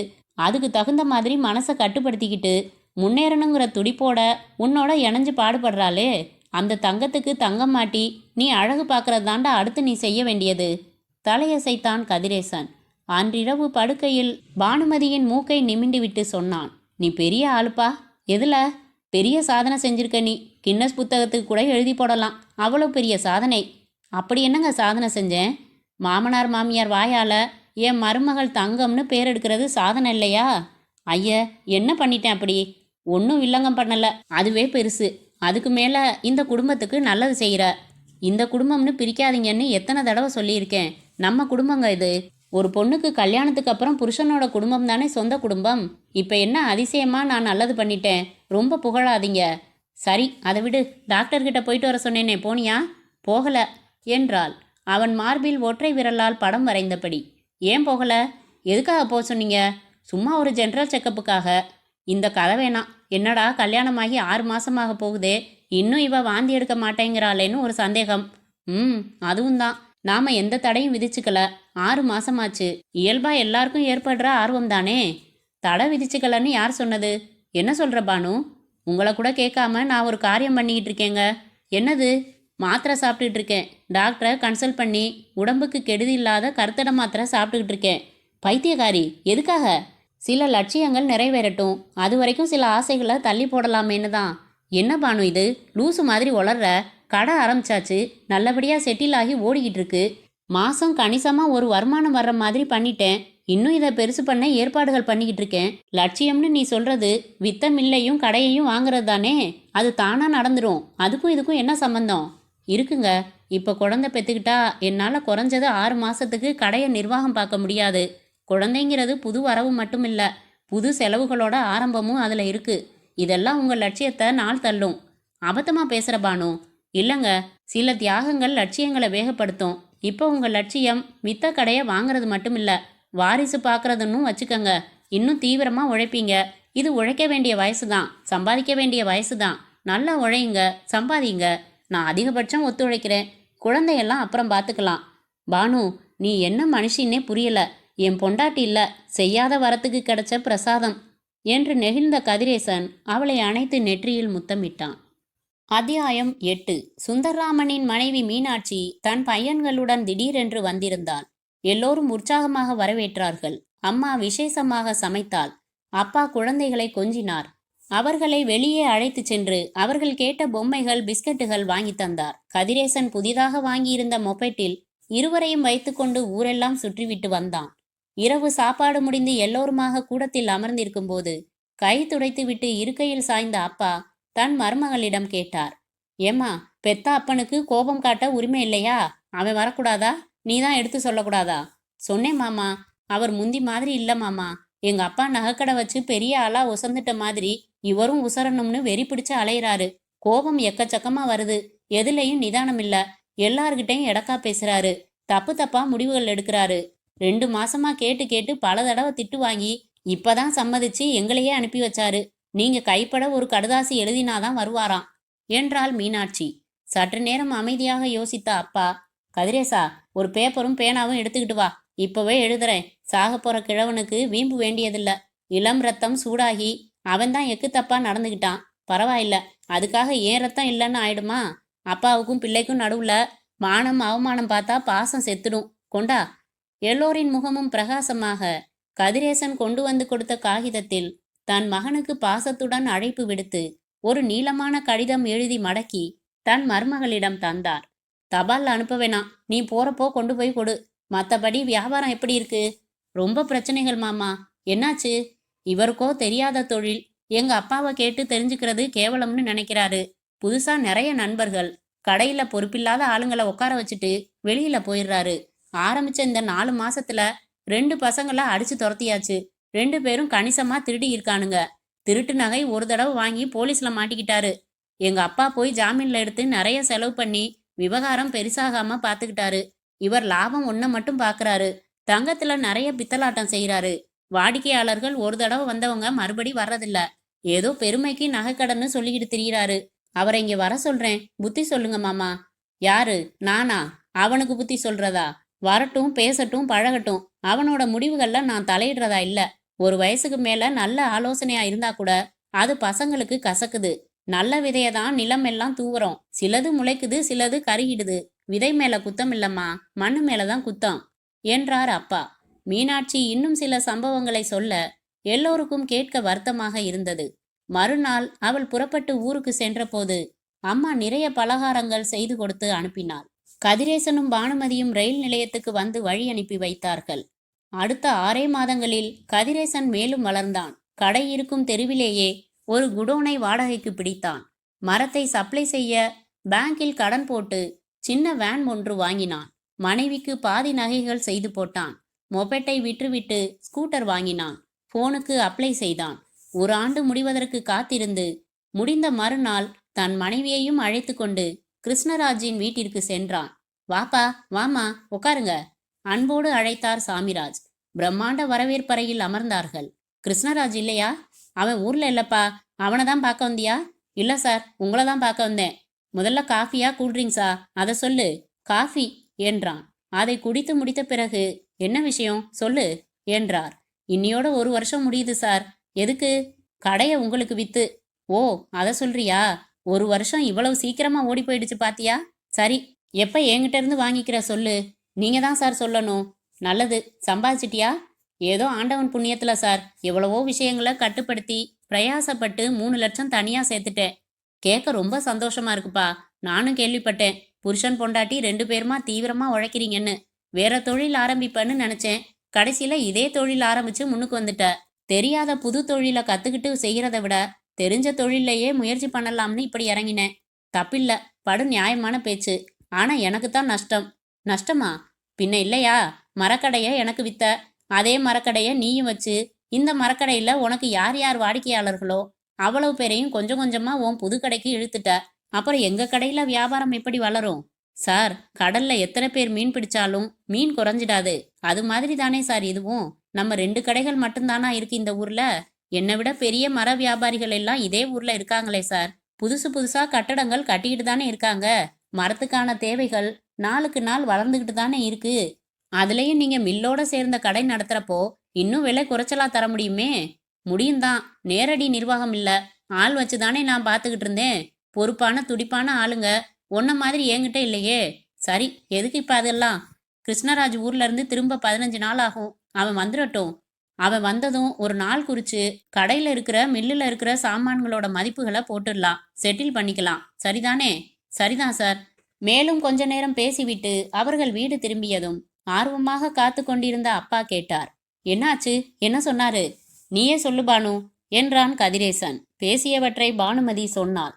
அதுக்கு தகுந்த மாதிரி மனசை கட்டுப்படுத்திக்கிட்டு முன்னேறணுங்கிற துடிப்போட உன்னோட இணைஞ்சு பாடுபடுறாளே, அந்த தங்கத்துக்கு தங்கம் மாட்டி நீ அழகு பார்க்கறது தாண்டா அடுத்து நீ செய்ய வேண்டியது. தலையசைத்தான் கதிரேசன். அன்றிரவு படுக்கையில் பானுமதியின் மூக்கை நிமிண்டி விட்டு சொன்னான், நீ பெரிய ஆளுப்பா. எதுல பெரிய சாதனை செஞ்சிருக்க நீ? கின்னஸ் புத்தகத்துக்கு கூட எழுதி போடலாம், அவ்வளோ பெரிய சாதனை. அப்படி என்னங்க சாதனை செஞ்சேன்? மாமனார் மாமியார் வாயால் என் மருமகள் தங்கம்னு பேர் எடுக்கிறது சாதனை இல்லையா? ஐய, என்ன பண்ணிட்டேன் அப்படி? ஒன்றும் வில்லங்கம் பண்ணலை, அதுவே பெருசு. அதுக்கு மேலே இந்த குடும்பத்துக்கு நல்லது செய்கிற. இந்த குடும்பம்னு பிரிக்காதீங்கன்னு எத்தனை தடவை சொல்லியிருக்கேன். நம்ம குடும்பங்க இது. ஒரு பொண்ணுக்கு கல்யாணத்துக்கு அப்புறம் புருஷனோட குடும்பம் தானே சொந்த குடும்பம். இப்போ என்ன அதிசயமாக நான் நல்லது பண்ணிட்டேன்? ரொம்ப புகழாதீங்க. சரி, அதை விடு. டாக்டர்கிட்ட போயிட்டு வர சொன்னேனே, போனியா? போகலை என்றாள் அவன் மார்பில் ஒற்றை விரலால் படம் வரைந்தபடி. ஏன் போகலை? எதுக்காக போக சொன்னீங்க? சும்மா ஒரு ஜென்ரல் செக்கப்புக்காக. இந்த கதை வேணாம். என்னடா, கல்யாணமாகி 6 மாசமாக போகுதே, இன்னும் இவ வாந்தி எடுக்க மாட்டேங்கிறாளேன்னு ஒரு சந்தேகம். அதுவும் தான். நாம எந்த தடையும் விதிச்சுக்கல. 6 மாசமாச்சு. இயல்பா எல்லாருக்கும் ஏற்படுற ஆர்வம் தானே. தடை விதிச்சுக்கலன்னு யார் சொன்னது? என்ன சொல்ற பானு? உங்களை கூட கேட்காம நான் ஒரு காரியம் பண்ணிக்கிட்டு இருக்கேங்க. என்னது? மாத்திரை சாப்பிட்டுட்டு இருக்கேன். டாக்டரை கன்சல்ட் பண்ணி உடம்புக்கு கெடுதி இல்லாத கருத்தடை மாத்திரை சாப்பிட்டுக்கிட்டு இருக்கேன். பைத்தியக்காரி, எதுக்காக? சில லட்சியங்கள் நிறைவேறட்டும், அது வரைக்கும் சில ஆசைகளை தள்ளி போடலாமேன்னு தான். என்ன பானு இது? லூசு மாதிரி வளர்ற. கடை ஆரம்பிச்சாச்சு, நல்லபடியாக செட்டில் ஆகி ஓடிக்கிட்டு இருக்கு. மாதம் கணிசமாக ஒரு வருமானம் வர்ற மாதிரி பண்ணிட்டேன். இன்னும் இதை பெருசு பண்ண ஏற்பாடுகள் பண்ணிக்கிட்டு இருக்கேன். லட்சியம்னு நீ சொல்கிறது வித்த மில்லையும் கடையையும் வாங்குறது தானே? அது தானாக நடந்துடும். அதுக்கும் இதுக்கும் என்ன சம்மந்தம் இருக்குங்க? இப்போ குழந்தை பெற்றுக்கிட்டா என்னால் குறைஞ்சது 6 மாதத்துக்கு கடையை நிர்வாகம் பார்க்க முடியாது. குழந்தைங்கிறது புது வரவு மட்டும் இல்லை, புது செலவுகளோட ஆரம்பமும் அதில் இருக்குது. இதெல்லாம் உங்கள் லட்சியத்தை நாள் தள்ளும். அபத்தமாக பேசுகிற பானு. இல்லைங்க, சில தியாகங்கள் லட்சியங்களை வேகப்படுத்தும். இப்போ உங்கள் லட்சியம் வித்த கடையை வாங்குறது மட்டும் இல்லை, வாரிசு பார்க்குறதுன்னு வச்சுக்கோங்க. இன்னும் தீவிரமாக உழைப்பீங்க. இது உழைக்க வேண்டிய வயசு தான், சம்பாதிக்க வேண்டிய வயசு தான். நல்லா உழையுங்க, சம்பாதிங்க. நான் அதிகபட்சம் ஒத்துழைக்கிறேன். குழந்தையெல்லாம் அப்புறம் பார்த்துக்கலாம். பானு, நீ என்ன மனுஷின்னே புரியல. என் பொண்டாட்டி இல்லை, செய்யாத வரத்துக்கு கிடைச்ச பிரசாதம் என்று நெகிழ்ந்த கதிரேசன் அவளை அணைத்து நெற்றியில் முத்தமிட்டான். அத்தியாயம் 8. சுந்தர்ராமனின் மனைவி மீனாட்சி தன் பையன்களுடன் திடீரென்று வந்திருந்தாள். எல்லோரும் உற்சாகமாக வரவேற்றார்கள். அம்மா விசேஷமாக சமைத்தாள். அப்பா குழந்தைகளை கொஞ்சினார். அவர்களை வெளியே அழைத்து சென்று அவர்கள் கேட்ட பொம்மைகள், பிஸ்கட்டுகள் வாங்கி தந்தார். கதிரேசன் புதிதாக வாங்கியிருந்த மொபைட்டில் இருவரையும் வைத்துக்கொண்டு ஊரெல்லாம் சுற்றிவிட்டு வந்தான். இரவு சாப்பாடு முடிந்து எல்லோருமாக கூடத்தில் அமர்ந்திருக்கும் போது கை துடைத்துவிட்டு இருக்கையில் சாய்ந்த அப்பா தன் மருமகளிடம் கேட்டார், ஏம்மா, பெத்த அப்பனுக்கு கோபம் காட்ட உரிமை இல்லையா? அவன் வரக்கூடாதா? நீ தான் எடுத்து சொல்லக்கூடாதா? சொன்னேன் மாமா, அவர் முந்தி மாதிரி இல்லை மாமா. எங்க அப்பா நகைக்கடை வச்சு பெரிய ஆளா உசந்துட்ட மாதிரி இவரும் உசரணும்னு வெறி பிடிச்சு அலையிறாரு. கோபம் எக்கச்சக்கமா வருது. எதுலையும் நிதானம் இல்ல. எல்லார்கிட்டையும் எடக்கா பேசுறாரு. தப்பு தப்பா முடிவுகள் எடுக்கிறாரு. 2 மாசமா கேட்டு கேட்டு பல தடவை திட்டு வாங்கி இப்பதான் சம்மதிச்சு எங்களையே அனுப்பி வச்சாரு. நீங்க கைப்பட ஒரு கடுதாசி எழுதினாதான் வருவாராம் என்றாள் மீனாட்சி. சற்று நேரம் அமைதியாக யோசித்த அப்பா, கதிரேசா, ஒரு பேப்பரும் பேனாவும் எடுத்துக்கிட்டு வா. இப்பவே எழுதுறேன். சாக போற கிழவனுக்கு வீம்பு வேண்டியதில்ல. இளம் ரத்தம் சூடாகி அவன்தான் எக்கு தப்பா நடந்துகிட்டான். பரவாயில்ல, அதுக்காக ஏன் ரத்தம் இல்லைன்னு ஆயிடுமா? அப்பாவுக்கும் பிள்ளைக்கும் நடுவுல மானம் அவமானம் பார்த்தா பாசம் செத்துடும். கொண்டா. எல்லோரின் முகமும் பிரகாசமாக கதிரேசன் கொண்டு வந்து கொடுத்த காகிதத்தில் தன் மகனுக்கு பாசத்துடன் அழைப்பு விடுத்து ஒரு நீளமான கடிதம் எழுதி மடக்கி தன் மருமகளிடம் தந்தார். தபால் அனுப்ப வேணாம், நீ போறப்போ கொண்டு போய் கொடு. மற்றபடி வியாபாரம் எப்படி இருக்கு? ரொம்ப பிரச்சனைகள் மாமா. என்னாச்சு? இவருக்கோ தெரியாத தொழில். எங்க அப்பாவை கேட்டு தெரிஞ்சுக்கிறது கேவலம்னு நினைக்கிறாரு. புதுசா நிறைய நண்பர்கள். கடையில பொறுப்பில்லாத ஆளுங்களை உட்கார வச்சுட்டு வெளியில போயிடுறாரு. ஆரம்பிச்ச இந்த 4 மாசத்துல 2 பசங்களை அடிச்சு துரத்தியாச்சு. 2 பேரும் கணிசமா திருடி இருக்கானுங்க. திருட்டு நகை ஒரு தடவை வாங்கி போலீஸ்ல மாட்டிக்கிட்டாரு. எங்க அப்பா போய் ஜாமீன்ல எடுத்து நிறைய செலவு பண்ணி விவகாரம் பெருசாகாம பாத்துக்கிட்டாரு. இவர் லாபம் ஒன்ன மட்டும் பாக்குறாரு. தங்கத்துல நிறைய பித்தலாட்டம் செய்யறாரு. வாடிக்கையாளர்கள் ஒரு தடவை வந்தவங்க மறுபடி வர்றதில்ல. ஏதோ பெருமைக்கு நகைக்கடன்னு சொல்லிக்கிட்டு திரியிறாரு. அவரை இங்க வர சொல்றேன், புத்தி சொல்லுங்க மாமா. யாரு? நானா? அவனுக்கு புத்தி சொல்றதா? வரட்டும், பேசட்டும், பழகட்டும். அவனோட முடிவுகள்ல நான் தலையிடுறதா இல்ல. ஒரு வயசுக்கு மேல நல்ல ஆலோசனையா இருந்தா கூட அது பசங்களுக்கு கசக்குது. நல்ல விதைய தான் நிலம் எல்லாம் தூவுறோம். சிலது முளைக்குது, சிலது கருகிடுது. விதை மேல குத்தம் இல்லம்மா, மண்ணு மேலதான் குத்தம் என்றார் அப்பா. மீனாட்சி இன்னும் சில சம்பவங்களை சொல்ல எல்லோருக்கும் கேட்க வருத்தமாக இருந்தது. மறுநாள் அவள் புறப்பட்டு ஊருக்கு சென்றபோது அம்மா நிறைய பலகாரங்கள் செய்து கொடுத்து அனுப்பினாள். கதிரேசனும் பானுமதியும் ரயில் நிலையத்துக்கு வந்து வழி அனுப்பி வைத்தார்கள். அடுத்த 6 மாதங்களில் கதிரேசன் மேலும் வளர்ந்தான். கடை இருக்கும் தெருவிலேயே ஒரு குடோனை வாடகைக்கு பிடித்தான். மரத்தை சப்ளை செய்ய பேங்கில் கடன் போட்டு சின்ன வேன் ஒன்று வாங்கினான். மனைவிக்கு பாதி நகைகள் செய்து போட்டான். மொபெட்டை விற்றுவிட்டு ஸ்கூட்டர் வாங்கினான். போனுக்கு அப்ளை செய்தான். 1 ஆண்டு முடிவதற்கு காத்திருந்து முடிந்த மறுநாள் தன் மனைவியையும் அழைத்து கொண்டு கிருஷ்ணராஜின் வீட்டிற்கு சென்றான். வாப்பா, வாமா, உட்காருங்க, அன்போடு அழைத்தார் சாமிராஜ். பிரம்மாண்ட வரவேற்பறையில் அமர்ந்தார்கள். கிருஷ்ணராஜ் இல்லையா? அவன் ஊர்ல இல்லப்பா. அவனை தான் பார்க்க வந்தியா? இல்ல சார், உங்களை தான் பார்க்க வந்தேன். முதல்ல காஃபியா கூல்ட்ரிங்க்ஸா? அதை சொல்லு. காஃபி என்றான். அதை குடித்து முடித்த பிறகு என்ன விஷயம் சொல்லு என்றார். இன்னியோட 1 வருஷம் முடியுது சார். எதுக்கு? கடைய உங்களுக்கு வித்து. ஓ, அதை சொல்றியா? 1 வருஷம் இவ்வளவு சீக்கிரமா ஓடி போயிடுச்சு பாத்தியா? சரி, எப்ப என்கிட்ட இருந்து வாங்கிக்கிற சொல்லு. நீங்க தான் சார் சொல்லணும். நல்லது, சம்பாதிச்சிட்டியா? ஏதோ ஆண்டவன் புண்ணியத்துல சார். எவ்வளவோ விஷயங்களை கட்டுப்படுத்தி பிரயாசப்பட்டு 3 லட்சம் தனியா சேர்த்துட்டேன். கேட்க ரொம்ப சந்தோஷமா இருக்குப்பா. நானும் கேள்விப்பட்டேன். புருஷன் பொண்டாட்டி 2 பேருமா தீவிரமா உழைக்கிறீங்கன்னு. வேற தொழில் ஆரம்பிப்பேன்னு நினைச்சேன். கடைசியில இதே தொழில் ஆரம்பிச்சு முன்னுக்கு வந்துட்ட. தெரியாத புது தொழிலை கத்துக்கிட்டு செய்யறத விட தெரிஞ்ச தொழிலையே முயற்சி பண்ணலாம்னு இப்படி இறங்கினேன். தப்பில்ல, படு நியாயமான பேச்சு. ஆனா எனக்குத்தான் நஷ்டம். நஷ்டமா? பின்ன இல்லையா? மரக்கடைய எனக்கு வித்த. அதே மரக்கடைய நீயும் வச்சு இந்த மரக்கடையில உனக்கு யார் யார் வாடிக்கையாளர்களோ அவ்வளவு பேரையும் கொஞ்சம் கொஞ்சமா உன் புது கடைக்கு இழுத்துட்ட. அப்புறம் எங்க கடையில வியாபாரம் எப்படி வளரும்? சார், கடல்ல எத்தனை பேர் மீன் பிடிச்சாலும் மீன் குறைஞ்சிடாது. அது மாதிரி தானே சார் இதுவும். நம்ம 2 கடைகள் மட்டும்தானா இருக்கு இந்த ஊர்ல. என்னை விட பெரிய மர வியாபாரிகள் எல்லாம் இதே ஊர்ல இருக்காங்களே சார். புதுசு புதுசா கட்டடங்கள் கட்டிக்கிட்டு தானே இருக்காங்க. மரத்துக்கான தேவைகள் நாளுக்கு நாள் வளர்ந்துகிட்டு தானே இருக்கு. அதுலயும் நீங்க மில்லோட சேர்ந்த கடை நடத்துறப்போ இன்னும் விலை குறைச்சலா தர முடியுமே. முடியும் தான். நேரடி நிர்வாகம் இல்ல, ஆள் வச்சுதானே நான் பாத்துக்கிட்டு இருந்தேன். பொறுப்பான துடிப்பான ஆளுங்க உன்ன மாதிரி என்கிட்ட இல்லையே. சரி, எதுக்கு இப்ப அதெல்லாம்? கிருஷ்ணராஜ் ஊர்ல இருந்து திரும்ப 15 நாள் ஆகும். அவன் வந்துடட்டும். அவன் வந்ததும் ஒரு நாள் குறிச்சு கடையில இருக்கிற மில்லுல இருக்கிற சாமான்களோட மதிப்புகளை போட்டுடலாம். செட்டில் பண்ணிக்கலாம். சரிதானே? சரிதான் சார். மேலும் கொஞ்ச நேரம் பேசிவிட்டு அவர்கள் வீடு திரும்பியதும் ஆர்வமாக காத்து கொண்டிருந்த அப்பா கேட்டார். என்னாச்சு? என்ன சொன்னாரு? நீயே சொல்லு பானு என்றான் கதிரேசன். பேசியவற்றை பானுமதி சொன்னாள்.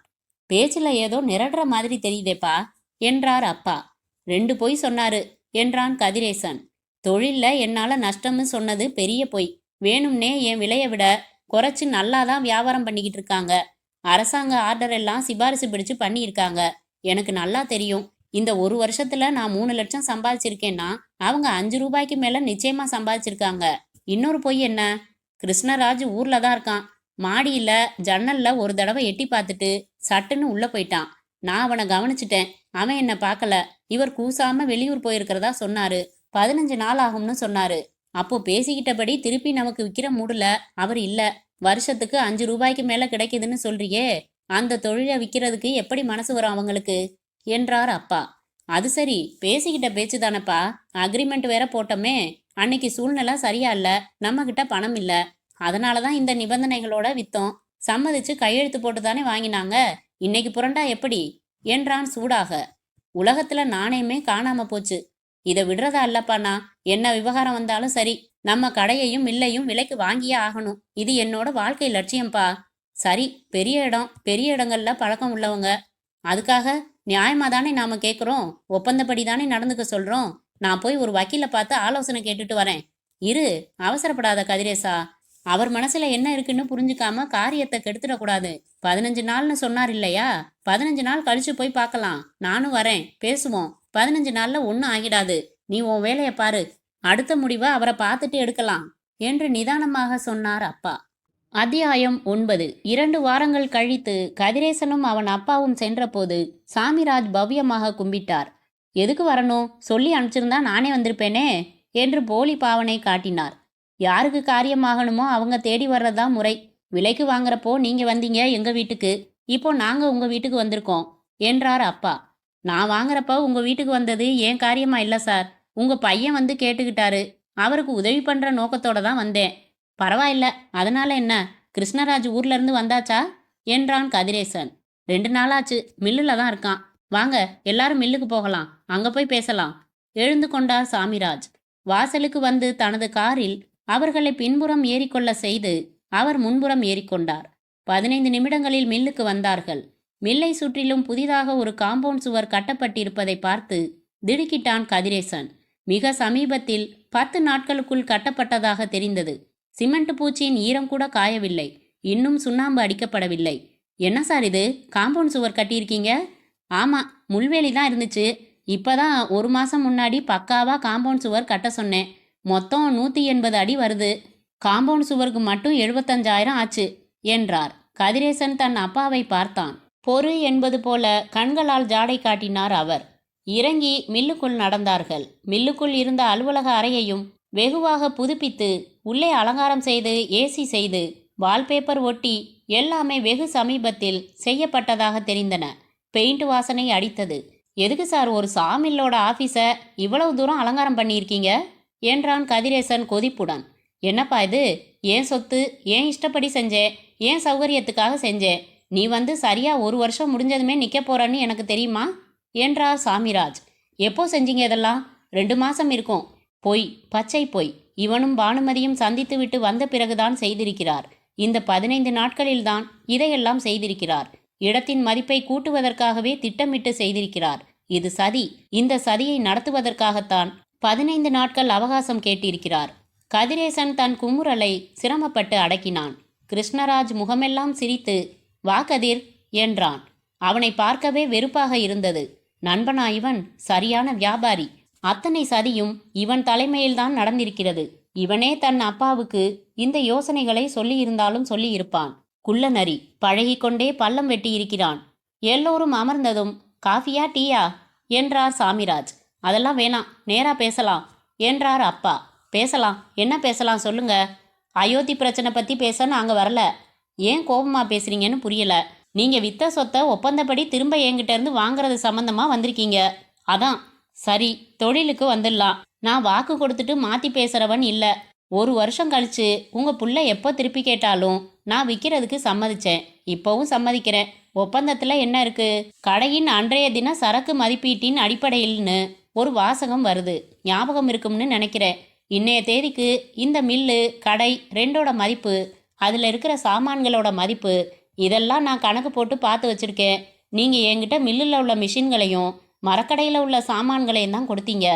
பேச்சுல ஏதோ நிரடுற மாதிரி தெரியுதேப்பா என்றார் அப்பா. 2 பொய் சொன்னாரு என்றான் கதிரேசன். தொழில்ல என்னால நஷ்டம்னு சொன்னது பெரிய பொய். வேணும்னே என் விலைய விட குறைச்சு நல்லாதான் வியாபாரம் பண்ணிக்கிட்டு இருக்காங்க. அரசாங்க ஆர்டர் எல்லாம் சிபாரிசு பிடிச்சு பண்ணியிருக்காங்க. எனக்கு நல்லா தெரியும். இந்த 1 வருஷத்துல நான் 3 லட்சம் சம்பாதிச்சிருக்கேன்னா அவங்க 5 ரூபாய்க்கு மேல நிச்சயமா சம்பாதிச்சிருக்காங்க. இன்னொரு பொய் என்ன? கிருஷ்ணராஜ் ஊர்ல தான் இருக்கான். மாடியில ஜன்னல்ல ஒரு தடவை எட்டி பார்த்துட்டு சட்டுன்னு உள்ள போயிட்டான். நான் அவனை கவனிச்சிட்டேன். அவன் என்ன பார்க்கல. இவர் கூசாம வெளியூர் போயிருக்கிறதா சொன்னாரு. 15 நாள் ஆகும்னு சொன்னாரு. அப்போ பேசிக்கிட்டபடி திருப்பி நமக்கு விற்கிற மூடுல அவர் இல்ல. வருஷத்துக்கு 5 ரூபாய்க்கு மேல கிடைக்குதுன்னு சொல்றியே, அந்த தொழிலை விற்கிறதுக்கு எப்படி மனசு வரும் அவங்களுக்கு என்றார் அப்பா. அது சரி, பேசிக்கிட்ட பேச்சு தானப்பா. அக்ரிமெண்ட் வேற போட்டோமே. அன்னைக்கு சூழ்நிலை சரியா இல்ல. நம்ம கிட்ட பணம் இல்ல. அதனாலதான் இந்த நிபந்தனைகளோட வித்தோம். சம்மதிச்சு கையெழுத்து போட்டு தானே வாங்கினாங்க. இன்னைக்கு புரண்டா எப்படி என்றான் சூடாக. உலகத்துல நாணயமே காணாம போச்சு. இதை விடுறதா இல்லப்பாண்ணா. என்ன விவகாரம் வந்தாலும் சரி, நம்ம கடையையும் மில்லையும் விலைக்கு வாங்கியே ஆகணும். இது என்னோட வாழ்க்கை லட்சியம்ப்பா. சரி, பெரிய இடம், பெரிய இடங்கள்ல பழக்கம் உள்ளவங்க. அதுக்காக நியாயமா தானே நாம கேட்குறோம். ஒப்பந்தப்படி தானே நடந்துக்க சொல்றோம். நான் போய் ஒரு வக்கீலை பார்த்து ஆலோசனை கேட்டுட்டு வரேன். இரு, அவசரப்படாத கதிரேசா. அவர் மனசுல என்ன இருக்குன்னு புரிஞ்சுக்காம காரியத்தை கெடுத்துடக்கூடாது. 15 நாள்னு சொன்னார் இல்லையா? 15 நாள் கழிச்சு போய் பார்க்கலாம். நானும் வரேன், பேசுவோம். 15 நாள்ல ஒன்றும் ஆகிடாது. நீ உன் வேலையை பாரு. அடுத்த முடிவை அவரை பார்த்துட்டு எடுக்கலாம் என்று நிதானமாக சொன்னார் அப்பா. அத்தியாயம் 9. 2 வாரங்கள் கழித்து கதிரேசனும் அவன் அப்பாவும் சென்றபோது சாமிராஜ் பவ்யமாக கும்பிட்டார். எதுக்கு வரணும்? சொல்லி அனுப்பிச்சிருந்தா நானே வந்திருப்பேனே என்று போலி பாவனை காட்டினார். யாருக்கு காரியமாகணுமோ அவங்க தேடி வர்றதா முறை. விலைக்கு வாங்குறப்போ நீங்க வந்தீங்க எங்க வீட்டுக்கு, இப்போ நாங்க உங்க வீட்டுக்கு வந்திருக்கோம் என்றார் அப்பா. நான் வாங்குறப்ப உங்க வீட்டுக்கு வந்தது ஏன் காரியமா இல்லை சார். உங்க பையன் வந்து கேட்டுக்கிட்டாரு. அவருக்கு உதவி பண்ற நோக்கத்தோட தான் வந்தேன். பரவாயில்ல, அதனால என்ன? கிருஷ்ணராஜ் ஊர்ல இருந்து வந்தாச்சா என்றான் கதிரேசன். 2 நாளாச்சு, மில்லுல தான் இருக்கான். வாங்க எல்லாரும் மில்லுக்கு போகலாம், அங்க போய் பேசலாம். எழுந்து கொண்டார் சாமிராஜ். வாசலுக்கு வந்து தனது காரில் அவர்களை பின்புறம் ஏறிக்கொள்ள செய்து அவர் முன்புறம் ஏறிக்கொண்டார். 15 நிமிடங்களில் மில்லுக்கு வந்தார்கள். மில்லை சுற்றிலும் புதிதாக ஒரு காம்பவுண்ட் சுவர் கட்டப்பட்டிருப்பதை பார்த்து திடுக்கிட்டான் கதிரேசன். மிக சமீபத்தில் 10 நாட்களுக்குள் கட்டப்பட்டதாக தெரிந்தது. சிமெண்ட் பூச்சியின் ஈரம் கூட காயவில்லை. இன்னும் சுண்ணாம்பு அடிக்கப்படவில்லை. என்ன சார் இது, காம்பவுண்ட் சுவர் கட்டியிருக்கீங்க? ஆமா, முள்வேலி தான் இருந்துச்சு. இப்பதான் 1 மாசம் முன்னாடி பக்காவா காம்பவுண்ட் சுவர் கட்ட சொன்னேன். மொத்தம் 180 அடி வருது. காம்பவுண்ட் சுவருக்கு மட்டும் 75,000 ஆச்சு என்றார். கதிரேசன் தன் அப்பாவை பார்த்தான். பொறு என்பது போல கண்களால் ஜாடை காட்டினார் அவர். இறங்கி மில்லுக்குள் நடந்தார்கள். மில்லுக்குள் இருந்த அலுவலக அறையையும் வெகுவாக புதுப்பித்து உள்ளே அலங்காரம் செய்து ஏசி செய்து வால்பேப்பர் ஒட்டி எல்லாமே வெகு சமீபத்தில் செய்யப்பட்டதாக தெரிந்தன. பெயிண்ட் வாசனை அடித்தது. எதுக்கு சார் ஒரு சாமில்லோட ஆஃபீஸை இவ்வளவு தூரம் அலங்காரம் பண்ணியிருக்கீங்க என்றான் கதிரேசன் கொதிப்புடன். என்னப்பா இது? ஏன் சொத்து, ஏன் இஷ்டப்படி செஞ்சேன், ஏன் சௌகரியத்துக்காக செஞ்சேன். நீ வந்து சரியா 1 வருஷம் முடிஞ்சதுமே நிற்க போறன்னு எனக்கு தெரியுமா என்றார் சாமிராஜ். எப்போ செஞ்சீங்க இதெல்லாம்? 2 மாசம் இருக்கும். பொய், பச்சை பொய். இவனும் பானுமதியும் சந்தித்து விட்டு வந்த பிறகுதான் செய்திருக்கிறார். இந்த 15 நாட்களில்தான் இதையெல்லாம் செய்திருக்கிறார். இடத்தின் மதிப்பை கூட்டுவதற்காகவே திட்டமிட்டு செய்திருக்கிறார். இது சதி. இந்த சதியை நடத்துவதற்காகத்தான் 15 நாட்கள் அவகாசம் கேட்டிருக்கிறார். கதிரேசன் தன் குமுறலை சிரமப்பட்டு அடக்கினான். கிருஷ்ணராஜ் முகமெல்லாம் சிரித்து வா கதிர் என்றான். அவனை பார்க்கவே வெறுப்பாக இருந்தது. நண்பனா இவன்? சரியான வியாபாரி. அத்தனை சதியும் இவன் தலைமையில்தான் நடந்திருக்கிறது. இவனே தன் அப்பாவுக்கு இந்த யோசனைகளை சொல்லியிருந்தாலும் சொல்லியிருப்பான். குள்ளநரி பழகிக்கொண்டே பள்ளம் வெட்டியிருக்கிறான். எல்லோரும் அமர்ந்ததும் காஃபியா டீயா என்றார் சாமிராஜ். அதெல்லாம் வேணாம், நேரா பேசலாம் என்றார் அப்பா. பேசலாம், என்ன பேசலாம் சொல்லுங்க. அயோத்தி பிரச்சனை பற்றி பேச நாங்கள் வரல. ஏன் கோபமா பேசுறீங்கன்னு புரியல. நீங்கள் வித்த சொத்தை ஒப்பந்தப்படி திரும்ப என்கிட்ட இருந்து வாங்குறது சம்மந்தமாக வந்திருக்கீங்க. அதான். சரி, தொழிலுக்கு வந்துடலாம். நான் வாக்கு கொடுத்துட்டு மாற்றி பேசுகிறவன் இல்லை. 1 வருஷம் கழிச்சு உங்கள் புள்ள எப்போ திருப்பி கேட்டாலும் நான் விற்கிறதுக்கு சம்மதிச்சேன். இப்போவும் சம்மதிக்கிறேன். ஒப்பந்தத்தில் என்ன இருக்கு? கடையின் அன்றைய தின சரக்கு மதிப்பீட்டின் அடிப்படையில்னு ஒரு வாசகம் வருது. ஞாபகம் இருக்கும்னு நினைக்கிறேன். இன்னைய தேதிக்கு இந்த மில்லு, கடை 2ஓட மதிப்பு, அதில் இருக்கிற சாமான்களோட மதிப்பு, இதெல்லாம் நான் கணக்கு போட்டு பார்த்து வச்சுருக்கேன். நீங்கள் என்கிட்ட மில்லில் உள்ள மிஷின்களையும் மரக்கடையில் உள்ள சாமான்களையும் தான் கொடுத்தீங்க.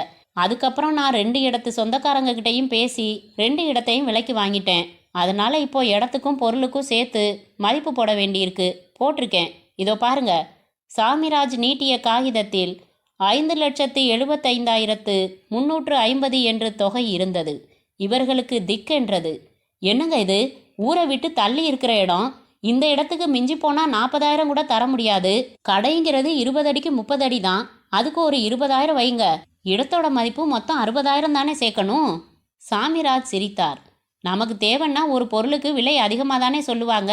அதுக்கப்புறம் நான் 2 இடத்து சொந்தக்காரங்க கிட்டையும் பேசி 2 இடத்தையும் விலைக்கு வாங்கிட்டேன். அதனால் இப்போ இடத்துக்கும் பொருளுக்கும் சேர்த்து மதிப்பு போட வேண்டியிருக்கு. போட்டிருக்கேன். இதோ பாருங்க. சாமிராஜ் நீட்டிய காகிதத்தில் 5,75,350 என்று தொகை இருந்தது. இவர்களுக்கு திக்கென்றது. என்னங்க இது? ஊரை விட்டு தள்ளி இருக்கிற இடம். இந்த இடத்துக்கு மிஞ்சி போனால் 40,000 கூட தர முடியாது. கடைங்கிறது 20 அடிக்கு 30 அடி தான். அதுக்கு ஒரு 20,000 வைங்க. இடத்தோட மதிப்பு மொத்தம் 60,000 தானே சேர்க்கணும். சாமிராஜ் சிரித்தார். நமக்கு தேவைன்னா ஒரு பொருளுக்கு விலை அதிகமாக தானே சொல்லுவாங்க.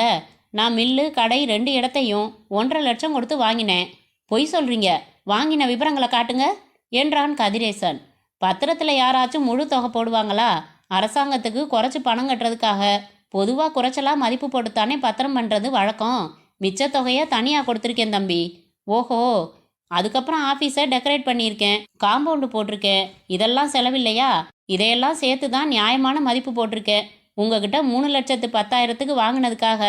நான் மில்லு, கடை 2 இடத்தையும் 1.5 லட்சம் கொடுத்து வாங்கினேன். பொய் சொல்கிறீங்க. வாங்கின விவரங்களை காட்டுங்க என்றான் கதிரேசன். பத்திரத்தில் யாராச்சும் முழு தொகை போடுவாங்களா? அரசாங்கத்துக்கு குறைச்சி பணம் கட்டுறதுக்காக பொதுவாக குறைச்சலாக மதிப்பு போட்டுத்தானே பத்திரம் பண்ணுறது வழக்கம். மிச்ச தொகையை தனியாக கொடுத்துருக்கேன் தம்பி. ஓஹோ, அதுக்கப்புறம் ஆஃபீஸை டெக்கரேட் பண்ணியிருக்கேன், காம்பவுண்டு போட்டிருக்கேன். இதெல்லாம் செலவில்லையா? இதையெல்லாம் சேர்த்து தான் நியாயமான மதிப்பு போட்டிருக்கேன். உங்ககிட்ட 3,10,000க்கு வாங்கினதுக்காக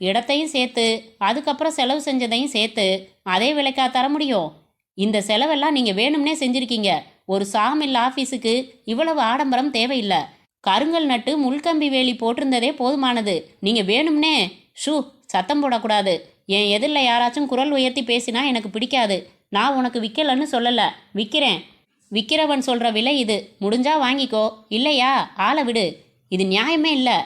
இடத்தையும் சேர்த்து அதுக்கப்புறம் செலவு செஞ்சதையும் சேர்த்து அதே விலைக்கா தர முடியும்? இந்த செலவெல்லாம் நீங்கள் வேணும்னே செஞ்சுருக்கீங்க. ஒரு சாமில் ஆஃபீஸுக்கு இவ்வளவு ஆடம்பரம் தேவையில்லை. கருங்கல் நட்டு முள்கம்பி வேலி போட்டிருந்ததே போதுமானது. நீங்கள் வேணும்னே ஷூ சத்தம் போடக்கூடாது. என் எதிரில் யாராச்சும் குரல் உயர்த்தி பேசினா எனக்கு பிடிக்காது. நான் உனக்கு விற்கலன்னு சொல்லலை, விற்கிறேன். விற்கிறவன் சொல்கிற விலை இது. முடிஞ்சா வாங்கிக்கோ, இல்லையா ஆளை விடு. இது நியாயமே இல்லை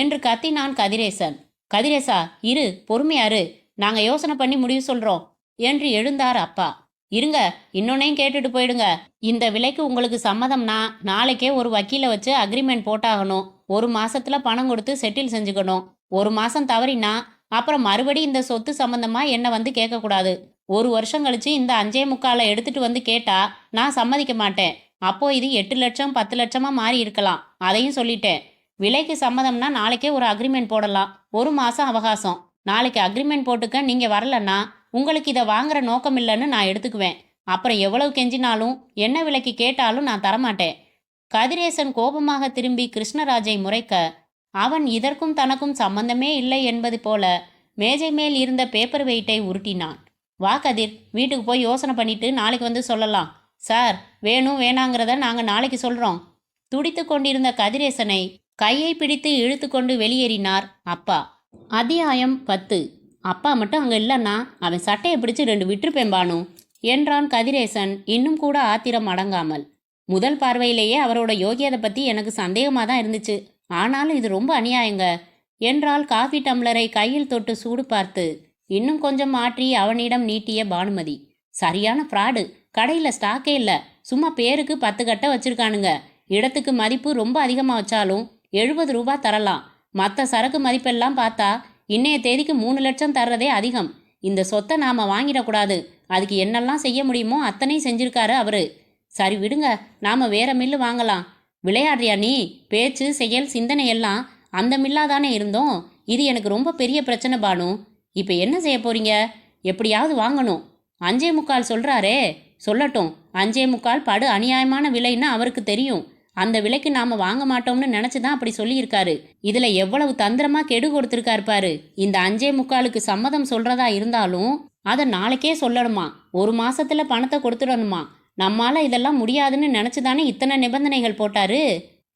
என்று கத்தினான் கதிரேசன். கதிரேசா, இரு, பொறுமையாரு, நாங்கள் யோசனை பண்ணி முடிவு சொல்கிறோம் என்று எழுந்தார் அப்பா. இருங்க, இன்னொன்னையும் கேட்டுட்டு போயிடுங்க. இந்த விலைக்கு உங்களுக்கு சம்மதம்னா நாளைக்கே ஒரு வக்கீலை வச்சு அக்ரிமெண்ட் போட்டாகணும். 1 மாசத்துல பணம் கொடுத்து செட்டில் செஞ்சுக்கணும். 1 மாசம் தவறினா அப்புறம் மறுபடி இந்த சொத்து சம்பந்தமா என்ன வந்து கேட்கக்கூடாது. 1 வருஷம் கழிச்சு இந்த 5.25 எடுத்துட்டு வந்து கேட்டா நான் சம்மதிக்க மாட்டேன். அப்போ இது 8 லட்சம் 10 லட்சமா மாறி இருக்கலாம். அதையும் சொல்லிட்டேன். விலைக்கு சம்மதம்னா நாளைக்கே ஒரு அக்ரிமெண்ட் போடலாம். 1 மாசம் அவகாசம். நாளைக்கு அக்ரிமெண்ட் போட்டுக்க நீங்க வரலன்னா உங்களுக்கு இதை வாங்குற நோக்கம் இல்லைன்னு நான் எடுத்துக்குவேன். அப்புறம் எவ்வளவு கெஞ்சினாலும் என்ன விலைக்கு கேட்டாலும் நான் தரமாட்டேன். கதிரேசன் கோபமாக திரும்பி கிருஷ்ணராஜை முறைக்க, அவன் இதற்கும் தனக்கும் சம்பந்தமே இல்லை என்பது போல மேஜை மேல் இருந்த பேப்பர் வெயிட்டை உருட்டினான். வா கதிர், வீட்டுக்கு போய் யோசனை பண்ணிட்டு நாளைக்கு வந்து சொல்லலாம். சார், வேணும் வேணாங்கிறத நாங்கள் நாளைக்கு சொல்கிறோம். துடித்து கொண்டிருந்த கதிரேசனை கையை பிடித்து இழுத்து கொண்டு வெளியேறினார் அப்பா. அத்தியாயம் 10. அப்பா மட்டும் அங்கே இல்லைன்னா அவன் சட்டையை பிடிச்சு 2 விட்டுருப்பேன் பானு என்றான் கதிரேசன் இன்னும் கூட ஆத்திரம் அடங்காமல். முதல் பார்வையிலேயே அவரோட யோகியதை பற்றி எனக்கு சந்தேகமாக தான் இருந்துச்சு. ஆனாலும் இது ரொம்ப அநியாயங்க என்றால் காஃபி டம்ளரை கையில் தொட்டு சூடு பார்த்து இன்னும் கொஞ்சம் மாற்றி அவனிடம் நீட்டிய பானுமதி. சரியான ஃப்ராடு. கடையில் ஸ்டாக்கே இல்லை, சும்மா பேருக்கு 10 கட்டை வச்சிருக்கானுங்க. இடத்துக்கு மதிப்பு ரொம்ப அதிகமாக வச்சாலும் 70 ரூபாய் தரலாம். மற்ற சரக்கு மதிப்பெல்லாம் பார்த்தா இன்னைய தேதிக்கு 3 லட்சம் தர்றதே அதிகம். இந்த சொத்தை நாம் வாங்கிடக்கூடாது. அதுக்கு என்னெல்லாம் செய்ய முடியுமோ அத்தனை செஞ்சிருக்காரு அவரு. சரி விடுங்க, நாம் வேற மில்லு வாங்கலாம். விளையாடுறியா நீ? பேச்சு செயல் சிந்தனை எல்லாம் அந்த மில்லாதானே இருந்தோம். இது எனக்கு ரொம்ப பெரிய பிரச்சனை பானு. இப்போ என்ன செய்ய போறீங்க? எப்படியாவது வாங்கணும். 5.25 சொல்கிறாரே, சொல்லட்டும். 5.25 படு அநியாயமான விலைன்னு அவருக்கு தெரியும். அந்த விலைக்கு நாம் வாங்க மாட்டோம்னு நினச்சி தான் அப்படி சொல்லியிருக்காரு. இதில் எவ்வளவு தந்திரமாக கெடு கொடுத்துருக்காரு பாரு. இந்த 5.25க்கு சம்மதம் சொல்கிறதா இருந்தாலும் அதை நாளைக்கே சொல்லணுமா? 1 மாசத்துல பணத்தை கொடுத்துடணுமா? நம்மால இதெல்லாம் முடியாதுன்னு நினச்சி தானே இத்தனை நிபந்தனைகள் போட்டாரு.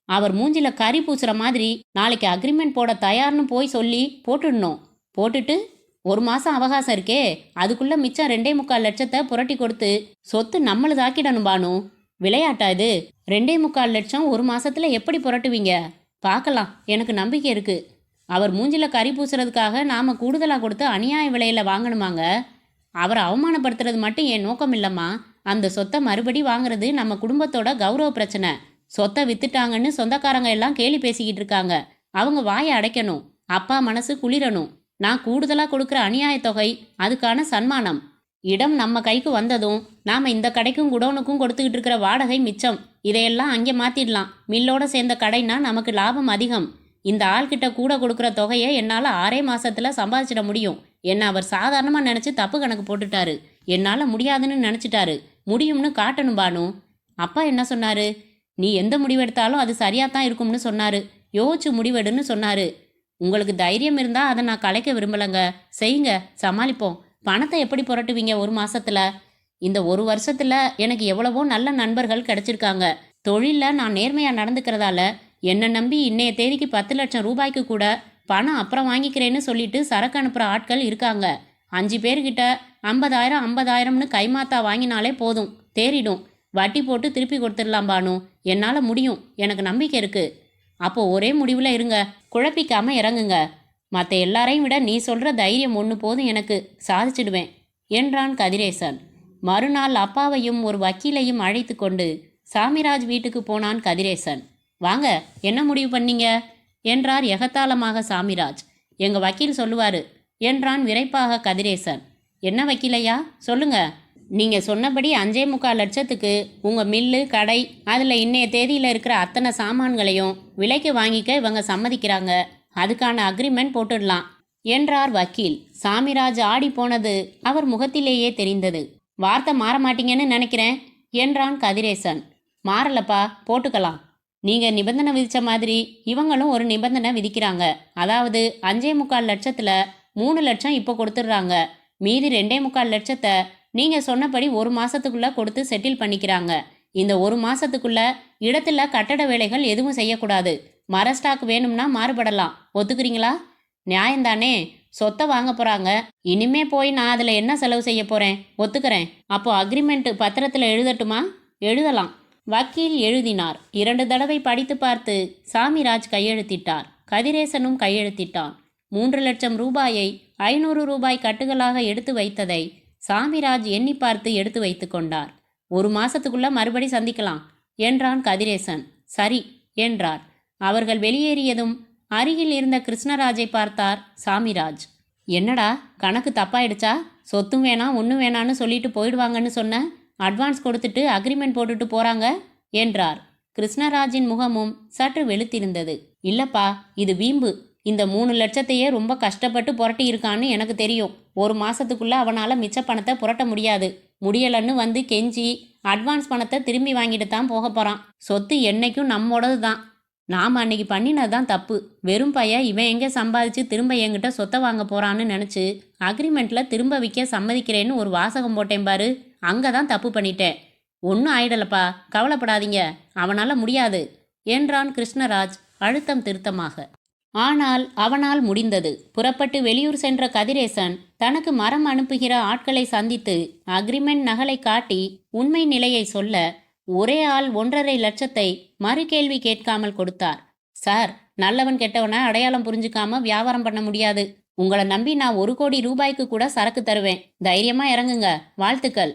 அவர் மூஞ்சில கறி பூசுகிற மாதிரி நாளைக்கு அக்ரிமெண்ட் போட தயார்னு போய் சொல்லி போட்டுடணும். போட்டுட்டு 1 மாதம் அவகாசம் இருக்கே, அதுக்குள்ளே மிச்சம் 2.25 லட்சத்தை புரட்டி கொடுத்து சொத்து நம்மளுதாக்கிடணும் பானு. விளையாட்டா இது? 2.25 லட்சம் 1 மாசத்துல எப்படி புரட்டுவீங்க? பார்க்கலாம், எனக்கு நம்பிக்கை இருக்கு. அவர் மூஞ்சில கறி பூசுறதுக்காக நாம் கூடுதலாக கொடுத்து அநியாய விலையில் வாங்கணுமாங்க? அவரை அவமானப்படுத்துறது மட்டும் என் நோக்கம் இல்லைம்மா. அந்த சொத்தை மறுபடி வாங்குறது நம்ம குடும்பத்தோட கௌரவ பிரச்சனை. சொத்தை வித்துட்டாங்கன்னு சொந்தக்காரங்க எல்லாம் கேலி பேசிக்கிட்டு இருக்காங்க. அவங்க வாயை அடைக்கணும். அப்பா மனசு குளிரணும். நான் கூடுதலாக கொடுக்குற அநியாய தொகை அதுக்கான சன்மானம். இடம் நம்ம கைக்கு வந்ததும் நாம் இந்த கடைக்கும் குடோனுக்கும் கொடுத்துக்கிட்டு இருக்கிற வாடகை மிச்சம். இதையெல்லாம் அங்கே மாற்றிடலாம். மில்லோட சேர்ந்த கடைனா நமக்கு லாபம் அதிகம். இந்த ஆள்கிட்ட கூட கொடுக்குற தொகையை என்னால் 6 மாசத்துல சம்பாதிச்சிட முடியும். என்ன அவர் சாதாரணமாக நினச்சி தப்பு கணக்கு போட்டுட்டாரு. என்னால் முடியாதுன்னு நினச்சிட்டாரு. முடியும்னு காட்டணும் பானு. அப்பா என்ன சொன்னாரு? நீ எந்த முடிவெடுத்தாலும் அது சரியாக தான் இருக்கும்னு சொன்னாரு. யோசிச்சு முடிவெடுன்னு சொன்னாரு. உங்களுக்கு தைரியம் இருந்தால் அதை நான் கலைக்க விரும்பலைங்க. செய்யுங்க, சமாளிப்போம். பணத்தை எப்படி புரட்டுவீங்க 1 மாசத்துல? இந்த 1 வருஷத்துல எனக்கு எவ்வளவோ நல்ல நண்பர்கள் கிடைச்சிருக்காங்க. தொழிலில் நான் நேர்மையாக நடந்துக்கிறதால என்னை நம்பி இன்னைய தேதிக்கு 10 லட்சம் ரூபாய்க்கு கூட பணம் அப்புறம் வாங்கிக்கிறேன்னு சொல்லிட்டு சரக்கு அனுப்புகிற ஆட்கள் இருக்காங்க. 5 பேர்கிட்ட 50,000 50,000ன்னு கைமாத்தா வாங்கினாலே போதும், தேறிடும். வட்டி போட்டு திருப்பி கொடுத்துடலாம் பானு. என்னால் முடியும், எனக்கு நம்பிக்கை இருக்கு. அப்போ ஒரே முடிவில் இருங்க, குழப்பிக்காம இறங்குங்க. மற்ற எல்லாரையும் விட நீ சொல்கிற தைரியம் ஒன்று போதும், எனக்கு சாதிச்சிடுவேன் என்றான் கதிரேசன். மறுநாள் அப்பாவையும் ஒரு வக்கீலையும் அழைத்து கொண்டு சாமிராஜ் வீட்டுக்கு போனான் கதிரேசன். வாங்க, என்ன முடிவு பண்ணீங்க என்றார் எகத்தாளமாக சாமிராஜ். எங்கள் வக்கீல் சொல்லுவார் என்றான் விரைப்பாக கதிரேசன். என்ன வக்கீலையா, சொல்லுங்க. நீங்கள் சொன்னபடி 5.25 லட்சத்துக்கு உங்கள் மில்லு கடை அதில் இன்னைய தேதியில் இருக்கிற அத்தனை சாமான்களையும் விலைக்கு வாங்கிக்க இவங்க சம்மதிக்கிறாங்க. அதுக்கான அக்ரிமெண்ட் போட்டுடலாம் என்றார் வக்கீல். சாமிராஜ் ஆடி போனது அவர் முகத்திலேயே தெரிந்தது. வார்த்தை மாற மாட்டீங்கன்னு நினைக்கிறேன் என்றான் கதிரேசன். மாறலப்பா, போட்டுக்கலாம். நீங்க நிபந்தனை விதிச்ச மாதிரி இவங்களும் ஒரு நிபந்தனை விதிக்கிறாங்க. அதாவது 5.25 லட்சத்துல 3 லட்சம் இப்போ கொடுத்துட்றாங்க. மீதி 2.25 லட்சத்தை நீங்க சொன்னபடி 1 மாசத்துக்குள்ள கொடுத்து செட்டில் பண்ணிக்கிறாங்க. இந்த 1 மாசத்துக்குள்ள இடத்துல கட்டட வேலைகள் எதுவும் செய்யக்கூடாது. மர ஸ்டாக் வேணும்னா மாறுபடலாம். ஒத்துக்கிறீங்களா? நியாயம்தானே? சொத்தை வாங்க போறாங்க. இனிமே போய் நான் அதுல என்ன செலவு செய்ய போறேன்? ஒத்துக்கிறேன். அப்போ அக்ரிமெண்ட் பத்திரத்துல எழுதட்டுமா? எழுதலாம். வக்கீல் எழுதினார். 2 தடவை படித்து பார்த்து சாமிராஜ் கையெழுத்திட்டார். கதிரேசனும் கையெழுத்திட்டான். 3 லட்சம் ரூபாயை 500 ரூபாய் கட்டுகளாக எடுத்து வைத்ததை சாமிராஜ் எண்ணி பார்த்து எடுத்து வைத்து கொண்டார். 1 மாசத்துக்குள்ள மறுபடி சந்திக்கலாம் என்றான் கதிரேசன். சரி என்றார். அவர்கள் வெளியேறியதும் அருகில் இருந்த கிருஷ்ணராஜை பார்த்தார் சாமிராஜ். என்னடா, கணக்கு தப்பாயிடுச்சா? சொத்தும் வேணாம் ஒன்றும் வேணான்னு சொல்லிட்டு போயிடுவாங்கன்னு சொன்ன, அட்வான்ஸ் கொடுத்துட்டு அக்ரிமெண்ட் போட்டுட்டு போறாங்க என்றார். கிருஷ்ணராஜின் முகமும் சற்று வெளுத்திருந்தது. இல்லப்பா, இது வீம்பு. இந்த 3 லட்சத்தையே ரொம்ப கஷ்டப்பட்டு புரட்டி இருக்கான்னு எனக்கு தெரியும். 1 மாசத்துக்குள்ள அவனால மிச்ச பணத்தை புரட்ட முடியாது. முடியலன்னு வந்து கெஞ்சி அட்வான்ஸ் பணத்தை திரும்பி வாங்கிட்டு தான் போக போறான். சொத்து என்னைக்கும் நம்மோடது தான். நாம் அன்னைக்கு பண்ணினது தான் தப்பு. வெறும் பையன் இவன் எங்கே சம்பாதிச்சு திரும்ப என்கிட்ட சொத்தை வாங்க போறான்னு நினச்சி அக்ரிமெண்ட்ல திரும்ப விற்க சம்மதிக்கிறேன்னு ஒரு வாசகம் போட்டேன் பாரு, அங்கே தான் தப்பு பண்ணிட்டேன். ஒன்றும் ஆயிடலப்பா, கவலைப்படாதீங்க, அவனால் முடியாது என்றான் கிருஷ்ணராஜ் அழுத்தம் திருத்தமாக. ஆனால் அவனால் முடிந்தது. புறப்பட்டு வெளியூர் சென்ற கதிரேசன் தனக்கு மரம் அனுப்புகிற ஆட்களை சந்தித்து அக்ரிமெண்ட் நகலை காட்டி உண்மை நிலையை சொல்ல ஒரே ஆள் 1.5 லட்சத்தை மறு கேள்வி கேட்காமல் கொடுத்தார். சார், நல்லவன் கெட்டவனை அடையாளம் புரிஞ்சுக்காம வியாபாரம் பண்ண முடியாது. உங்களை நம்பி நான் 1 கோடி ரூபாய்க்கு கூட சரக்கு தருவேன். தைரியமா இறங்குங்க. வாழ்த்துக்கள்.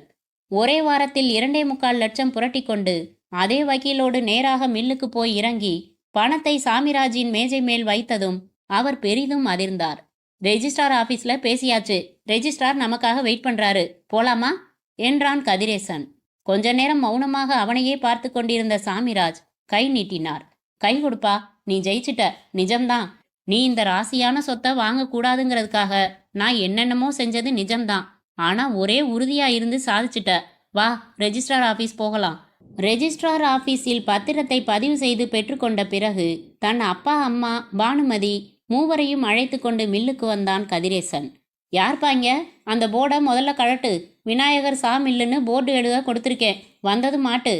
ஒரே வாரத்தில் 2.25 லட்சம் புரட்டி கொண்டு அதே வக்கீலோடு நேராக மில்லுக்கு போய் இறங்கி பணத்தை சாமிராஜின் மேஜை மேல் வைத்ததும் அவர் பெரிதும் அதிர்ந்தார். ரெஜிஸ்ட்ரார் ஆபீஸ்ல பேசியாச்சு. ரெஜிஸ்ட்ரார் நமக்காக வெயிட் பண்றாரு. போலாமா என்றான் கதிரேசன். கொஞ்ச நேரம் மௌனமாக அவனையே பார்த்து கொண்டிருந்த சாமிராஜ் கை நீட்டினார். கை கொடுப்பா, நீ ஜெயிச்சிட்ட, நிஜம்தான். நீ இந்த ராசியான சொத்தை வாங்கக்கூடாதுங்கிறதுக்காக நான் என்னென்னமோ செஞ்சது நிஜம்தான். ஆனா ஒரே உறுதியா இருந்து சாதிச்சிட்ட. வா, ரெஜிஸ்ட்ரார் ஆபீஸ் போகலாம். ரெஜிஸ்ட்ரார் ஆபீஸில் பத்திரத்தை பதிவு செய்து பெற்றுக்கொண்ட பிறகு தன் அப்பா, அம்மா, பானுமதி மூவரையும் அழைத்து கொண்டு மில்லுக்கு வந்தான் கதிரேசன். யார்பாங்க? அந்த போர்டை முதல்ல கழட்டு. விநாயகர் சா மில்லுன்னு போர்டு எழுத கொடுத்துருக்கேன், வந்தது மாட்டு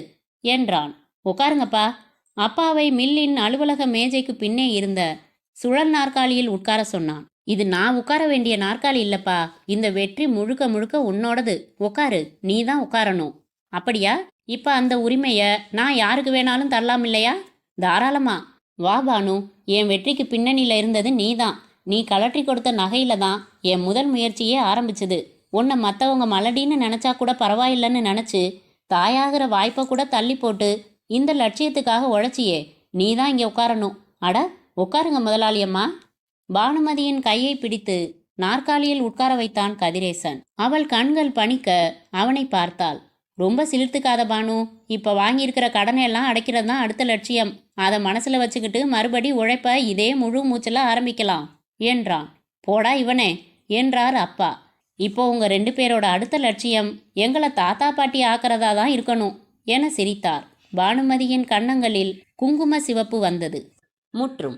என்றான். உட்காருங்கப்பா. அப்பாவை மில்லின் அலுவலக மேஜைக்கு பின்னே இருந்த சுழல் நாற்காலியில் உட்கார சொன்னான். இது நான் உட்கார வேண்டிய நாற்காலி இல்லப்பா. இந்த வெற்றி முழுக்க முழுக்க உன்னோடது. உட்காரு, நீ தான் உட்காரணும். அப்படியா? இப்ப அந்த உரிமைய நான் யாருக்கு வேணாலும் தரலாம் இல்லையா? தாராளமா. வா பானு, என் வெற்றிக்கு பின்னணியில இருந்தது நீதான். நீ கலற்றி கொடுத்த நகையில தான் என் முதல் முயற்சியே ஆரம்பிச்சது. உன்னை மற்றவங்க மலடின்னு நினச்சா கூட பரவாயில்லைன்னு நினச்சி தாயாகிற வாய்ப்பை கூட தள்ளி போட்டு இந்த லட்சியத்துக்காக உழைச்சியே. நீ தான் இங்கே உட்காரணும். அட உட்காருங்க முதலாளியம்மா. பானுமதியின் கையை பிடித்து நாற்காலியில் உட்கார வைத்தான் கதிரேசன். அவள் கண்கள் பணிக்க அவனை பார்த்தாள். ரொம்ப சிலிர்த்துக்காத பானு. இப்போ வாங்கியிருக்கிற கடனை எல்லாம் அடைக்கிறது தான் அடுத்த லட்சியம். அதை மனசில் வச்சுக்கிட்டு மறுபடி உழைப்ப இதே முழு மூச்சில் ஆரம்பிக்கலாம் என்றான். போடா இவனே என்றார் அப்பா. இப்போ உங்க 2 பேரோட அடுத்த லட்சியம் எங்களை தாத்தா பாட்டி ஆக்கிறதா தான் இருக்கணும் என சிரித்தார். பானுமதியின் கன்னங்களில் குங்கும சிவப்பு வந்தது. முற்றும்.